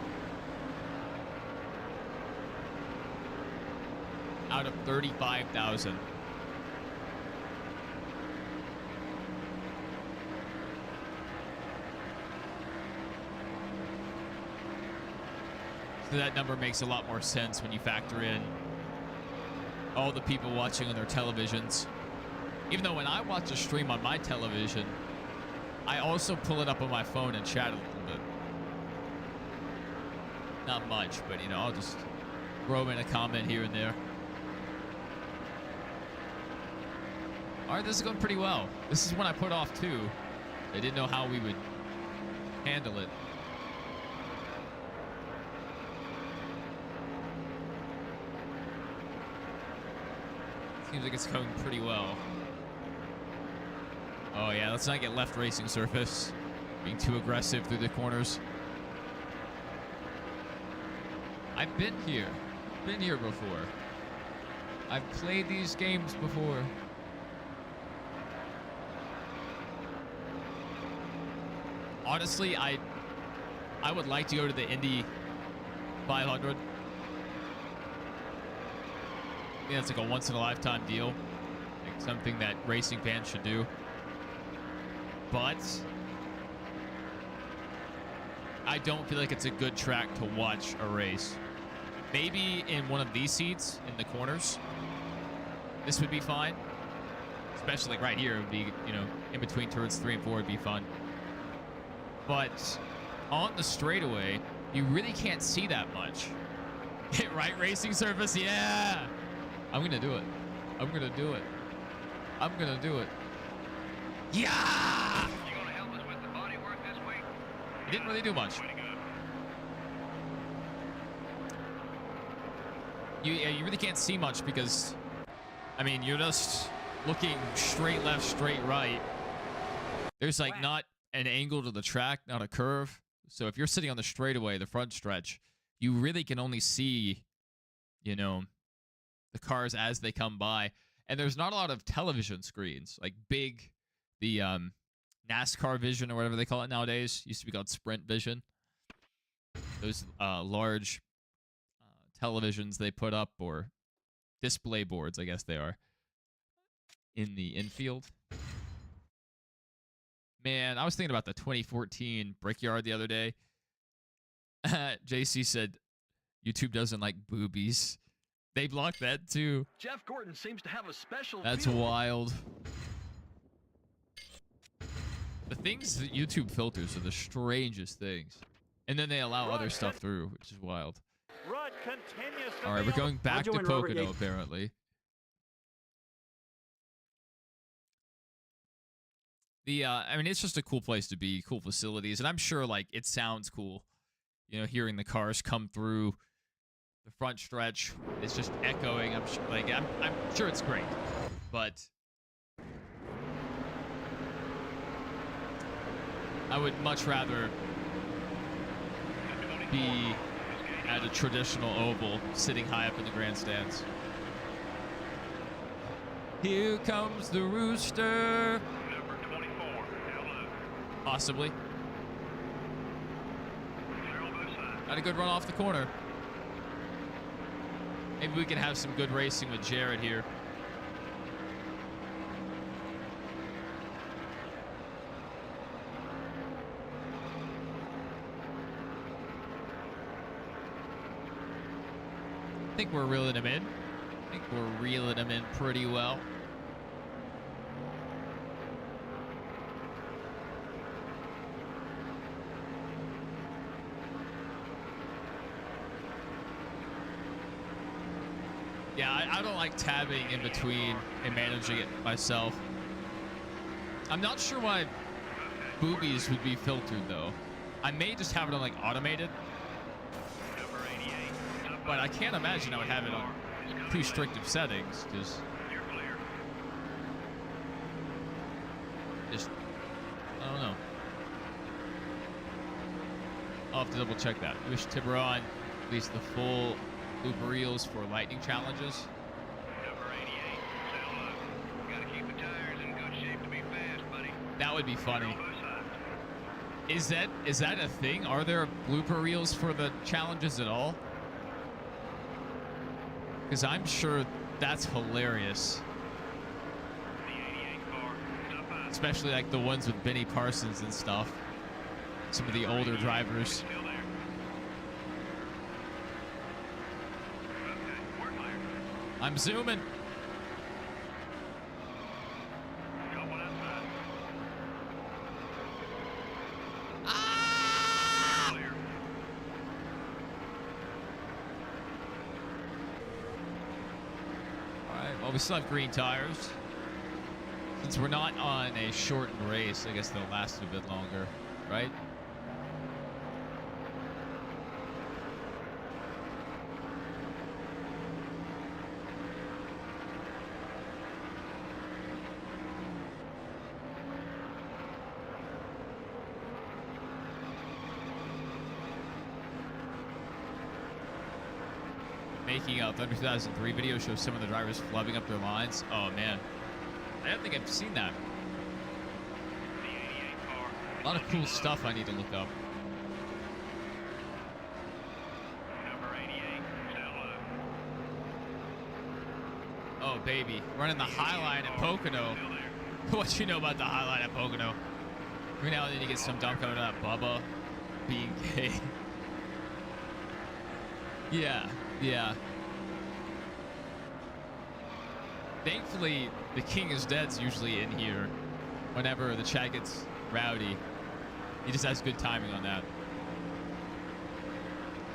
Out of 35,000. So that number makes a lot more sense when you factor in all the people watching on their televisions. Even though when I watch a stream on my television, I also pull it up on my phone and chat a little bit. Not much, but you know, I'll just throw in a comment here and there. All right, this is going pretty well. This is one I put off too. I didn't know how we would handle it. Seems like it's going pretty well. Oh yeah, let's not get left racing surface. Being too aggressive through the corners. I've been here. Been here before. I've played these games before. Honestly, I would like to go to the Indy 500. I think that's like a once-in-a-lifetime deal. Like something that racing fans should do. But I don't feel like it's a good track to watch a race. Maybe in one of these seats in the corners, this would be fine. Especially like right here, it would be, you know, in between turns 3 and 4 would be fun. But on the straightaway, you really can't see that much. Right, racing surface, yeah! I'm gonna do it. I'm gonna do it. I'm gonna do it. Yeah! You gonna help us with the body work this week? It didn't really do much. You really can't see much because, I mean, you're just looking straight left, straight right. There's like not an angle to the track, not a curve. So if you're sitting on the straightaway, the front stretch, you really can only see, you know, the cars as they come by. And there's not a lot of television screens, like big, the NASCAR Vision or whatever they call it nowadays. Used to be called Sprint Vision. Those large televisions they put up, or display boards, I guess they are, in the infield. Man, I was thinking about the 2014 Brickyard the other day. JC said YouTube doesn't like boobies. They blocked that too. Jeff Gordon seems to have a special That's view. wild. The things that YouTube filters are the strangest things. And then they allow other stuff through, which is wild. Rudd continues to All right, be we're going back to join Robert Pocono, Yates. apparently. I mean, it's just a cool place to be, cool facilities, and I'm sure, like, it sounds cool, you know, hearing the cars come through the front stretch. It's just echoing. I'm sure, like, I'm sure it's great, but I would much rather be at a traditional oval, sitting high up in the grandstands. Here comes the rooster. Number 24, hello. Possibly. Zero by side. Got a good run off the corner. Maybe we can have some good racing with Jared here. I think we're reeling him in. I think we're reeling him in pretty well. Yeah, I don't like tabbing in between and managing it myself. I'm not sure why boobies would be filtered, though. I may just have it on, like, automated. Number 88. But I can't imagine I would have it on too strict of settings, because You're clear. just, I don't know. I'll have to double check that. Wish Tiburon released the full blooper reels for lightning challenges. Number 88. That would be funny. Is that a thing? Are there blooper reels for the challenges at all? Because I'm sure that's hilarious. Especially like the ones with Benny Parsons and stuff. Some of the older drivers. I'm zooming. Well, we still have green tires. Since we're not on a shortened race, I guess they'll last a bit longer, right? Making a Thunder 2003 video shows some of the drivers flubbing up their lines. Oh man, I don't think I've seen that. A lot of cool stuff I need to look up. Oh baby, running the high line at Pocono. What you know about the high line at Pocono? Every now and then you get some dump coming out of Bubba being gay. Yeah. Yeah. Thankfully, the King is Dead's usually in here whenever the chat gets rowdy. He just has good timing on that.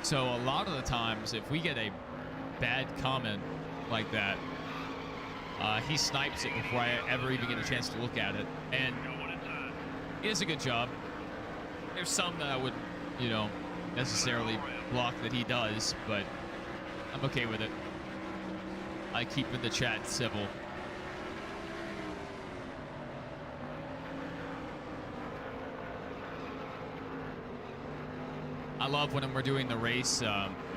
So a lot of the times, if we get a bad comment like that, he snipes it before I ever even get a chance to look at it. And he does a good job. There's some that I wouldn't, you know, necessarily block that he does, but I'm okay with it. I keep in the chat civil. I love when we're doing the race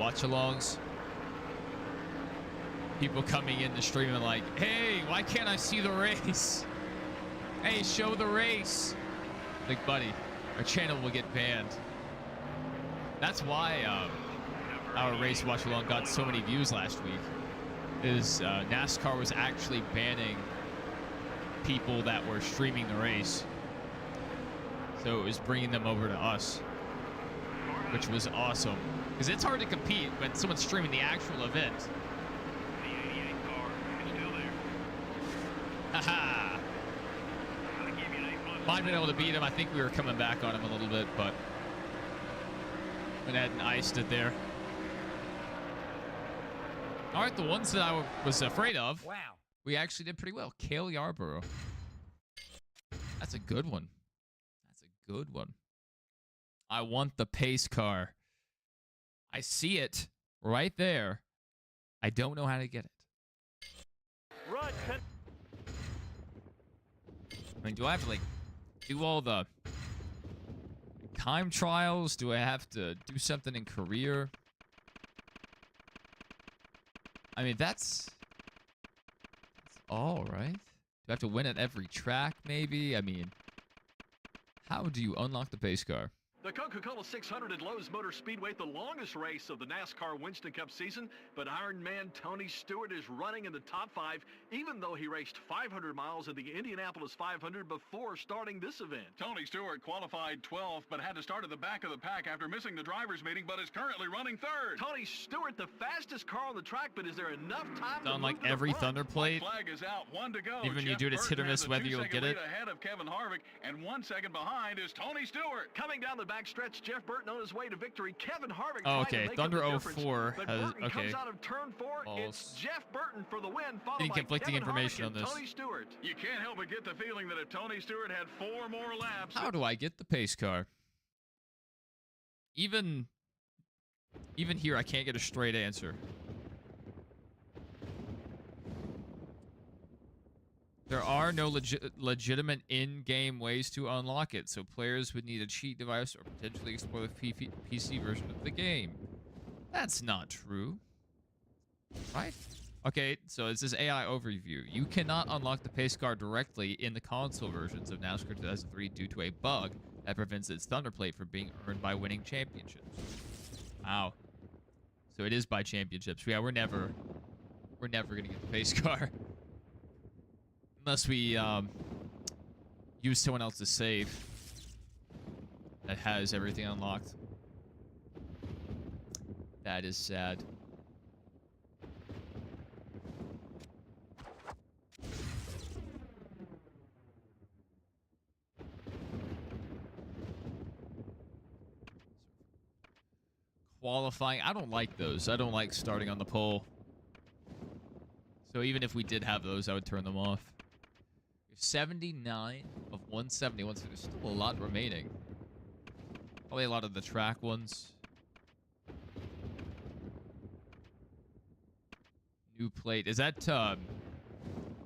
watch-alongs. People coming in the stream and like, hey, why can't I see the race? Hey, show the race. Like, buddy, our channel will get banned. That's why our race watch-along got so many views last week. Is NASCAR was actually banning people that were streaming the race. So it was bringing them over to us, which was awesome. Because it's hard to compete when someone's streaming the actual event. The 88 car is still there. Haha. Might have been able to beat him. I think we were coming back on him a little bit, but went ahead and iced it there. All right, the ones that I was afraid of, wow, we actually did pretty well. Cale Yarborough. That's a good one. That's a good one. I want the pace car. I see it right there. I don't know how to get it. I mean, do I have to, like, do all the time trials? Do I have to do something in career? I mean, that's all, right? Do I have to win at every track, maybe? I mean, how do you unlock the pace car? The Coca-Cola 600 at Lowe's Motor Speedway, the longest race of the NASCAR Winston Cup season, but Iron Man Tony Stewart is running in the top 5, even though he raced 500 miles at the Indianapolis 500 before starting this event. Tony Stewart qualified 12th, but had to start at the back of the pack after missing the driver's meeting, but is currently running 3rd. Tony Stewart, the fastest car on the track, but is there enough time on like every Thunder plate? Flag is out, 1 to go. Even when you do it, it's hit or miss whether you'll get it. Ahead of Kevin Harvick, and 1 second behind is Tony Stewart. Coming down the backstretch, Jeff Burton on his way to victory. Kevin Harvick. Oh, okay. Thunder 04 but has, Burton okay. comes out of turn 4. It's Jeff Burton for the win, followed by conflicting Kevin information Harvick on this. Tony Stewart. You can't help but get the feeling that if Tony Stewart had 4 more laps. How do I get the pace car? Even here, I can't get a straight answer. There are no legitimate in-game ways to unlock it, so players would need a cheat device or potentially explore the PC version of the game. That's not true. Right? Okay, so it says AI overview. You cannot unlock the pace car directly in the console versions of NASCAR 2003 due to a bug that prevents its Thunder plate from being earned by winning championships. Wow. So it is by championships. Yeah, we're never gonna get the pace car unless we use someone else's save that has everything unlocked. That is sad. Qualifying. I don't like those. I don't like starting on the pole. So even if we did have those, I would turn them off. 79 of 171, so there's still a lot remaining. Probably a lot of the track ones. New plate. Is that,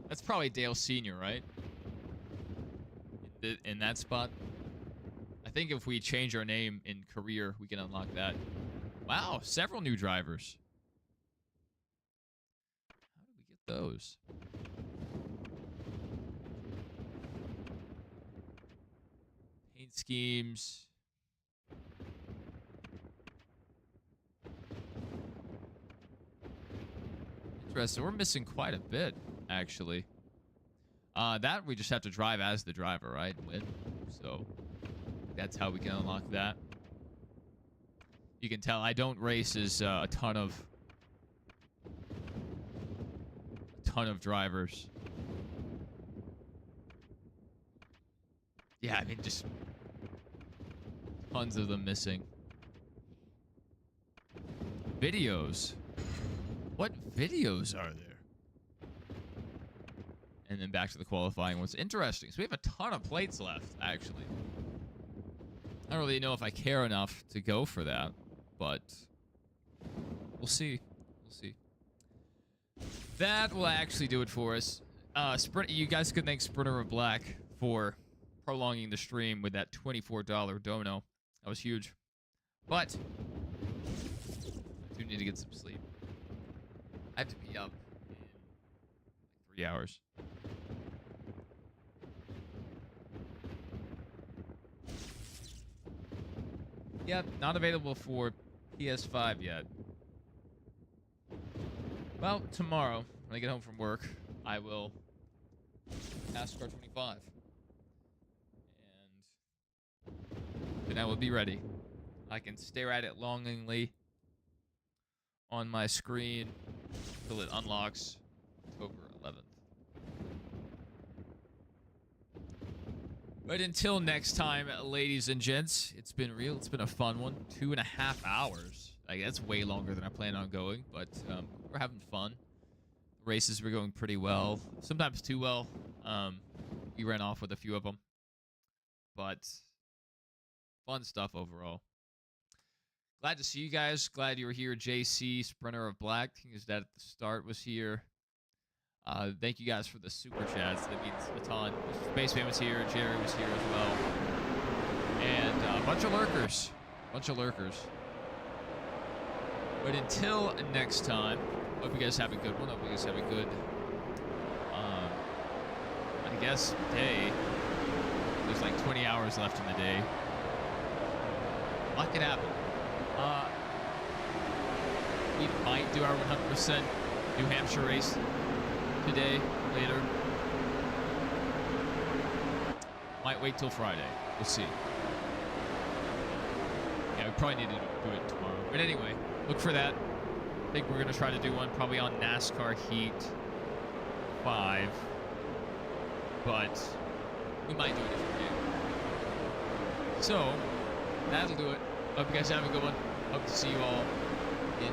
that's probably Dale Sr., right? In that spot? I think if we change our name in career, we can unlock that. Wow, several new drivers. How did we get those? Paint schemes. Interesting. We're missing quite a bit, actually. That we just have to drive as the driver, right? Win. So that's how we can unlock that. You can tell I don't race as a ton of drivers. Yeah, I mean, just tons of them missing. Videos. What videos are there? And then back to the qualifying. What's interesting? So we have a ton of plates left, actually. I don't really know if I care enough to go for that, but we'll see. We'll see. That will actually do it for us. You guys could thank Sprinter of Black for prolonging the stream with that $24 dono. That was huge. But I do need to get some sleep. I have to be up in 3 hours. Yep, not available for PS5 yet. Well, tomorrow, when I get home from work, I will NASCAR 25. And then I will be ready. I can stare at it longingly on my screen until it unlocks October 11th. But until next time, ladies and gents, it's been real. It's been a fun one. 2.5 hours. Like, that's way longer than I plan on going, but we're having fun. The races were going pretty well. Sometimes too well. We ran off with a few of them. But fun stuff overall. Glad to see you guys. Glad you were here. JC, Sprinter of Black, who's that at the start, was here. Thank you guys for the super chats. That means a ton. Spaceman was here. Jerry was here as well. And a bunch of lurkers. But until next time, hope you guys have a good one. Hope you guys have a good, I guess, day. There's like 20 hours left in the day. A lot could happen. We might do our 100% New Hampshire race today, later. Might wait till Friday. We'll see. Yeah, we probably need to do it tomorrow. But anyway, look for that. I think we're going to try to do one probably on NASCAR Heat 5. But we might do a different game. So, that'll do it. Hope you guys have a good one. Hope to see you all in